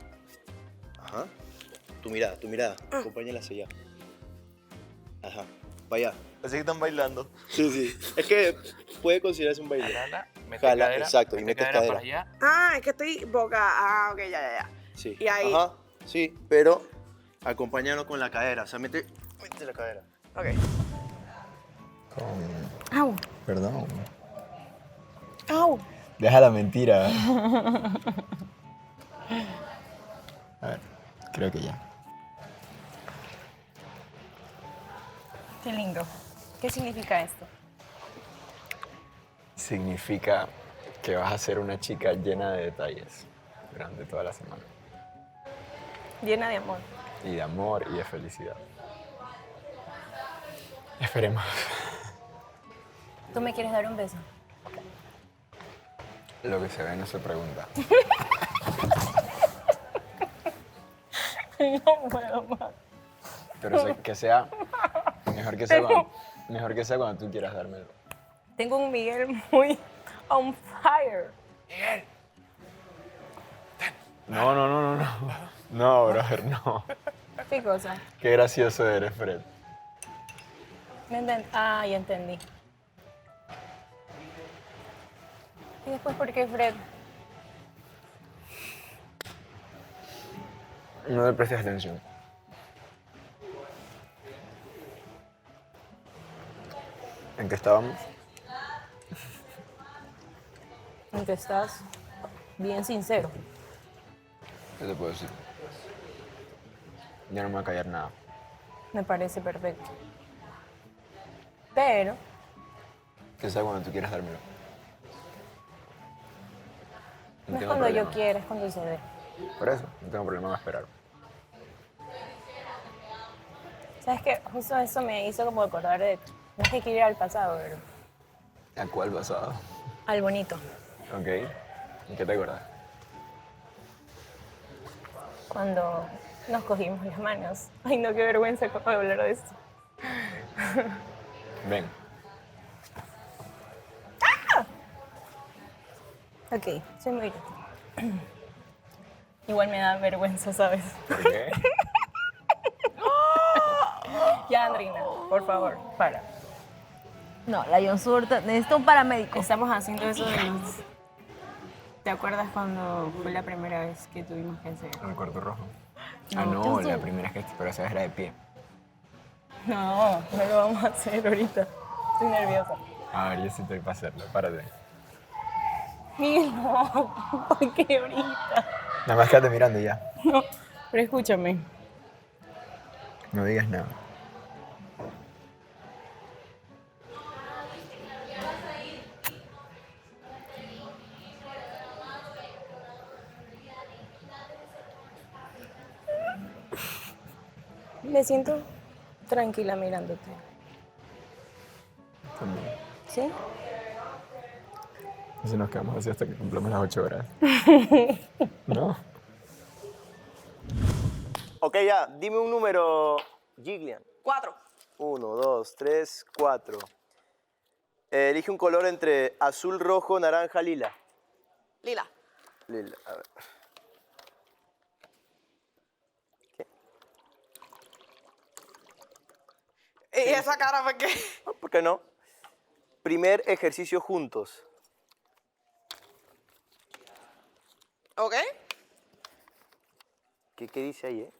Ajá. Tu mirada. Acompáñala hacia allá. Ajá. Vaya. Así que están bailando. Sí. Es que puede considerarse un baile. Mete Jala, cadera, exacto, y metes cadera. para allá. Ah, es que estoy boca. Ah, ok, ya. Sí. Y ahí. Ajá. Sí, pero acompáñalo con la cadera. O sea, mete la cadera. Ok. Au. Perdón. Au. Deja la mentira. A ver, creo que ya. Qué lindo. ¿Qué significa esto? Significa que vas a ser una chica llena de detalles durante toda la semana. Llena de amor. Y de amor y de felicidad. Esperemos. ¿Tú me quieres dar un beso? Lo que se ve no se pregunta. No puedo más. Pero que sea mejor que sea cuando tú quieras dármelo. Tengo un Miguel muy on fire. Miguel. No. No, brother, no. ¿Qué cosa? Qué gracioso eres, Fred. Ah, ya entendí. ¿Y después por qué Fred? No le prestes atención. ¿En qué estábamos? En que estás bien sincero. ¿Qué te puedo decir? Ya no me voy a callar nada. Me parece perfecto. Pero Que sea cuando tú quieras dármelo. no es tengo cuando problema. yo quiera, es cuando se dé. Por eso, no tengo problema en esperar. ¿Sabes qué? Justo eso me hizo como acordar de... No es que quiero ir al pasado, pero... ¿A cuál pasado? Al bonito. Ok. ¿En qué te acuerdas? Cuando nos cogimos las manos. Ay, no, qué vergüenza como de hablar de esto. Ven. Ok, soy muy... Igual me da vergüenza, ¿sabes? ¿Por qué? Ya, Andrina, por favor, para. No, la John Sur necesita un paramédico. Estamos haciendo eso de los... ¿Te acuerdas cuando fue la primera vez que tuvimos que hacer? El cuarto rojo. No, Ah, no, John la Sur. primera vez que pero esa vez era de pie. No, no lo vamos a hacer ahorita. Estoy nerviosa. A ver, yo sí estoy para hacerlo, párate. Miguel, no, ¿por qué ahorita? Nada más quédate mirando y ya. No, pero escúchame. No digas nada. Me siento tranquila mirándote. También. ¿Sí? Y si nos quedamos así hasta que cumplamos las 8 horas. ¿No? Ok, ya, dime un número, Gillian. 4. 1, 2, 3, 4. Elige un color entre azul, rojo, naranja, lila. Lila. Lila, a ver. ¿Y esa cara por qué? ¿Por qué no? Primer ejercicio juntos. ¿Ok? ¿Qué dice ahí,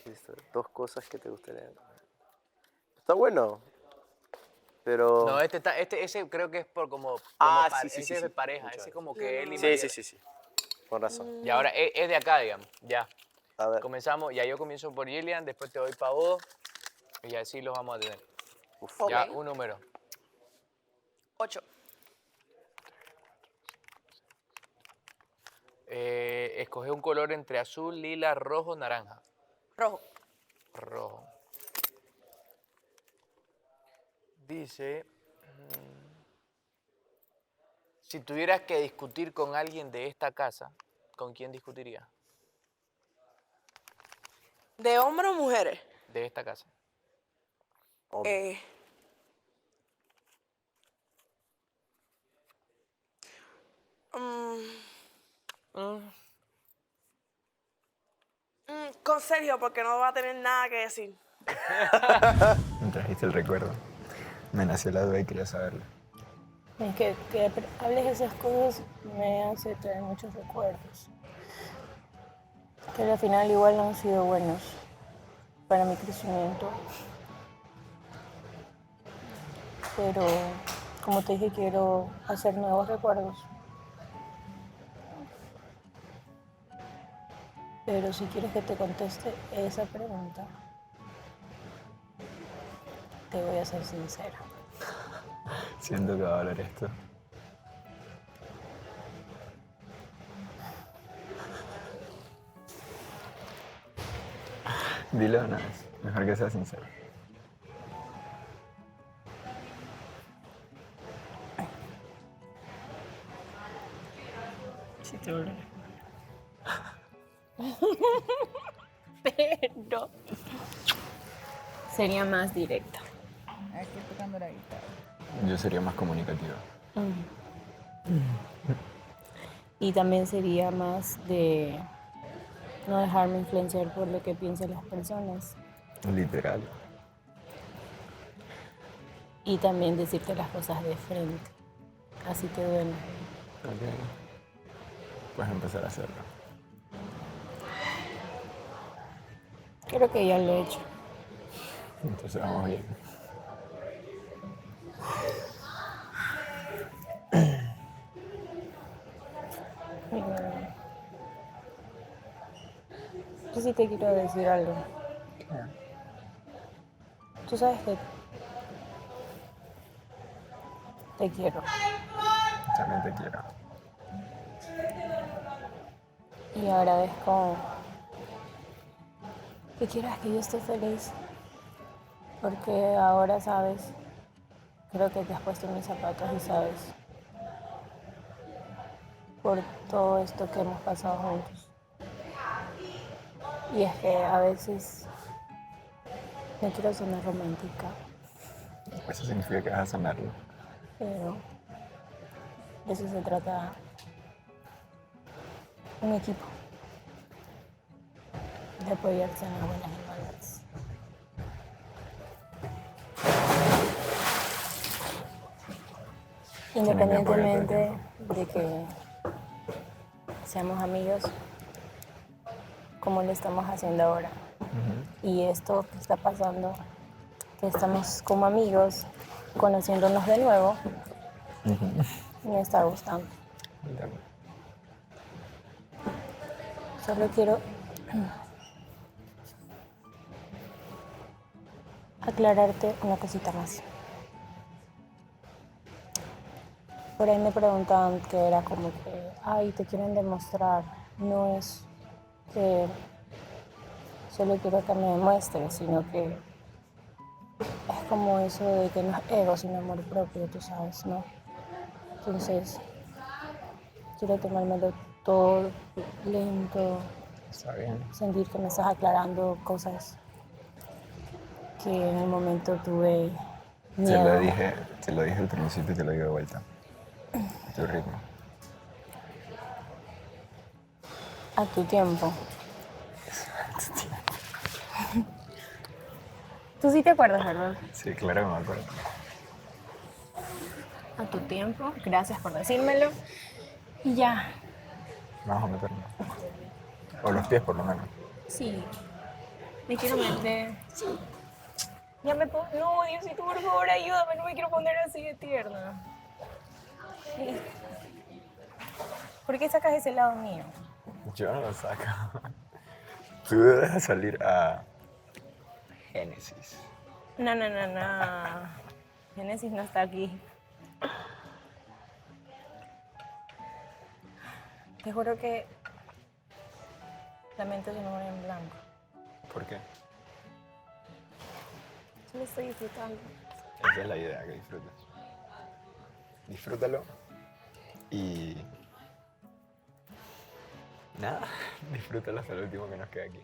Listo, 2 cosas que te gustaría. Está bueno. Pero. No, ese creo que es por como sí, sí, ese sí, es de sí. pareja, Mucho ese antes. como que él y Sí, María. sí. Con razón. Y ahora es de acá, digamos, ya. A ver. Comenzamos, ya yo comienzo por Gillian, después te doy para vos y así los vamos a tener. Ya, Ok. un número. 8. Escoge un color entre azul, lila, rojo, naranja. Rojo. Rojo. Dice, si tuvieras que discutir con alguien de esta casa, ¿con quién discutirías? ¿De hombres o mujeres? De esta casa. Con Sergio, porque no va a tener nada que decir. Me trajiste el recuerdo. Me nació la duda y quería saberlo. Es que hables esas cosas me hace traer muchos recuerdos. Que al final igual no han sido buenos para mi crecimiento. Pero, como te dije, quiero hacer nuevos recuerdos. Pero si quieres que te conteste esa pregunta, te voy a ser sincera. Siento que va a doler esto. Dilo una vez. Mejor que sea sincero. Sí te duele. Pero sería más directa. Aquí tocando la guitarra. Yo sería más comunicativa. Y también sería más de no dejarme influenciar por lo que piensan las personas. Literal. Y también decirte las cosas de frente. Así te duele. Ok. Puedes empezar a hacerlo. Creo que ya lo he hecho. Entonces vamos bien. Yo sí te quiero decir algo. Tú sabes que te quiero. También te quiero. Y agradezco que quieras que yo esté feliz. Porque ahora sabes, creo que te has puesto en mis zapatos y sabes por todo esto que hemos pasado juntos. Y es que a veces no quiero sonar romántica, Eso significa que vas a sanarlo. pero de eso se trata un equipo. De apoyarse en las buenas y malas. Independientemente de que seamos amigos, como lo estamos haciendo ahora. Y esto que está pasando, que estamos como amigos, conociéndonos de nuevo, me está gustando. Solo quiero aclararte una cosita más. Por ahí me preguntaban que era como que, ay, te quieren demostrar. No es que solo quiero que me demuestres, sino que es como eso de que no es ego, sino amor propio, tú sabes, ¿no? Entonces, quiero tomármelo todo lento. Está bien. Sentir que me estás aclarando cosas que en el momento tuve miedo. Te lo dije al principio y te lo digo de vuelta. A tu ritmo. A tu tiempo. Tú sí te acuerdas, ¿verdad? Sí, claro que me acuerdo. A tu tiempo. Gracias por decírmelo. Y ya. Vamos a meternos. O los pies, por lo menos. Sí. Me quiero meter. Sí. Ya me pongo. No, Diosito, por favor, ayúdame. No me quiero poner así de tierna. Sí. ¿Por qué sacas ese lado mío? Yo no lo saco. Tú debes salir a Génesis. No. Génesis no está aquí. Te juro que la mente se me pone en blanco. ¿Por qué? Yo lo estoy disfrutando. Esa es la idea, que disfrutes. Disfrútalo y... nada, disfrútalo hasta el último que nos queda aquí.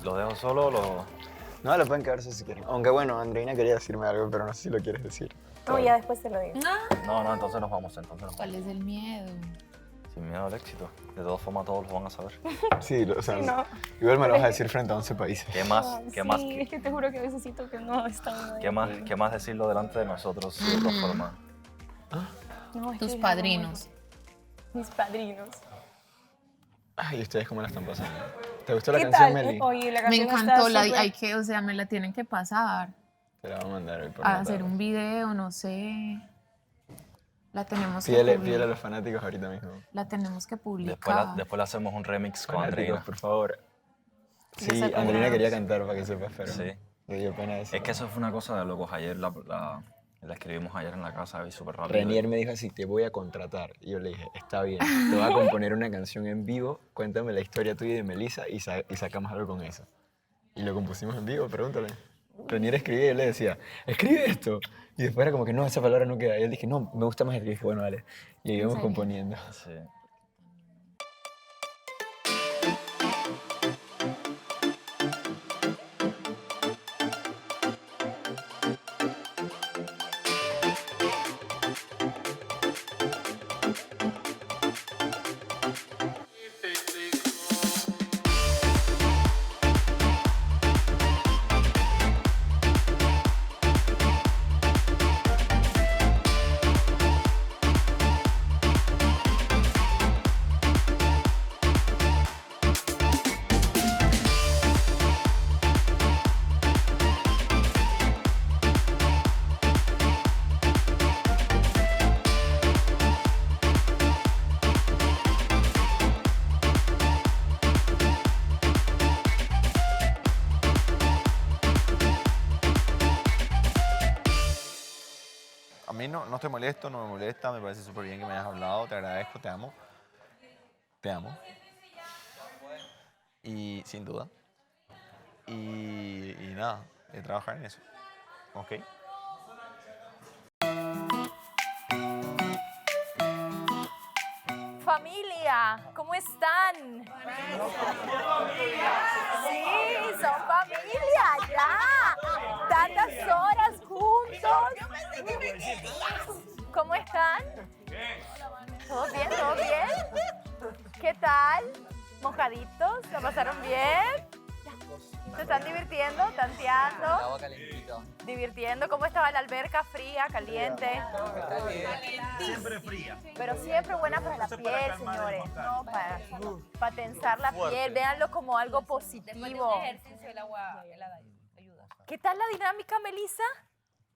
¿Lo dejo solo o lo...? No, lo pueden quedarse si quieren. Aunque bueno, Andreina quería decirme algo, pero no sé si lo quieres decir. No, ya después te lo digo. No, entonces nos vamos, ¿Cuál es el miedo? Sin miedo al éxito. De todas formas, todos lo van a saber. Sí, o sea, Sí, no. igual me lo vas a decir frente a 11 países. ¿Qué más? Sí, es que te juro que a veces siento que no está bien. ¿Qué más decirlo delante de nosotros de otra forma? No, es Tus que- padrinos. Mis padrinos. Ay, ¿ustedes cómo la están pasando? ¿Te gustó la ¿Qué canción, tal? Meli? Oye, la Me canción encantó, está súper- hay que, o sea, me la tienen que pasar. Te la voy a mandar hoy por A la hacer tarde. un video, no sé. La tenemos que Pídele a publicar. los fanáticos ahorita mismo. La tenemos que Después, publicar. después le hacemos un remix con Fanáticos, Andreina. por favor. Ya Sí, sé Andreina cómo. quería cantar para que sepas, pero Sí. le dio pena eso. Es que eso fue una cosa de locos. Ayer la escribimos ayer en la casa y súper rápido. Renier me dijo así, te voy a contratar. Y yo le dije, está bien, te voy a componer una canción en vivo, cuéntame la historia tuya y de Melissa y sacamos algo con eso. Y lo compusimos en vivo, pregúntale. Renier escribía y yo le decía, escribe esto. Y después era como que no, esa palabra no queda. Y él dije, no, me gusta más. Y dije, bueno, vale. Y íbamos serio? componiendo. Sí. A mí no estoy molesto, no me molesta, me parece súper bien que me hayas hablado, te agradezco, te amo. Te amo. Y sin duda. Y nada, de trabajar en eso. ¿Ok? Familia, ¿cómo están? Sí, son familia, ya. ¿Cuántas horas juntos? ¿Cómo están? ¿Todo bien? ¿Todo bien? ¿Qué tal? ¿Mojaditos? ¿La pasaron bien? ¿Se están divirtiendo? ¿Tanteando? Agua calentita. ¿Divirtiendo? ¿Cómo estaba la alberca? ¿Fría? ¿Caliente? Siempre fría. Pero siempre buena para la Eso es para piel, calmar el señores. contacto. No, para tensar la Fuerte. piel. Véanlo como algo positivo. ejercicio, el agua helada ayuda. ¿Qué tal la dinámica, Melissa?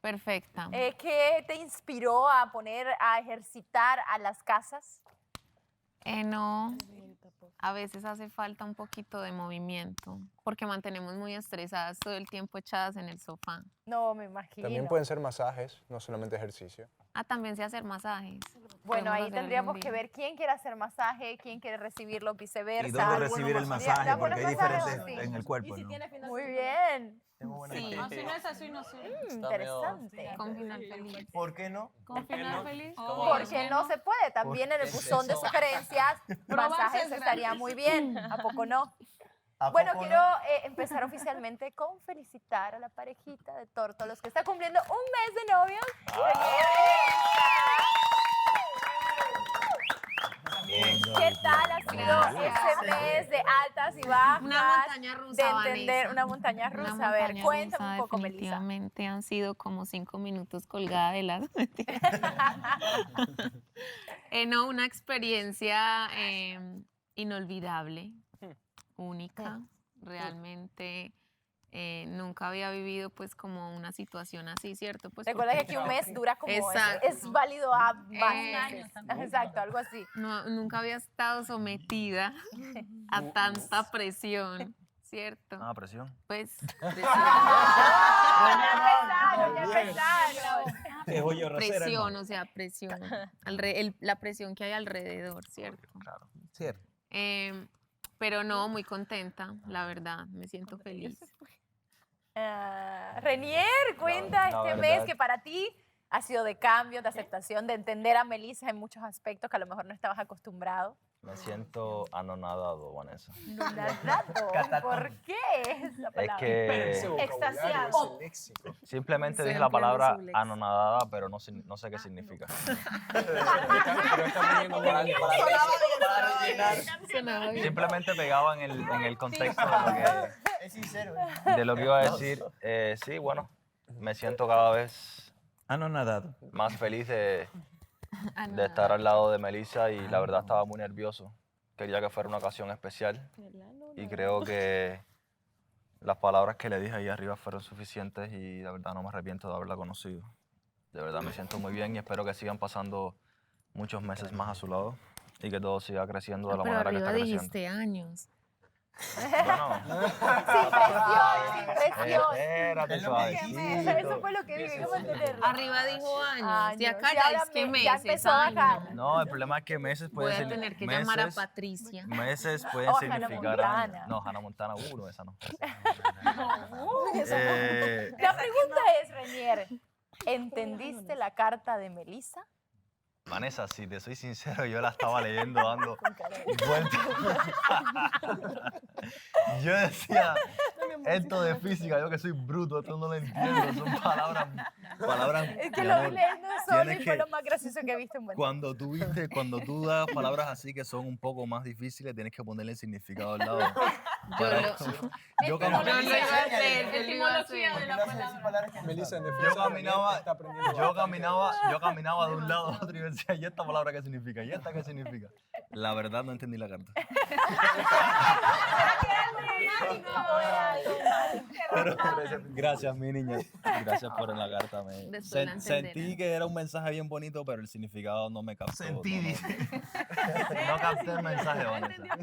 Perfecta. ¿Qué te inspiró a poner a ejercitar a las casas? No, a veces hace falta un poquito de movimiento porque mantenemos muy estresadas todo el tiempo echadas en el sofá. No, me imagino. También pueden ser masajes, no solamente ejercicio. También sé hacer masajes. Bueno, Podemos ahí hacer tendríamos algún que día. ver quién quiere hacer masaje, quién quiere recibirlo, viceversa. ¿Y dónde recibir el masaje? ¿Da Porque hay buenos masajes diferentes o sí? en el cuerpo, ¿no? Muy bien. Sí. No, si no es así, no sé. Interesante. Con final feliz. ¿Por qué no? ¿Con final feliz? Porque no se puede. También en el buzón de sugerencias, Probarse masajes es estaría gratis. muy bien. ¿A poco no? ¿A Bueno, poco quiero no? empezar oficialmente con felicitar a la parejita de Tórtolos que está cumpliendo un mes de novios. ¿Qué tal ha sido ese mes de altas y bajas? Una montaña rusa, de entender Vanessa. una montaña Una rusa. A ver, montaña cuéntame rusa, un poco, Melissa. definitivamente han sido como 5 minutos colgada de las... No, una experiencia inolvidable, única, realmente. Nunca había vivido pues como una situación así, ¿cierto? Pues Recuerda que porque- aquí un mes dura como Exacto. es válido a más años meses. Exacto, algo así. No, nunca había estado sometida a tanta presión, ¿cierto? Presión. Pues Ya empezaron. Es hoyo rasera, presión, hermano. o sea, presión. La presión que hay alrededor, ¿cierto? Claro. Cierto. Pero no, muy contenta, la verdad, me siento feliz. Renier, cuenta La este verdad. mes que para ti ha sido de cambio, de aceptación, de entender a Melissa en muchos aspectos que a lo mejor no estabas acostumbrado. Me siento anonadado, Vanessa. Anonadado. ¿Por qué esa Es palabra? que Extasiado. simplemente Se dije la ampliando palabra su léxico. anonadada, pero no sé qué significa. Simplemente pegaba en el contexto Es sincero. de lo que iba a decir. Sí, bueno, me siento cada vez anonadado, más feliz de estar al lado de Melissa y la verdad estaba muy nervioso. Quería que fuera una ocasión especial y creo que las palabras que le dije ahí arriba fueron suficientes y la verdad no me arrepiento de haberla conocido. De verdad me siento muy bien y espero que sigan pasando muchos meses más a su lado y que todo siga creciendo de la Pero manera que arriba está creciendo. dijiste años. Sin presión. Espérate, suavecito. Eso fue lo que dije, ¿cómo entenderlo? Arriba dijo años. Y acá Y ya ahora es que ya meses, empezó a ay, bajar. no. No, el problema es que meses Voy pueden a ser tener que llamar a Patricia. Meses pueden O a Hannah significar Montana. años. No, Hannah Montana, no, esa no. La pregunta es, Renier, ¿entendiste la carta de Melissa? Vanessa, si te soy sincero, yo la estaba leyendo dando vueltas. Yo decía, esto de física, yo que soy bruto, esto no lo entiendo, son palabras Es que mi lo vi amor, leyendo solo y tienes fue que- lo más gracioso que he visto en buen tiempo. Cuando tú das palabras así que son un poco más difíciles, tienes que ponerle el significado al lado. Yo No lo iba a hacer, yo lo iba a hacer. Melissa, en Yo defensa de caminaba, Renier, está aprendiendo yo caminaba de un lado a otro y decía, ¿y esta palabra qué significa? ¿Y esta qué significa? La verdad no entendí la carta. Pero, gracias, mi niña. Gracias por la carta. Después la Sentí entenderás. que era un mensaje bien bonito, pero el significado no me captó. Sentí, dice. No capté el mensaje, Vanessa.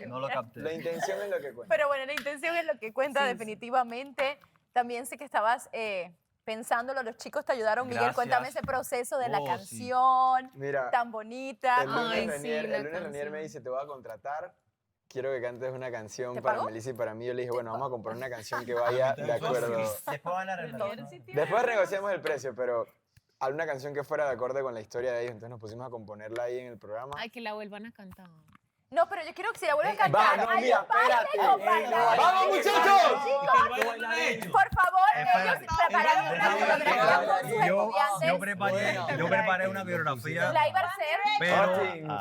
No lo capté. La intención es lo que cuenta. Pero bueno, la intención es lo que cuenta definitivamente. También sé que estabas pensándolo, los chicos te ayudaron. Miguel, Gracias. cuéntame ese proceso de la Oh, sí. canción Mira, tan bonita. El lunes, Ay, Renier, sí, la el lunes Renier me canción. dice, te voy a contratar, quiero que cantes una canción ¿Te para pagó? Melissa y para mí. Yo le dije, bueno, vamos a comprar una canción que vaya de acuerdo. Después van a arreglar. Después negociamos el precio, pero alguna canción que fuera de acorde con la historia de ellos. Entonces nos pusimos a componerla ahí en el programa. Ay, que la vuelvan a cantar. No, pero yo quiero que si la vuelve a cantar. Va, no, hay mira, un baile espérate. con bailarines. ¡Vamos, muchachos! Chicos, por favor, ellos prepararon una coreografía con sus estudiantes. Yo preparé una biografía, La iba a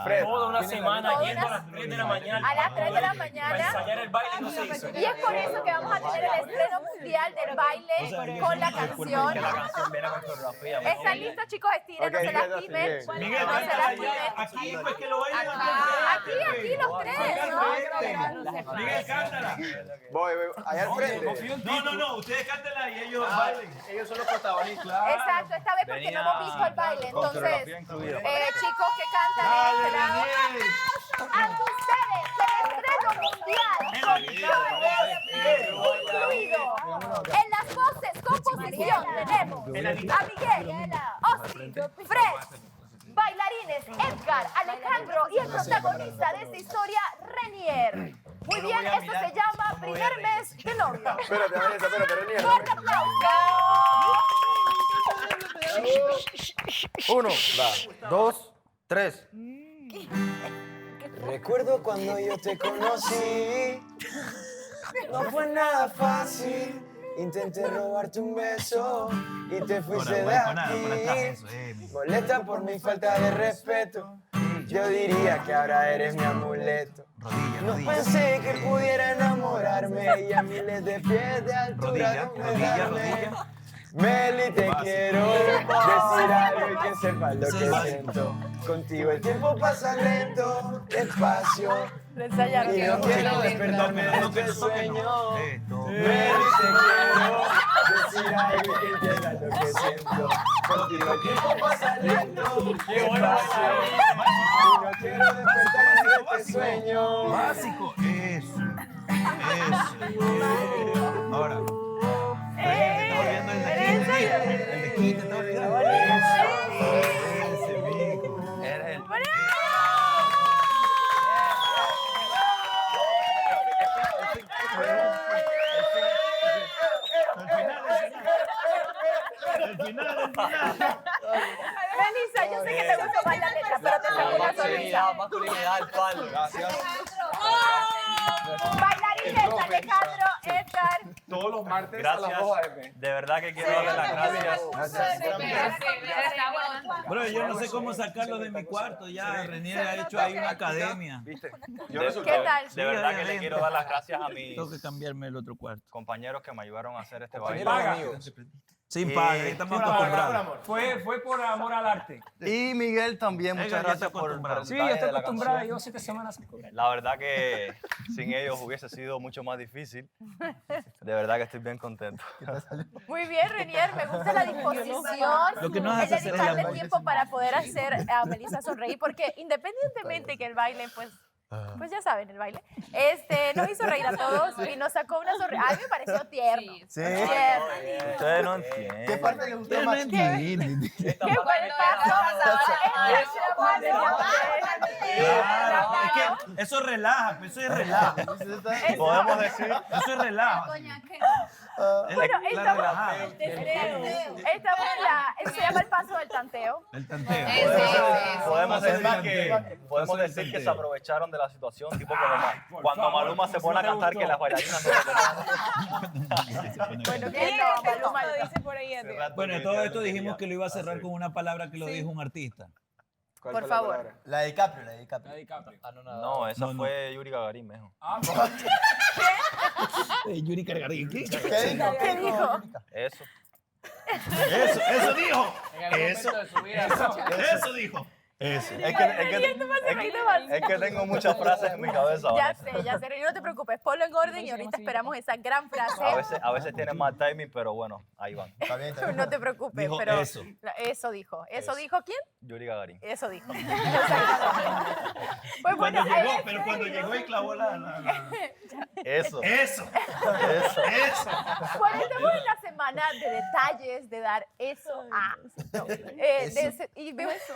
hacer toda una semana yendo a las 3 de la mañana. a las 3 de la Para mañana. ensayar el baile y no se hizo. Y es por eso que vamos a tener el estreno mundial del baile con la canción. Que la canción viene con coreografía. ¿Están listos, chicos? Estiren, no se lastimen. Miguel, No se lastimen. aquí pues que lo bailen. Aquí los tres, ¿no? Miguel, cántala. Voy, allá al frente. No, ustedes cántenla y ellos bailen. Ellos son los protagonistas. Exacto, esta vez porque no hemos visto el baile. Con Entonces, coreografía incluida. chicos que cantan de este lado. Ante ustedes, el estreno mundial con incluido. En las voces, composición, tenemos a Miguel, Ossi, Fred, bailarines Edgar, Alejandro y el protagonista de esta historia, Renier. Muy bien, esto se llama Primer Mes de Novio. Espérate, Vanessa, espérate, Renier. ¡Fuerte aplauso! 1, 2, 3. Recuerdo cuando yo te conocí, no fue nada fácil. Intenté robarte un beso y te fuiste de aquí. Molesta por mi falta de respeto. Yo diría que ahora eres mi amuleto. No pensé que pudiera enamorarme y a miles de pies de altura doblegarme. Meli, te quiero decir algo y que sepas lo que siento. Contigo el tiempo pasa lento, despacio. Y no quiero despertarme de este sueño. Meli, te quiero decir algo y que entiendas lo que siento. Contigo el tiempo pasa lento, despacio. Y no quiero despertarme de este sueño. Básico. Eso. Ahora. Melissa, yo sé que te gustó más la letra, pero te sacó una sonrisa. Masculinidad al palo. Gracias. Bailarines, Alejandro, Edgar. Todos los martes Gracias. a las 2 a.m. De verdad que quiero darle las gracias. Bro, yo no sé cómo sacarlo de mi cuarto. Ya Renier ha hecho ahí una academia. ¿Viste? ¿Qué tal? De verdad que le quiero dar las gracias a mis Tengo que cambiarme el otro cuarto. compañeros que me ayudaron a hacer este baile. Sin paga, estamos acostumbrados. Fue por amor al arte. Y Miguel también, muchas gracias por el Sí, yo estoy acostumbrado, llevo 7 semanas sin cobrar. La verdad que sin ellos hubiese sido mucho más difícil. De verdad que estoy bien contento. Muy bien, Renier, me gusta la disposición, Lo que no el hace hacer dedicarle el- tiempo para poder hacer a Melissa sonreír, porque independientemente que el baile, pues ya saben, el baile, nos hizo reír a todos y nos sacó una sonrisa. A mí me pareció tierno. Sí. Tierno. Ustedes no entienden. ¿Qué parte le gustó más? ¿Qué cuerpazo? Claro, es que eso relaja, eso es relaja. Podemos decir. Eso es relaja. Bueno, La estamos relajada. eso se llama el paso del tanteo. El tanteo. Podemos decir que se aprovecharon de la situación, tipo como cuando Maluma se pone a cantar que las bailarinas no. Bueno, ¿quién no? Maluma lo dice por ahí. Bueno, todo esto dijimos que lo iba a cerrar con una palabra que lo dijo un artista. Por favor. La de DiCaprio, la de DiCaprio. No, esa fue Yuri Gagarin, mejor. Yuri Gagarin. ¿Qué? ¿Qué dijo? Eso. Eso dijo. Eso dijo. Eso. Es que tengo muchas frases en mi cabeza. Ya Vanessa. sé, no te preocupes, ponlo en orden y ahorita esperamos esa gran frase. A veces tienen más timing, pero bueno, ahí van. No te preocupes, Dijo pero eso. Eso dijo. ¿Eso dijo quién? Yuri Gagarin. Eso dijo. Pues bueno, Pero cuando llegó y clavó la... Eso. Eso. Pues estamos en la semana de detalles, de dar eso a... No, y veo eso.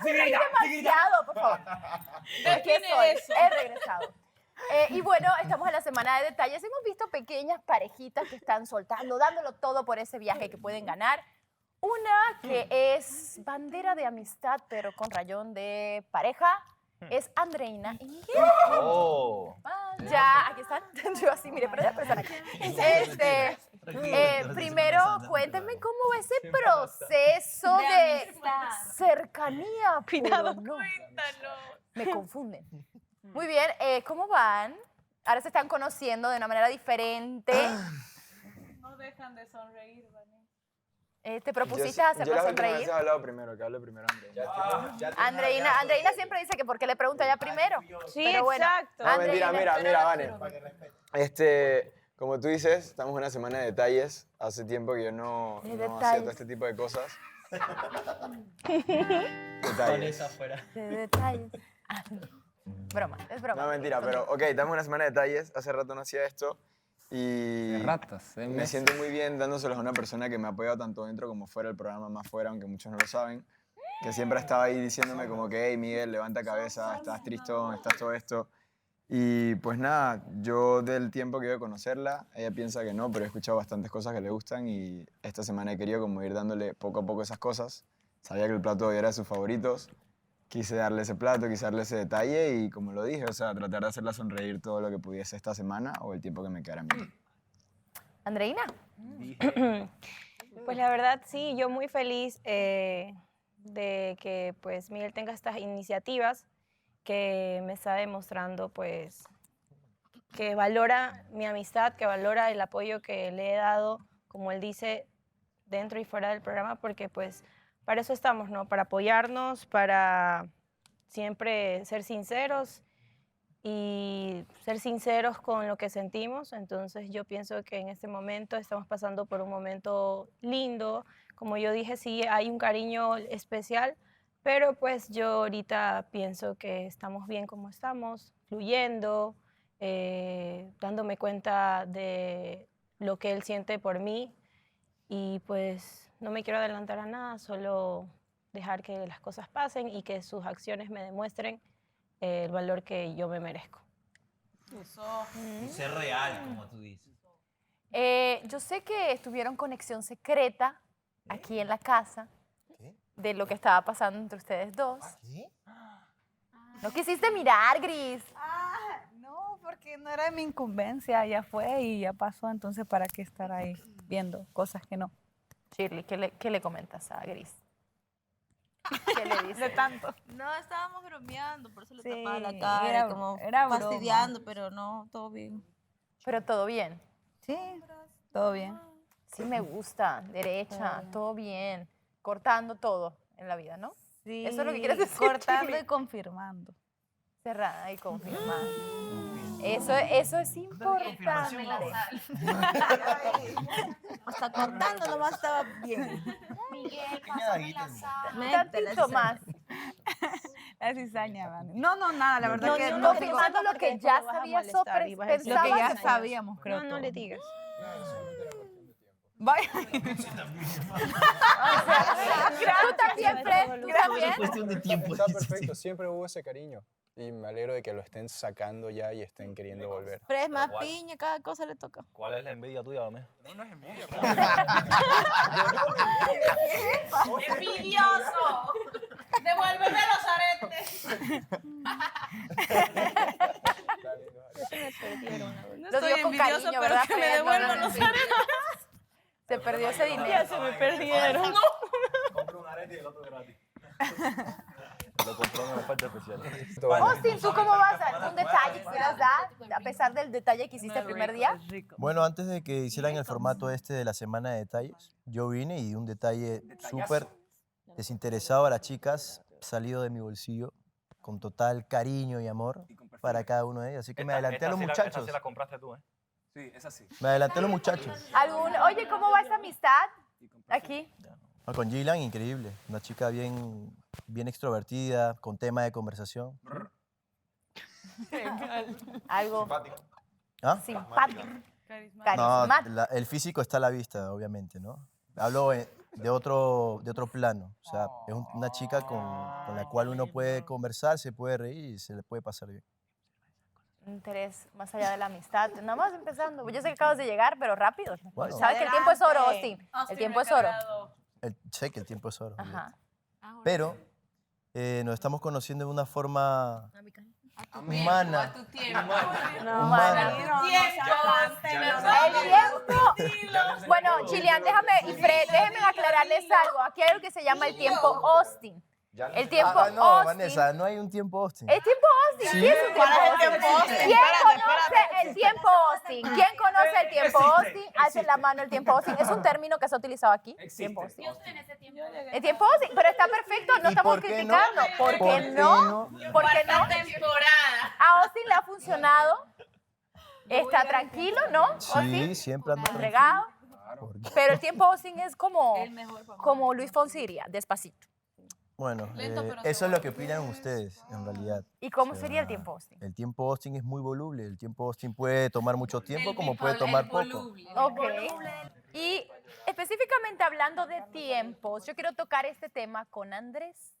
Demasiado, por favor. Aquí estoy, he regresado. Y bueno, estamos en la semana de detalles. Hemos visto pequeñas parejitas que están soltando, dándolo todo por ese viaje que pueden ganar. Una que es bandera de amistad, pero con rayón de pareja, es Andreina y Miguel. Oh. Ya, aquí están. Yo así, mire, pero ya están aquí. Primero, cuéntenme cómo va ese proceso de cercanía. Cuidado, no. Me confunden. Muy bien, ¿cómo van? Ahora se están conociendo de una manera diferente. No dejan de sonreír, Vanessa. ¿Te propusiste hacerlo Yo sonreír? he hablado primero, que hable primero Andreina siempre dice que por qué le pregunta ella primero. Sí, pero bueno, exacto. No, mentira, Andreina, mira, Vane. Como tú dices, estamos en una semana de detalles. Hace tiempo que yo no hacía todo este tipo de cosas. Detalles. Vanessa afuera. De detalles. Broma, es broma. No, mentira, pero ok, estamos en una semana de detalles. Hace rato no hacía esto. Y me siento muy bien dándoselos a una persona que me ha apoyado tanto dentro como fuera del programa, más fuera, aunque muchos no lo saben. Que siempre estaba ahí diciéndome como que, hey, Miguel, levanta cabeza, estás tristón, estás todo esto. Y pues nada, yo del tiempo que voy a conocerla, ella piensa que no, pero he escuchado bastantes cosas que le gustan y esta semana he querido como ir dándole poco a poco esas cosas. Sabía que el plato de hoy era de sus favoritos. Quise darle ese plato, quise darle ese detalle y como lo dije, o sea, tratar de hacerla sonreír todo lo que pudiese esta semana o el tiempo que me quedara a mí. Andreina. Pues la verdad sí, yo muy feliz de que pues Miguel tenga estas iniciativas que me está demostrando pues que valora mi amistad, que valora el apoyo que le he dado, como él dice, dentro y fuera del programa, porque pues para eso estamos, ¿no? Para apoyarnos, para siempre ser sinceros y ser sinceros con lo que sentimos. Entonces yo pienso que en este momento estamos pasando por un momento lindo. Como yo dije, sí hay un cariño especial, pero pues yo ahorita pienso que estamos bien como estamos, fluyendo, dándome cuenta de lo que él siente por mí y pues no me quiero adelantar a nada, solo dejar que las cosas pasen y que sus acciones me demuestren el valor que yo me merezco. Y ser real, como tú dices. Yo sé que estuvieron conexión secreta aquí en la casa de lo que estaba pasando entre ustedes dos. ¿No quisiste mirar, Gris? No, porque no era mi incumbencia, ya fue y ya pasó, entonces ¿para qué estar ahí viendo cosas que no? Shirley, ¿qué le comentas a Gris? ¿Qué le dices? De tanto. No, estábamos bromeando, por eso le Sí, tapaba la cara, era- como era broma. fastidiando, pero no, todo bien. Pero todo bien. Sí, todo bien. Sí, me gusta, derecha, todo bien. Cortando todo en la vida, ¿no? Sí, Eso es lo que quieres decir. cortando Shirley. y confirmando. Cerrada y confirmada. Eso es importante. Hasta cortando nomás estaba bien. Miguel, pásame la sal. Un tantito más. La cizaña, Vane. No, nada, la verdad No, que no, no. confirmando lo que ya sabía Lo que ya sabíamos, creo. No le digas. Vaya. Tú también, Fred. Tú también. cuestión de tiempo. Está perfecto, siempre hubo ese cariño. Y me alegro de que lo estén sacando ya y estén queriendo volver. Fresma, piña, cada cosa le toca. ¿Cuál es la envidia tuya, Dame? No es envidia. ¡Envidioso! ¡Devuélveme los aretes! Lo dio con cariño, ¿verdad? que me Fred? devuelvan los aretes. Se perdió ese dinero. Ya se me perdieron. Compra un arete y el otro gratis. Lo compró en una oferta especial. Austin, ¿tú cómo vas? ¿Algún detalle quisieras dar? A pesar del detalle que hiciste el primer día. Bueno, antes de que hicieran el formato este de la semana de detalles, yo vine y di un detalle súper desinteresado a las chicas, salido de mi bolsillo, con total cariño y amor para cada uno de ellos. Así que me adelanté a los Esta muchachos. sí la compraste tú, ¿eh? Sí, esa sí. Me adelanté a los muchachos. Oye, ¿cómo va esa amistad? Aquí. No, con Gilan, increíble. Una chica bien extrovertida, con tema de conversación. Algo ¿Ah? simpático. No, Carismático. el físico está a la vista, obviamente, ¿no? Hablo de otro plano. O sea, es una chica con la cual uno puede conversar, se puede reír y se le puede pasar bien. Interés más allá de la amistad. Nada más empezando. Yo sé que acabas de llegar, pero rápido. Bueno. Sabes que el tiempo es oro, Adelante. Austin. El tiempo es oro. sé que el tiempo es oro. Ajá. Pero nos estamos conociendo de una forma humana. Humana. El tiempo. Bueno, Gillian, déjame, y Fred, déjenme aclararles algo. Aquí hay algo que se llama el tiempo Austin. El tiempo no, Austin. Vanessa, no hay un tiempo Austin. ¿El tiempo Austin? Sí. ¿Qué es un tiempo ¿Cuál es el Austin? tiempo Austin? ¿Quién Espérate, conoce el tiempo Austin? ¿Quién conoce el tiempo Austin? Alce la mano el tiempo Austin. Es un término que se ha utilizado aquí. Tiempo Austin. El tiempo Austin, pero está perfecto, no ¿Y estamos por qué criticando. no? ¿Por qué ¿Por qué no? no? ¿Por qué no? temporada. A Austin le ha funcionado. Está tranquilo, ¿no? Sí, Austin, siempre ando entregado. Pero el tiempo Austin es como Luis Fonsi diría, despacito. Bueno, Lento, pero eso es lo que opinan ustedes, en realidad. ¿Y cómo O sea, sería el tiempo Austin? El tiempo Austin es muy voluble. El tiempo Austin puede tomar mucho tiempo como puede tomar poco. Ok. Y específicamente hablando de tiempos, yo quiero tocar este tema con Andrés.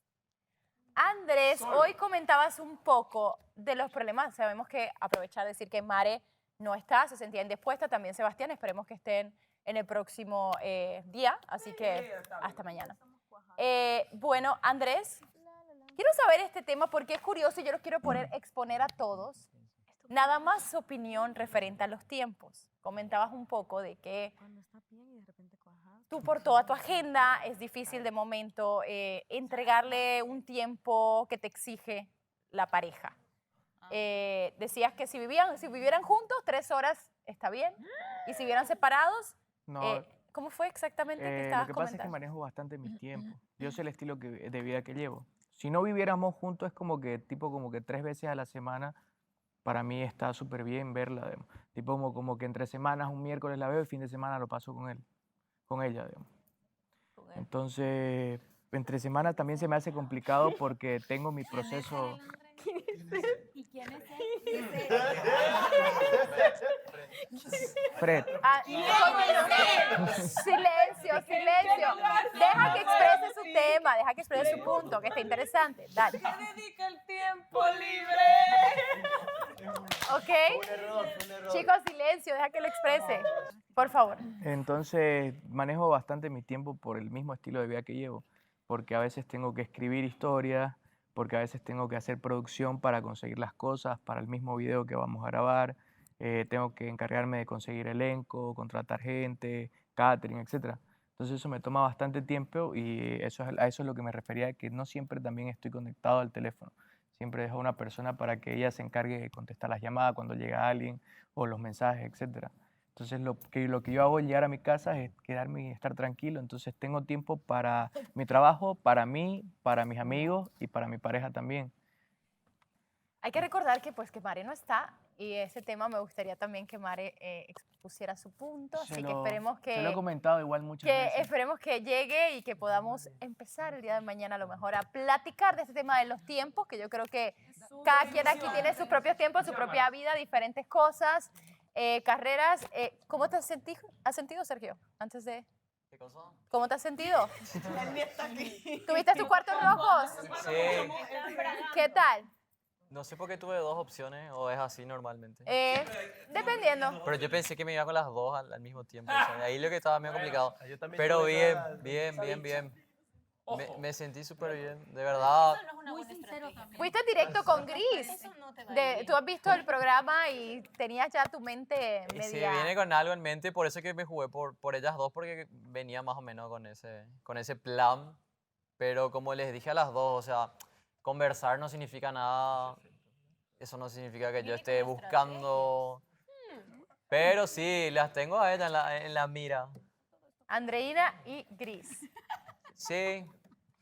Andrés, hoy comentabas un poco de los problemas. Sabemos que aprovechar de decir que Mare no está, se sentía indispuesta. También Sebastián, esperemos que estén en el próximo día. Así que hasta mañana. Bueno, Andrés, quiero saber este tema porque es curioso y yo los quiero exponer a todos. Nada más su opinión referente a los tiempos. Comentabas un poco de que tú por toda tu agenda es difícil de momento entregarle un tiempo que te exige la pareja. Decías que si vivieran juntos, 3 horas está bien. Y si vivieran separados, No, ¿cómo fue exactamente que lo estabas que pasa es que comentando? manejo bastante mis tiempos. Yo sé el estilo de vida que llevo. Si no viviéramos juntos es como que 3 veces a la semana. Para mí está súper bien verla, digamos. Tipo como que entre semanas, un miércoles la veo y fin de semana lo paso con él, con ella, digamos. Entonces, entre semanas también se me hace complicado porque tengo mi proceso. ¿Y quién es Fred. Silencio, silencio. Deja que exprese su tema, deja que exprese su punto, que está interesante. Dale. dedica el tiempo libre. ¿Ok? Chicos, silencio, deja que lo exprese. Por favor. Entonces, manejo bastante mi tiempo por el mismo estilo de vida que llevo, porque a veces tengo que escribir historias, porque a veces tengo que hacer producción para conseguir las cosas, para el mismo video que vamos a grabar, tengo que encargarme de conseguir elenco, contratar gente, catering, etc. Entonces eso me toma bastante tiempo y a eso es lo que me refería, que no siempre también estoy conectado al teléfono. Siempre dejo a una persona para que ella se encargue de contestar las llamadas cuando llega alguien o los mensajes, etc. Entonces lo que yo hago al llegar a mi casa es quedarme y estar tranquilo. Entonces tengo tiempo para mi trabajo, para mí, para mis amigos y para mi pareja también. Hay que recordar que Mare no está y ese tema me gustaría también que Mare expusiera su punto, así que esperemos Se lo he que, comentado igual muchas veces. esperemos que llegue y que podamos empezar el día de mañana a lo mejor a platicar de este tema de los tiempos, que yo creo que cada quien aquí tiene sus propios tiempos, su propia vida, diferentes cosas, carreras. ¿Cómo te has sentido, Sergio? Antes de... ¿Qué cosa? ¿Cómo te has sentido? ¿Tuviste tus cuartos rojos? Sí. ¿Qué tal? No sé por qué tuve 2 opciones o es así normalmente. Dependiendo. Pero yo pensé que me iba con las 2 al mismo tiempo. O sea, ahí lo que estaba medio complicado. Pero bien. Me sentí súper bien, de verdad. Muy sincero también. Fuiste directo con Gris. Tú has visto el programa y tenías ya tu mente Sí, media... viene con algo en mente, por eso que me jugué por ellas 2, porque venía más o menos con ese plan. Pero como les dije a las 2, o sea, conversar no significa nada. Eso no significa que yo esté buscando. Pero sí, las tengo a ella en la mira. Andreina y Gris. Sí,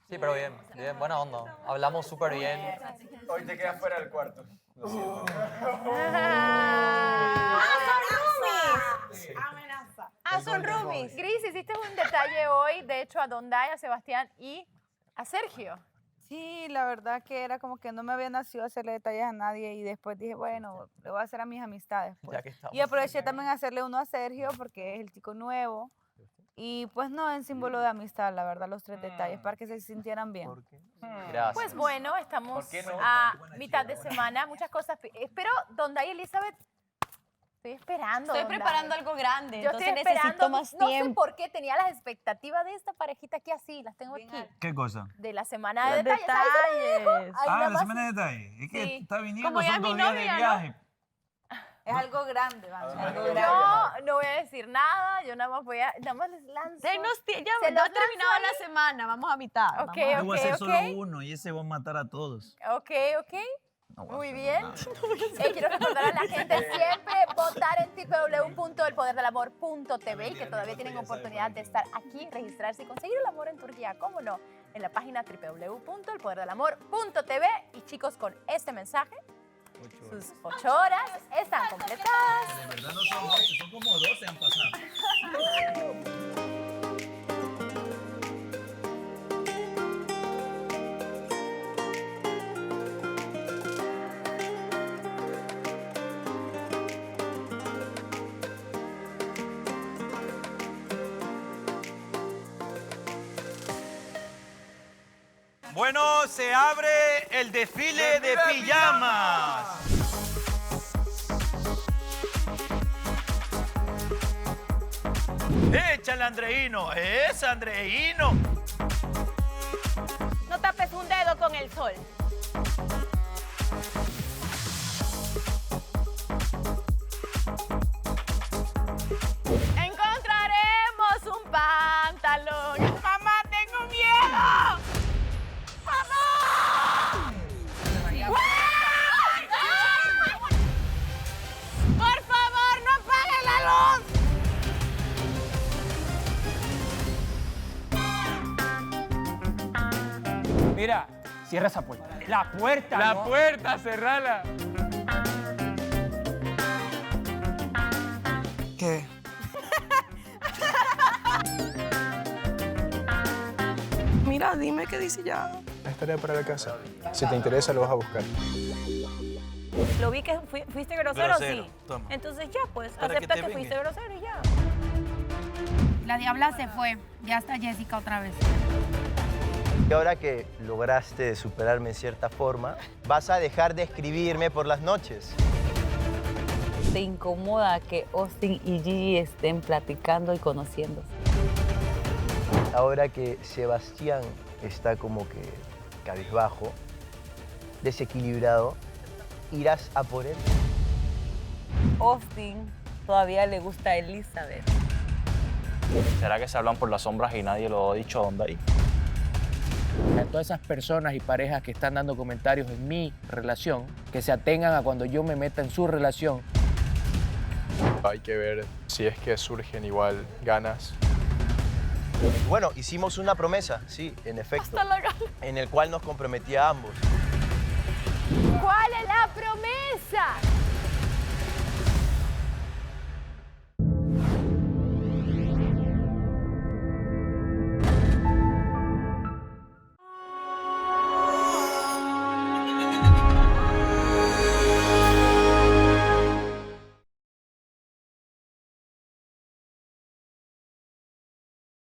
pero bien, buena onda. Hablamos súper bien. Hoy te quedas fuera del cuarto. Lo siento. Son roomies. Gris, hiciste un detalle hoy, de hecho, a Donday, a Sebastián y a Sergio. Sí, la verdad que era como que no me había nacido hacerle detalles a nadie y después dije, bueno, le voy a hacer a mis amistades. Pues. Ya que estamos. Y aproveché también a hacerle uno a Sergio porque es el chico nuevo. Y pues no, en símbolo de amistad, la verdad, los 3 detalles, para que se sintieran bien. Gracias. Pues bueno, estamos a mitad de semana, muchas cosas. Espero, Donday y Elizabeth, Estoy esperando. Estoy preparando algo grande, Yo entonces estoy necesito esperando, más no sé tiempo. por qué tenía las expectativas de esta parejita aquí así, las tengo aquí. ¿Qué cosa? De la semana de Los detalles. Ahí se lo dejo. Ahí Ah, nada la más. semana de detalle. Es que Sí. está viniendo, Como ya son es mi 2 días de novia, ¿no? viaje. Es algo grande, Vane, algo grande. Yo no voy a decir nada, yo nada más les lanzo. Ya Se no los ha lanzo terminado ahí. la semana, vamos a mitad. Ok, Yo voy a hacer ok. solo uno y ese va a matar a todos. Ok. Muy bien. Quiero recordar a la gente siempre votar en www.elpoderdelamor.tv y que todavía tienen oportunidad de estar aquí, registrarse y conseguir el amor en Turquía, cómo no, en la página www.elpoderdelamor.tv. Y chicos, con este mensaje, sus 8 horas están completadas. De verdad no son 8, son como 12 han pasado. Bueno, se abre el desfile de pijamas. Échale, Andreino, es Andreino. No tapes un dedo con el sol. Encontraremos un pantalón. ¡Mamá, tengo miedo! ¡Mamá! ¡Por favor, no apague la luz! Mira, cierra esa puerta. La puerta, La ¿no? puerta, cerrala. ¿Qué? Mira, dime qué dice ya. Es tarea para la casa. Si te interesa, lo vas a buscar. Lo vi que fuiste grosero, Grosero, sí. toma. Entonces ya, pues, Para que acepta te que vengue. fuiste grosero y ya. La diabla se fue. Ya está Jessica otra vez. Y ahora que lograste superarme en cierta forma, vas a dejar de escribirme por las noches. ¿Te incomoda que Austin y Gigi estén platicando y conociéndose? Ahora que Sebastián está como que cabizbajo, desequilibrado, irás a por él. Austin todavía le gusta a Elizabeth. ¿Será que se hablan por las sombras y nadie lo ha dicho a dónde hay? A todas esas personas y parejas que están dando comentarios en mi relación, que se atengan a cuando yo me meta en su relación. Hay que ver si es que surgen igual ganas. Bueno, hicimos una promesa, sí, en efecto, en el cual nos comprometía a ambos. ¿Cuál es la promesa?